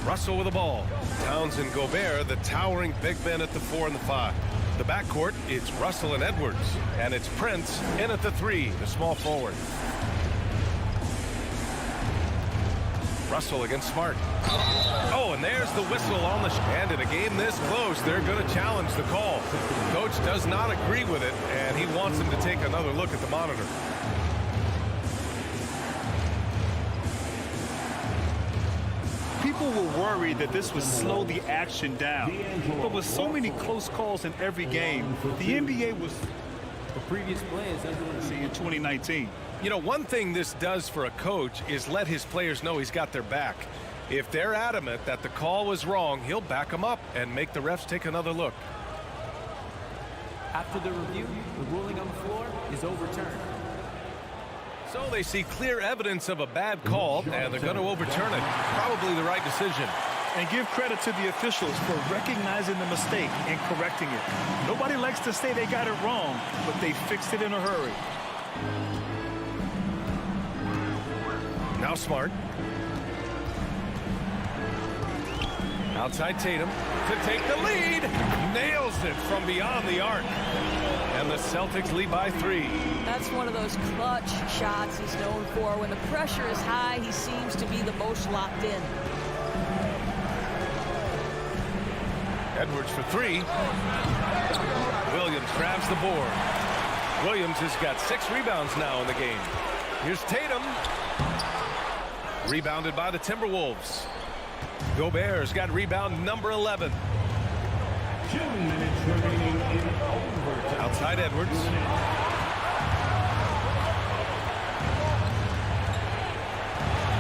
Russell with the ball. Towns and Gobert, the towering big men at the 4 and the 5. The backcourt, it's Russell and Edwards. And it's Prince in at the 3, the small forward. Russell against Smart. Oh, and there's the whistle on the and in a game this close, they're going to challenge the call. Coach does not agree with it, and he wants him to take another look at the monitor. People were worried that this would slow the action down. But with so many close calls in every game, the NBA was The previous play is in 2019. You know, one thing this does for a coach is let his players know he's got their back. If they're adamant that the call was wrong, he'll back them up and make the refs take another look. After the review, the ruling on the floor is overturned. So they see clear evidence of a bad call, and they're going to overturn it. Probably the right decision. And give credit to the officials for recognizing the mistake and correcting it. Nobody likes to say they got it wrong, but they fixed it in a hurry. Now Smart. Outside Tatum to take the lead. Nails it from beyond the arc. And the Celtics lead by 3. That's one of those clutch shots he's known for. When the pressure is high, he seems to be the most locked in. Edwards for 3. Williams grabs the board. Williams has got 6 rebounds now in the game. Here's Tatum. Rebounded by the Timberwolves. Gobert's got rebound number 11. 2 minutes remaining in overtime. Outside Edwards.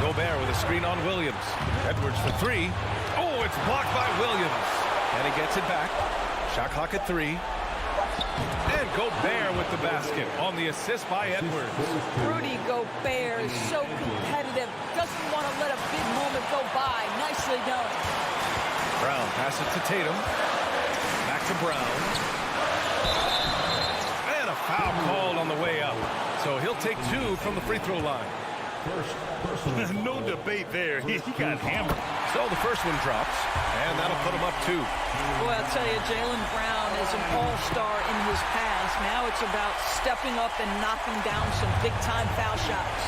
Gobert with a screen on Williams. Edwards for 3. Oh, it's blocked by Williams. And he gets it back. Shot clock at 3. And Gobert with the basket on the assist by Edwards. Rudy Gobert is so competitive. Doesn't want to let a big moment go by. Nicely done. Brown passes to Tatum. Back to Brown. And a foul called on the way up. So he'll take 2 from the free throw line. No debate there. He got hammered. So the first one drops, and that'll put him up 2. Boy, I'll tell you, Jaylen Brown is an all-star in his past. Now it's about stepping up and knocking down some big-time foul shots.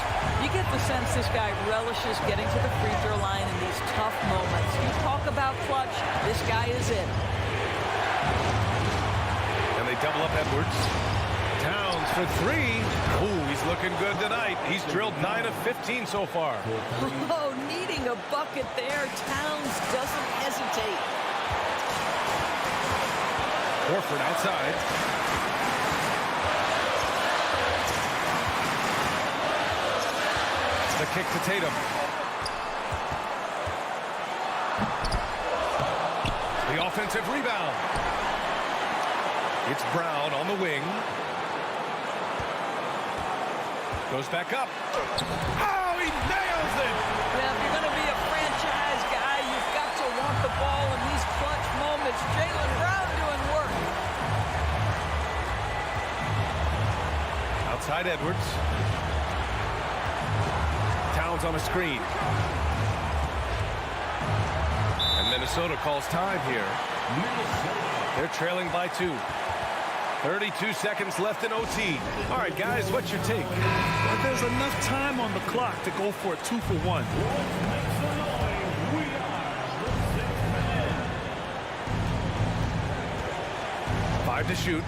You get the sense this guy relishes getting to the free throw line in these tough moments. You talk about clutch, this guy is it. And they double up Edwards. Towns for 3. Ooh, he's looking good tonight. He's drilled 9 of 15 so far. Oh, needing a bucket there. Towns doesn't hesitate. Horford outside. The kick to Tatum. The offensive rebound. It's Brown on the wing. Goes back up. Oh, he nails it! Yeah, if you're going to be a franchise guy, you've got to want the ball in these clutch moments. Jaylen Brown doing work. Outside Edwards. Towns on a screen. And Minnesota calls time here. They're trailing by 2. 32 seconds left in OT. All right, guys, what's your take? Well, there's enough time on the clock to go for a 2-for-1. 5 to shoot.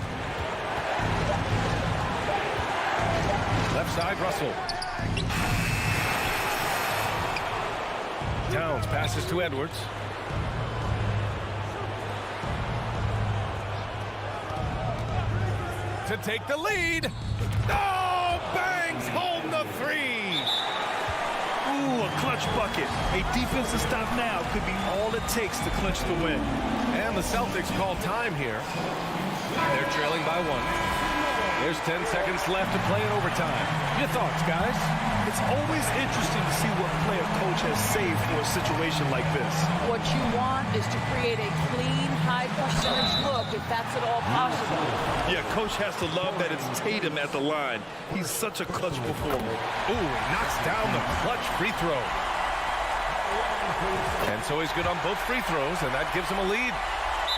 Left side, Russell. Towns passes to Edwards. To take the lead. Oh, bangs home the 3. Ooh, a clutch bucket. A defensive stop now could be all it takes to clinch the win. And the Celtics call time here. They're trailing by 1. There's 10 seconds left to play in overtime. Your thoughts, guys? It's always interesting to see what play a coach has saved for a situation like this. What you want is to create a clean, high percentage look, if that's at all possible. Yeah, coach has to love that it's Tatum at the line. He's such a clutch performer. Ooh, knocks down the clutch free throw. And so he's good on both free throws, and that gives him a lead.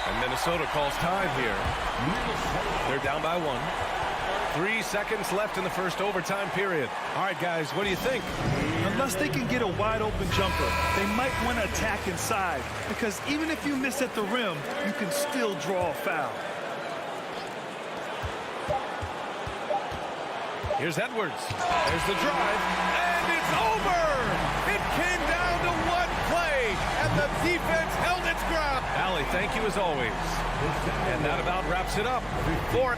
And Minnesota calls time here. They're down by 1. 3 seconds left in the first overtime period. All right, guys, what do you think? Unless they can get a wide-open jumper, they might want to attack inside, because even if you miss at the rim, you can still draw a foul. Here's Edwards. There's the drive, and it's over! It came down to 1 play, and the defense held its ground. Allie, thank you as always. And that about wraps it up. For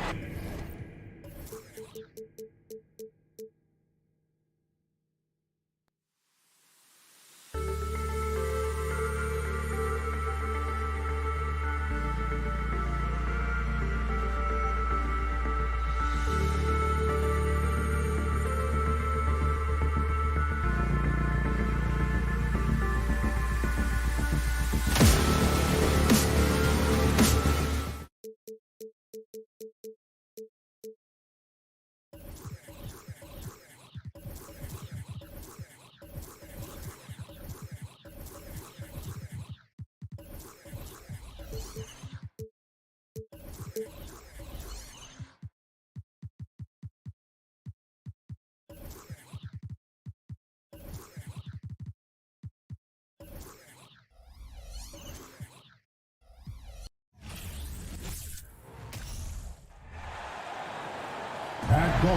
At goal,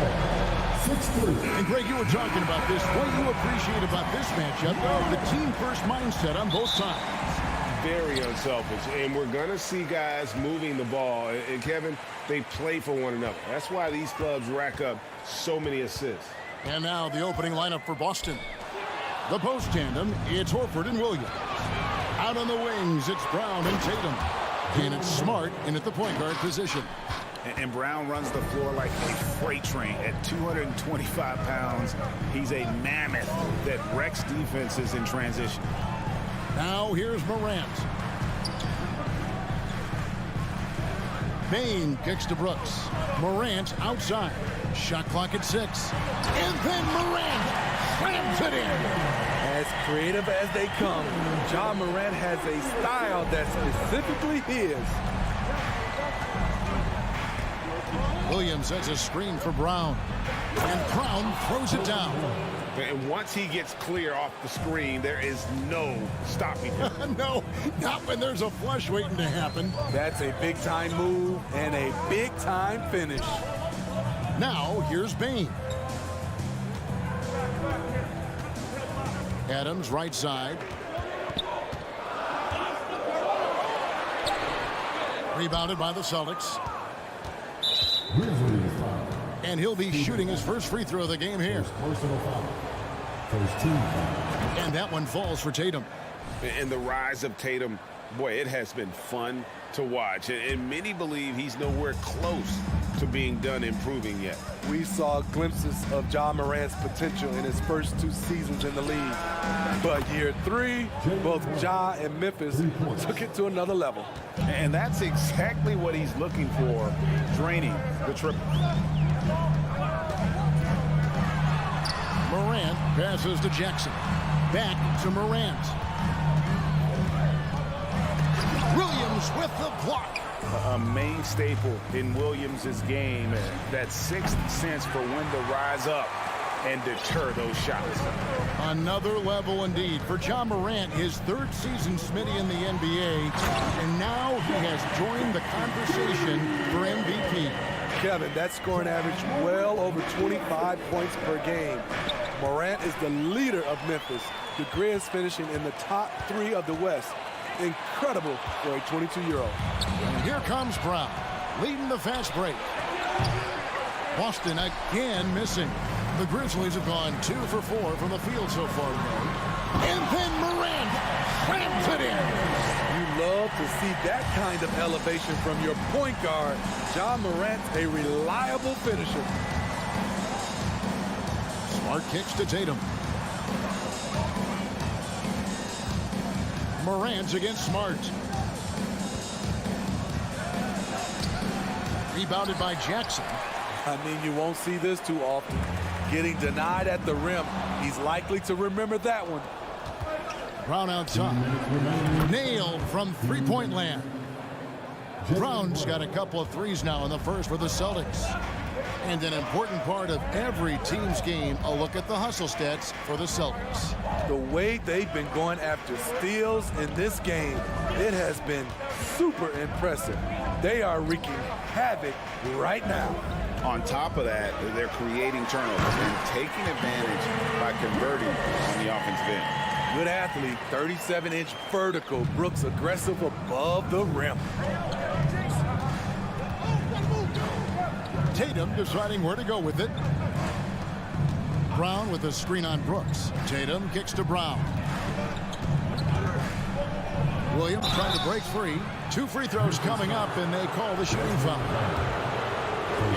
6'3". And Greg, you were talking about this. What do you appreciate about this matchup? The team-first mindset on both sides. Very unselfish, and we're going to see guys moving the ball. And Kevin, they play for one another. That's why these clubs rack up so many assists. And now the opening lineup for Boston. The post tandem, it's Horford and Williams. Out on the wings, it's Brown and Tatum. And it's Smart in at the point guard position. And Brown runs the floor like a freight train. At 225 pounds, he's a mammoth that wrecks defenses in transition. Now here's Morant. Bain kicks to Brooks. Morant outside. Shot clock at 6. And then Morant slams it in. As creative as they come, Ja Morant has a style that's specifically his. Williams sets a screen for Brown. And Brown throws it down. And once he gets clear off the screen, there is no stopping him. No, not when there's a flush waiting to happen. That's a big-time move and a big-time finish. Now, here's Bain. Adams, right side. Rebounded by the Celtics. And he'll be shooting his first free throw of the game here. And that one falls for Tatum. And the rise of Tatum, boy, it has been fun to watch. And many believe he's nowhere close to being done improving yet. We saw glimpses of Ja Morant's potential in his first 2 seasons in the league. But year 3, both Ja and Memphis took it to another level. And that's exactly what he's looking for, draining the triple. Morant passes to Jackson. Back to Morant. Williams with the block. A main staple in Williams' game, that sixth sense for when to rise up and deter those shots. Another level indeed for John Morant, his third season, Smitty, in the NBA, and now he has joined the conversation for MVP. Kevin, that scoring average well over 25 points per game. Morant is the leader of Memphis. The Grizz finishing in the top 3 of the West. Incredible for a 22-year-old. And here comes Brown, leading the fast break. Boston again missing. The Grizzlies have gone 2 for 4 from the field so far today. And then Morant slams it in. You love to see that kind of elevation from your point guard. John Morant's a reliable finisher. Smart kicks to Tatum. Morant against Smart. Rebounded by Jackson. I mean, you won't see this too often. Getting denied at the rim. He's likely to remember that one. Brown outside. Nailed from three-point land. Brown's got a couple of threes now in the first for the Celtics. And an important part of every team's game, a look at the hustle stats for the Celtics. The way they've been going after steals in this game, it has been super impressive. They are wreaking havoc right now. On top of that, they're creating turnovers and taking advantage by converting on the offensive end. Good athlete, 37-inch vertical. Brooks aggressive above the rim. Tatum deciding where to go with it. Brown with a screen on Brooks. Tatum kicks to Brown. Williams trying to break free. 2 free throws coming up, and they call the shooting foul.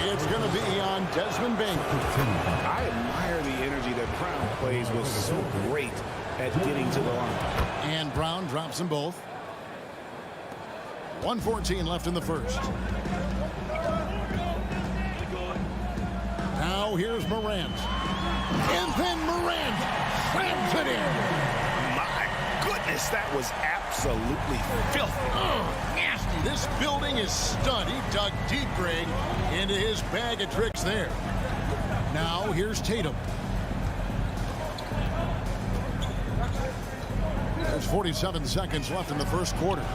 It's going to be on Desmond Bain. I admire the energy that Brown plays with, so great at getting to the line. And Brown drops them both. 1:14 left in the first. Now here's Morant. And then Morant slams it in. My goodness, that was absolutely filthy. Oh, nasty. This building is stunned. He dug deep, Greg, into his bag of tricks there. Now here's Tatum. There's 47 seconds left in the first quarter.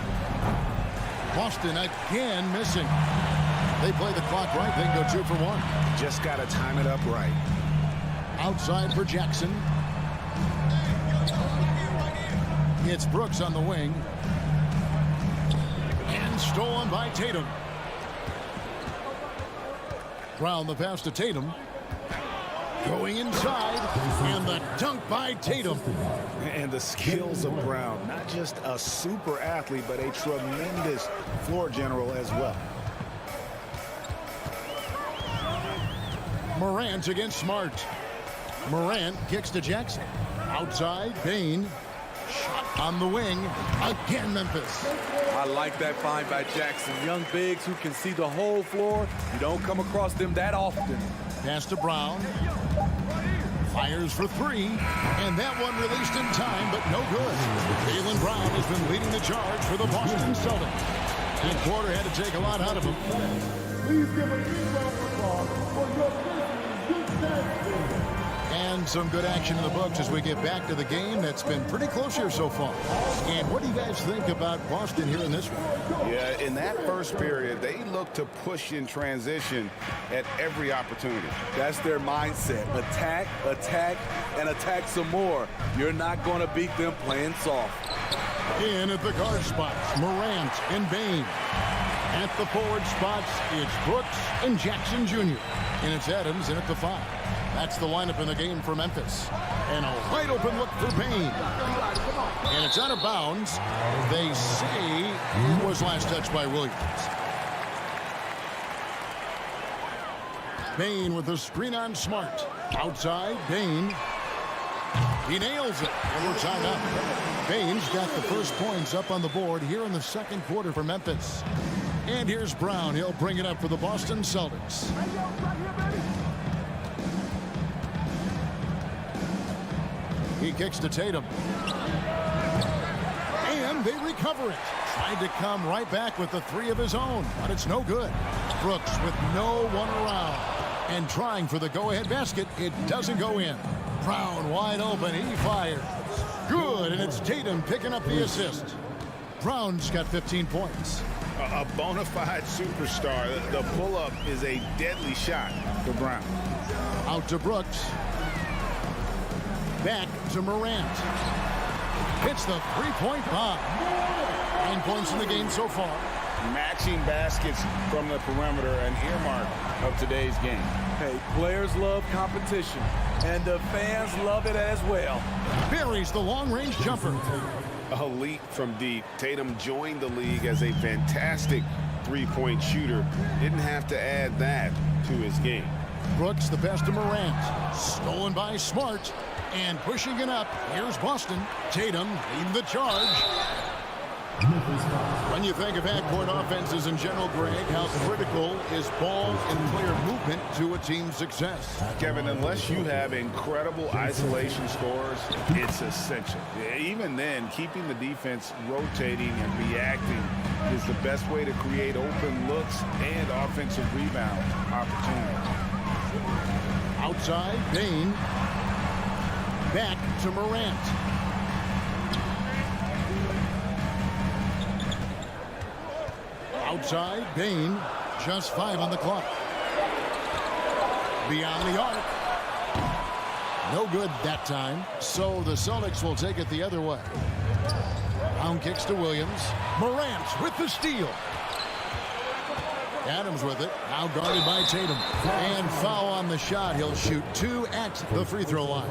Boston again missing. They play the clock right. They can go 2 for 1. Just got to time it up right. Outside for Jackson. It's Brooks on the wing. And stolen by Tatum. Brown the pass to Tatum. Going inside. And the dunk by Tatum. And the skills of Brown. Not just a super athlete, but a tremendous floor general as well. Morant against Smart. Morant kicks to Jackson. Outside, Bain. Shot on the wing. Again, Memphis. I like that find by Jackson. Young bigs who can see the whole floor. You don't come across them that often. Pass to Brown. Fires for 3. And that one released in time, but no good. Jaylen Brown has been leading the charge for the Boston Celtics. That quarter had to take a lot out of him. Please give a big round of applause for your Grizzlies good dancing. And some good action in the books as we get back to the game that's been pretty close here so far. And what do you guys think about Boston here in this one? Yeah, in that first period, they look to push in transition at every opportunity. That's their mindset. Attack, attack, and attack some more. You're not going to beat them playing soft. In at the guard spots, Morant and Bain. At the forward spots, it's Brooks and Jackson Jr. And it's Adams in at the 5. That's the lineup in the game for Memphis. And a wide open look for Bain. And it's out of bounds. They say it was last touched by Williams. Bain with the screen on Smart. Outside, Bain. He nails it. And we're tied up. Bain's got the first points up on the board here in the second quarter for Memphis. And here's Brown. He'll bring it up for the Boston Celtics. He kicks to Tatum. And they recover it. Tried to come right back with the three of his own, but it's no good. Brooks with no one around. And trying for the go-ahead basket, it doesn't go in. Brown wide open, he fires. Good, and it's Tatum picking up the assist. Brown's got 15 points. A bona fide superstar. The pull-up is a deadly shot for Brown. Out to Brooks. Back to Morant. Hits the three-point bomb. 9 points in the game so far. Matching baskets from the perimeter, an earmark of today's game. Hey, players love competition, and the fans love it as well. Buries the long-range jumper. A leap from deep. Tatum joined the league as a fantastic three-point shooter. Didn't have to add that to his game. Brooks the best to Morant. Stolen by Smart. And pushing it up, here's Boston. Tatum leading the charge. When you think of half-court offenses in general, Greg, how critical is ball and player movement to a team's success? Kevin, unless you have incredible isolation scores, it's essential. Even then, keeping the defense rotating and reacting is the best way to create open looks and offensive rebound opportunities. Outside, Bain. Back to Morant. Outside, Bain. Just 5 on the clock. Beyond the arc. No good that time. So the Celtics will take it the other way. Brown kicks to Williams. Morant with the steal. Adams with it. Now guarded by Tatum. And foul on the shot. He'll shoot 2 at the free throw line.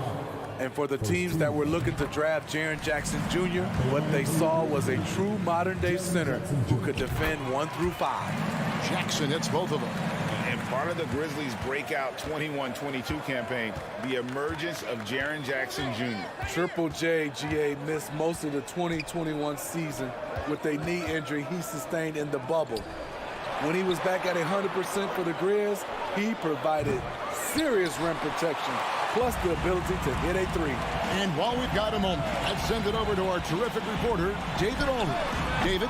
And for the teams that were looking to draft Jaren Jackson Jr., what they saw was a true modern-day center who could defend 1 through 5. Jackson hits both of them. And part of the Grizzlies' breakout 21-22 campaign, the emergence of Jaren Jackson Jr. Triple J, GA, missed most of the 2021 season with a knee injury he sustained in the bubble. When he was back at 100% for the Grizz, he provided serious rim protection, plus the ability to hit a 3. And while we've got a moment, let's send it over to our terrific reporter, David Aldridge. David?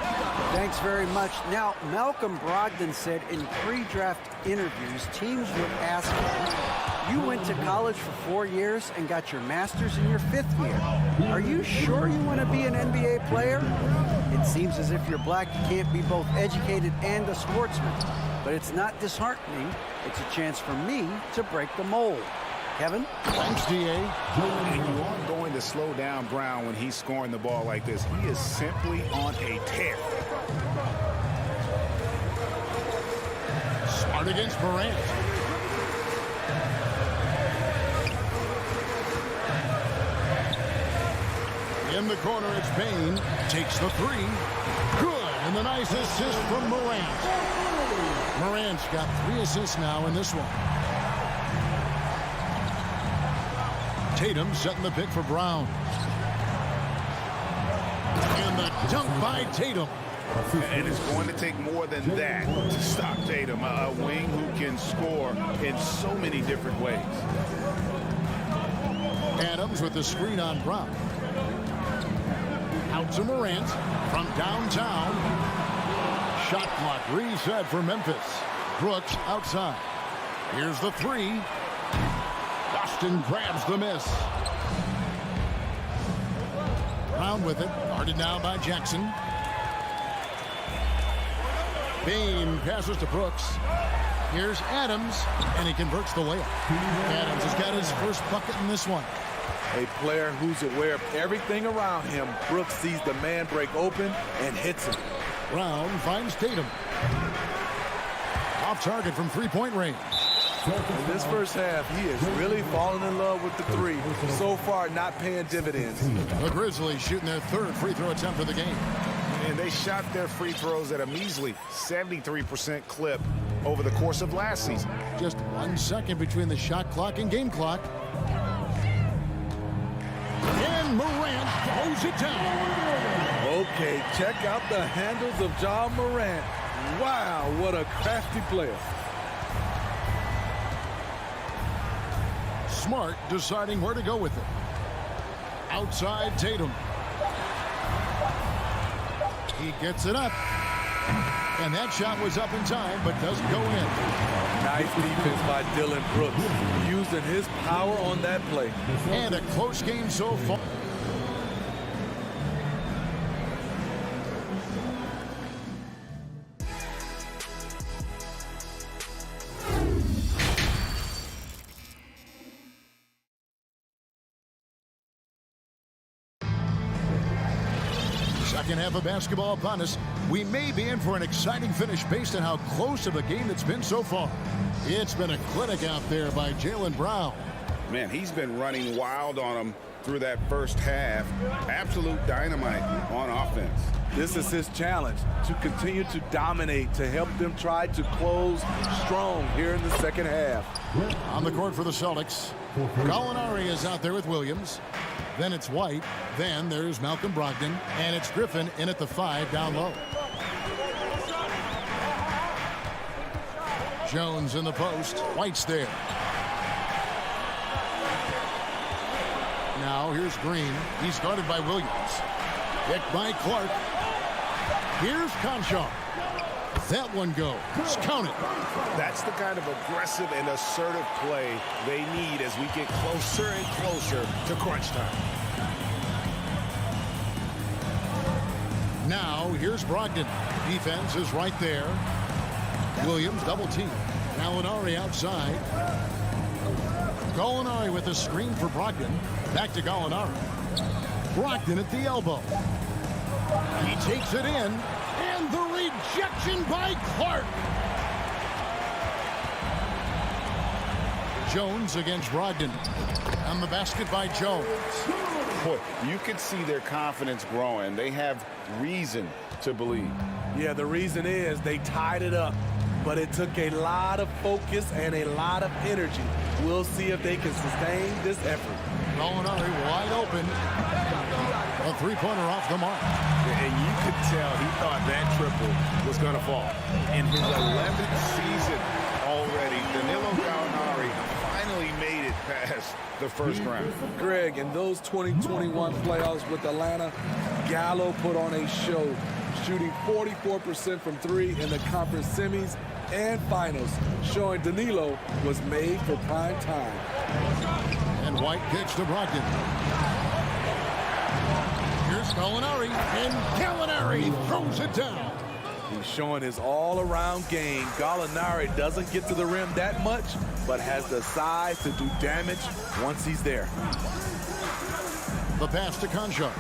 Thanks very much. Now, Malcolm Brogdon said in pre-draft interviews, teams would ask him, you went to college for 4 years and got your master's in your 5th year. Are you sure you want to be an NBA player? It seems as if you're black, you can't be both educated and a sportsman. But it's not disheartening. It's a chance for me to break the mold. Kevin? Thanks, D.A. And you aren't going to slow down Brown when he's scoring the ball like this. He is simply on a tear. Smart against Morant. In the corner, it's Bain. Takes the 3. Good. And the nice assist from Morant. Morant's got 3 assists now in this one. Tatum setting the pick for Brown. And the dunk by Tatum. And it's going to take more than that to stop Tatum, a wing who can score in so many different ways. Adams with the screen on Brown. Out to Morant from downtown. Shot clock reset for Memphis. Brooks outside. Here's the 3. Boston grabs the miss. Brown with it. Guarded now by Jackson. Bain passes to Brooks. Here's Adams, and he converts the layup. Adams has got his first bucket in this one. A player who's aware of everything around him. Brooks sees the man break open and hits him. Brown finds Tatum. Off target from three-point range. In this first half, he is really falling in love with the 3. So far, not paying dividends. The Grizzlies shooting their 3rd free throw attempt for the game. And they shot their free throws at a measly 73% clip over the course of last season. Just 1 second between the shot clock and game clock. And Morant throws it down. Okay, check out the handles of Ja Morant. Wow, what a crafty player. Smart deciding where to go with it. Outside Tatum. He gets it up. And that shot was up in time, but doesn't go in. Nice defense by Dylan Brooks, using his power on that play. And a close game so far. Second half of basketball upon us. We may be in for an exciting finish based on how close of a game it's been so far. It's been a clinic out there by Jaylen Brown. Man, he's been running wild on him through that first half. Absolute dynamite on offense. This is his challenge, to continue to dominate, to help them try to close strong here in the second half. On the court for the Celtics, Gallinari is out there with Williams. Then it's White. Then there's Malcolm Brogdon. And it's Griffin in at the 5 down low. Jones in the post. White's there. Now here's Green. He's guarded by Williams. Hit by Clark. Here's Conchar. That one goes. Count it. That's the kind of aggressive and assertive play they need as we get closer and closer to crunch time. Now here's Brogdon. Defense is right there. Williams double team. Gallinari outside. Gallinari with a screen for Brogdon. Back to Gallinari. Brogdon at the elbow. He takes it in. And the rejection by Clark. Jones against Brogdon. On the basket by Jones. Boy, you can see their confidence growing. They have reason to believe. Yeah, the reason is they tied it up, but it took a lot of focus and a lot of energy. We'll see if they can sustain this effort. Gallinari wide open. A three-pointer off the mark. And you could tell he thought that triple was going to fall. In his 11th season already, Danilo Gallinari finally made it past the first round. Greg, in those 2021 playoffs with Atlanta, Gallo put on a show, shooting 44% from 3 in the conference semis and finals, showing Danilo was made for prime time. And White kicks to Brogdon. Here's Gallinari, and Gallinari throws it down. He's showing his all-around game. Gallinari doesn't get to the rim that much, but has the size to do damage once he's there. The pass to Conchar.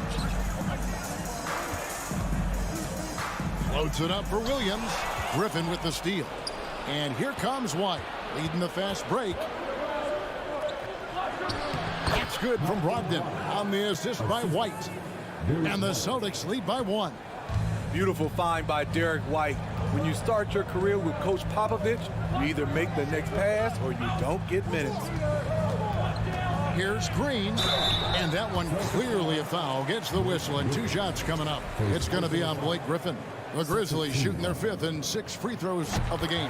Floats it up for Williams. Griffin with the steal. And here comes White, leading the fast break. That's good from Brogdon on the assist by White. And the Celtics lead by 1. Beautiful find by Derek White. When you start your career with Coach Popovich, you either make the next pass or you don't get minutes. Here's Green, and that one clearly a foul. Gets the whistle, and 2 shots coming up. It's going to be on Blake Griffin. The Grizzlies shooting their 5th and 6th free throws of the game.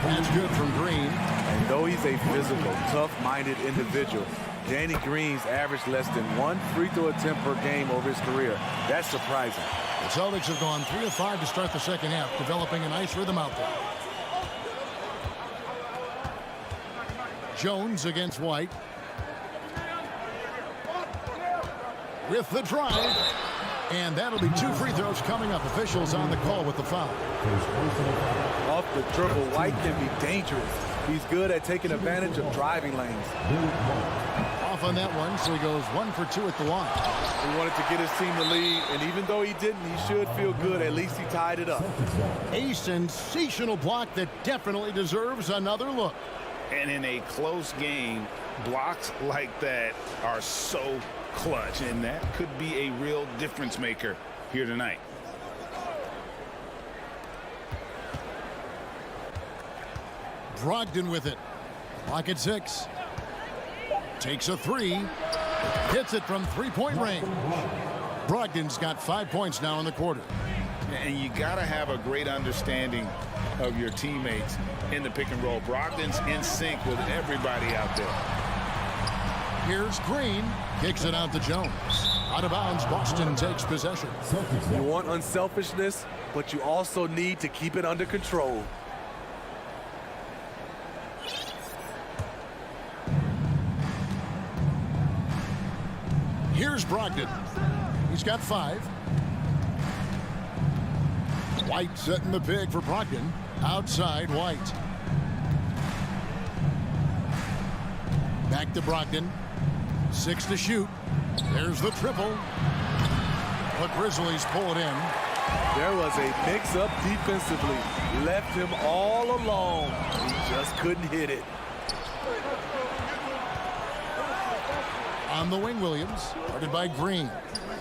That's good from Green. And though he's a physical, tough-minded individual, Danny Green's averaged less than 1 free throw attempt per game over his career. That's surprising. The Celtics have gone 3 of 5 to start the second half, developing a nice rhythm out there. Jones against White. With the drive. And that'll be 2 free throws coming up. Officials on the call with the foul. Off the dribble, White can be dangerous. He's good at taking advantage of driving lanes. Off on that one, so he goes 1 for 2 at the line. He wanted to get his team the lead, and even though he didn't, he should feel good. At least he tied it up. A sensational block that definitely deserves another look. And in a close game, blocks like that are so clutch, and that could be a real difference maker here tonight. Brogdon with it. Clock at 6. Takes a 3. Hits it from 3-point range. Brogdon's got 5 points now in the quarter. And you got to have a great understanding of your teammates in the pick and roll. Brogdon's in sync with everybody out there. Here's Green. Kicks it out to Jones. Out of bounds, Boston takes possession. You want unselfishness, but you also need to keep it under control. Here's Brogdon. He's got 5. White setting the pick for Brogdon. Outside White. Back to Brogdon. 6 to shoot. There's the triple. The Grizzlies pull it in. There was a mix-up defensively. Left him all alone. He just couldn't hit it. On the wing, Williams. Guarded by Green.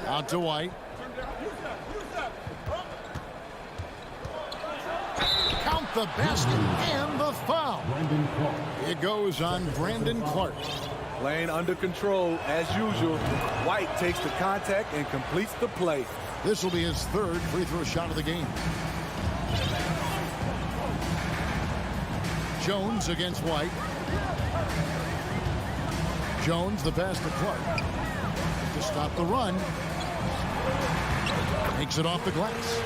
Out to White. Count the basket and the foul. It goes on Brandon Clark. Playing under control as usual. White takes the contact and completes the play. This will be his 3rd free throw shot of the game. Jones against White. Jones, the pass to Clark. To stop the run. Makes it off the glass.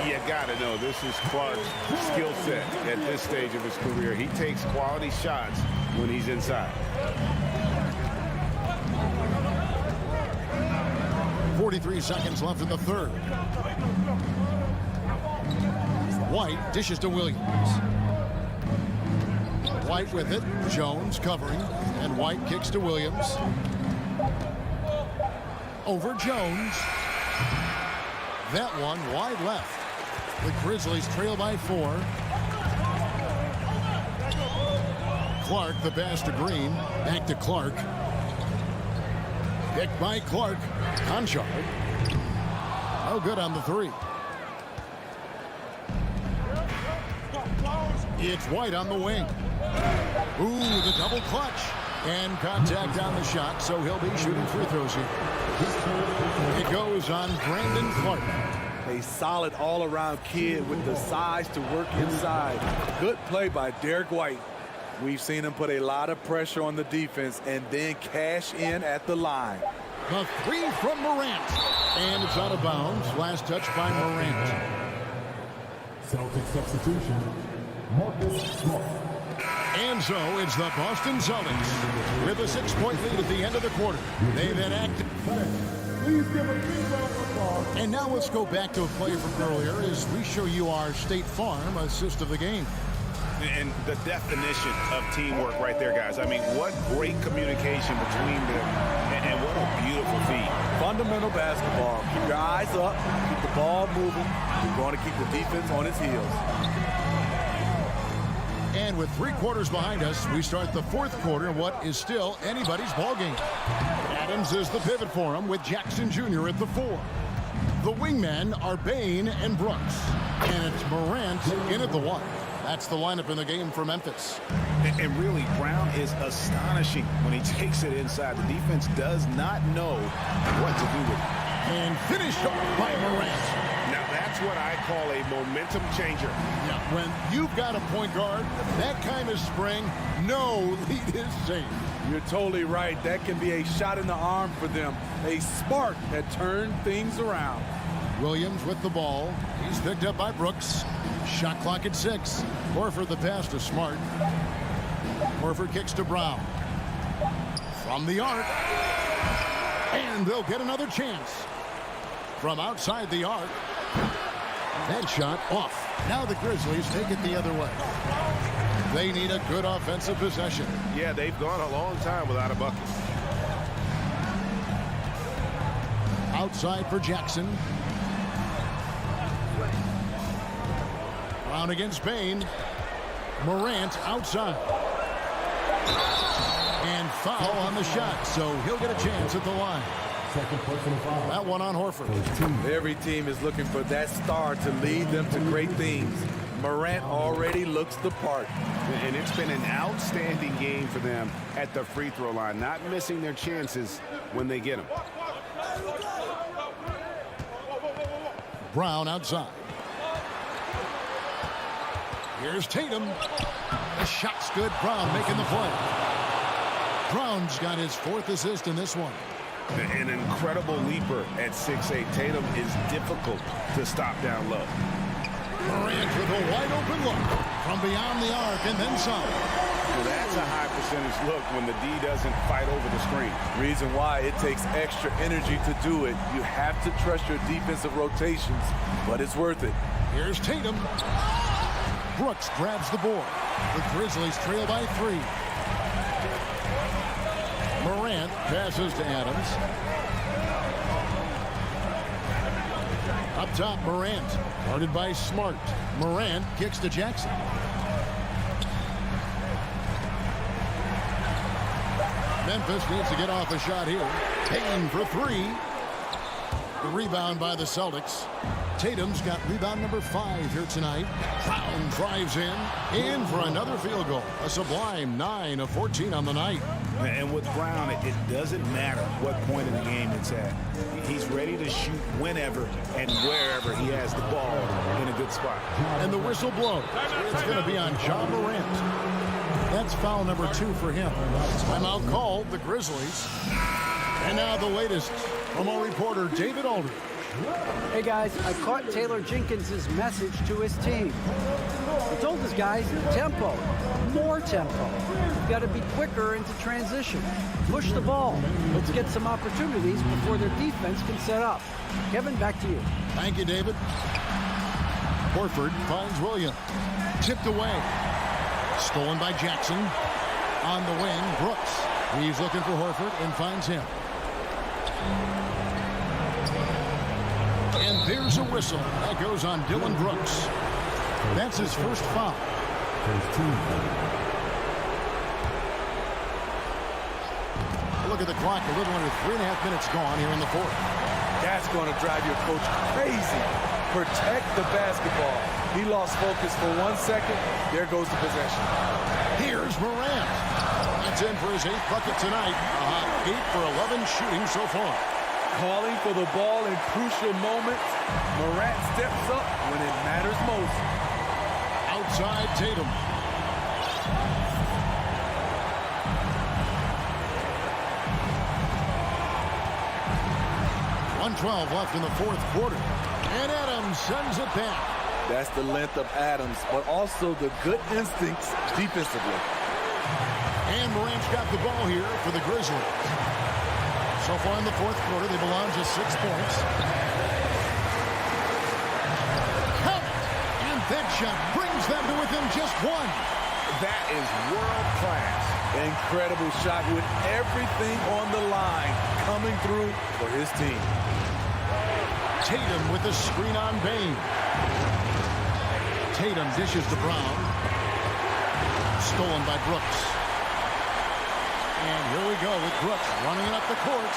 You got to know this is Clark's skill set at this stage of his career. He takes quality shots when he's inside. 43 seconds left in the 3rd. White dishes to Williams. White with it. Jones covering. And White kicks to Williams. Over Jones. That one wide left. The Grizzlies trail by 4. Clark, the pass to Green. Back to Clark. Picked by Clark. Conchard. No good on the 3. It's White on the wing. Ooh, the double clutch. And contact on the shot, so he'll be shooting free throws here. It goes on Brandon Clark. A solid all-around kid with the size to work inside. Good play by Derek White. We've seen him put a lot of pressure on the defense and then cash in at the line. The 3 from Morant. And it's out of bounds. Last touch by Morant. Celtic substitution, Marcus Smart. And so it's the Boston Celtics with a 6-point lead at the end of the quarter. They then act. Please give a big round of applause. And now let's go back to a play from earlier as we show you our State Farm assist of the game. And the definition of teamwork right there, guys. I mean, what great communication between them, and what a beautiful feed. Fundamental basketball. Keep your eyes up. Keep the ball moving. You're going to keep the defense on its heels. And with 3 quarters behind us, we start the 4th quarter in what is still anybody's ball game. Adams is the pivot for him with Jackson Jr. at the 4. The wingmen are Bain and Brooks. And it's Morant in at the 1. That's the lineup in the game for Memphis. And really, Brown is astonishing when he takes it inside. The defense does not know what to do with it. And finished off by Morant. Now, that's what I call a momentum changer. Yeah, when you've got a point guard, that kind of spring, no lead is safe. You're totally right. That can be a shot in the arm for them. A spark that turned things around. Williams with the ball. He's picked up by Brooks. Shot clock at 6. Horford the pass to Smart. Horford kicks to Brown. From the arc. And they'll get another chance. From outside the arc. That shot off. Now the Grizzlies take it the other way. They need a good offensive possession. Yeah, they've gone a long time without a bucket. Outside for Jackson. Brown against Bain. Morant outside. And foul on the shot, so he'll get a chance at the line. That one on Horford. Every team is looking for that star to lead them to great things. Morant already looks the part. And it's been an outstanding game for them at the free throw line, not missing their chances when they get them. Brown outside. Here's Tatum. The shot's good. Brown making the play. Brown's got his 4th assist in this one. An incredible leaper at 6'8". Tatum is difficult to stop down low. Morant with a wide open look from beyond the arc and then some. Well, that's a high percentage look when the D doesn't fight over the screen. Reason why it takes extra energy to do it. You have to trust your defensive rotations, but it's worth it. Here's Tatum. Brooks grabs the board. The Grizzlies trail by 3. Morant passes to Adams. Up top, Morant. Guarded by Smart. Morant kicks to Jackson. Memphis needs to get off a shot here. Payne for 3. The rebound by the Celtics. Tatum's got rebound number 5 here tonight. Brown drives in for another field goal. A sublime 9 of 14 on the night. And with Brown, it doesn't matter what point in the game it's at. He's ready to shoot whenever and wherever he has the ball in a good spot. And the whistle blows. It's going to be on John Morant. That's foul number 2 for him. Timeout called, the Grizzlies. And now the latest from our reporter, David Aldridge. Hey guys, I caught Taylor Jenkins' message to his team. He told his guys, tempo, more tempo. You've got to be quicker into transition. Push the ball. Let's get some opportunities before their defense can set up. Kevin, back to you. Thank you, David. Horford finds Williams. Tipped away. Stolen by Jackson. On the wing, Brooks. He's looking for Horford and finds him. And there's a whistle. That goes on Dylan Brooks. That's his first foul. Look at the clock. A little under 3.5 minutes gone here in the 4th. That's going to drive your coach crazy. Protect the basketball. He lost focus for 1 second. There goes the possession. Here's Morant. That's in for his 8th bucket tonight. 8 for 11 shooting so far. Calling for the ball in crucial moments. Morant steps up when it matters most. Outside Tatum. .112 left in the 4th quarter. And Adams sends it back. That's the length of Adams, but also the good instincts defensively. And Morant's got the ball here for the Grizzlies. So far in the 4th quarter, they belong to 6 points. Count it! And that shot brings them to within just 1. That is world class. Incredible shot with everything on the line coming through for his team. Tatum with the screen on Bain. Tatum dishes to Brown. Stolen by Brooks. And here we go with Brooks running it up the court.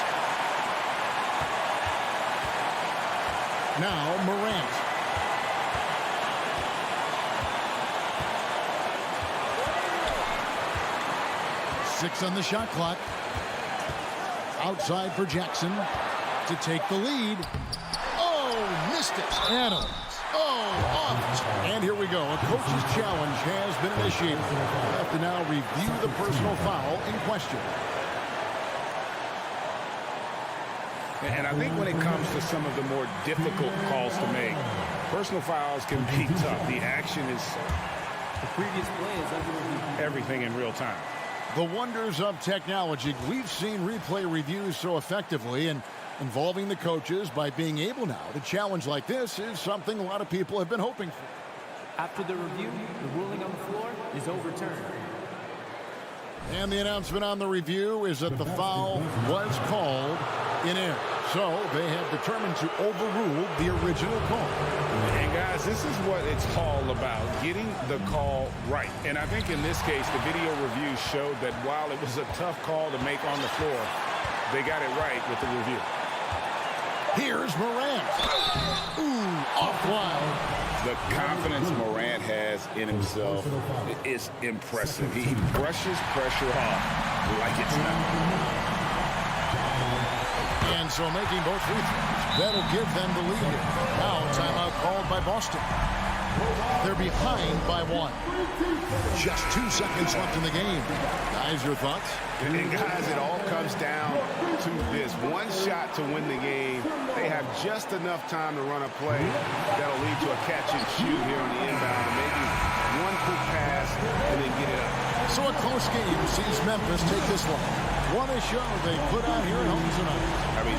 Now Morant. Six on the shot clock. Outside for Jackson to take the lead. Oh, missed it. Adams. Oh, off. And here we go. A coach's challenge has been initiated. We'll have to now review the personal foul in question. And I think when it comes to some of the more difficult calls to make, personal fouls can be tough. The action is the previous play is under review. Everything in real time. The wonders of technology. We've seen replay reviews so effectively, and involving the coaches by being able now to challenge like this is something a lot of people have been hoping for. After the review, the ruling on the floor is overturned. And the announcement on the review is that the foul was called in error. So they have determined to overrule the original call. And guys, this is what it's all about, getting the call right. And I think in this case, the video review showed that while it was a tough call to make on the floor, they got it right with the review. Here's Morant. Ooh, offline. The confidence Morant has in himself is impressive. He brushes pressure off like it's nothing. And so making both free throws, that'll give them the lead. Now timeout called by Boston. They're behind by 1. Just 2 seconds left in the game. Guys, your thoughts? And guys, it all comes down to this. One shot to win the game. They have just enough time to run a play that'll lead to a catch and shoot here on the inbound. Maybe one quick pass and then get it up. So a close game sees Memphis take this one. What a show they put out here at home tonight. I mean,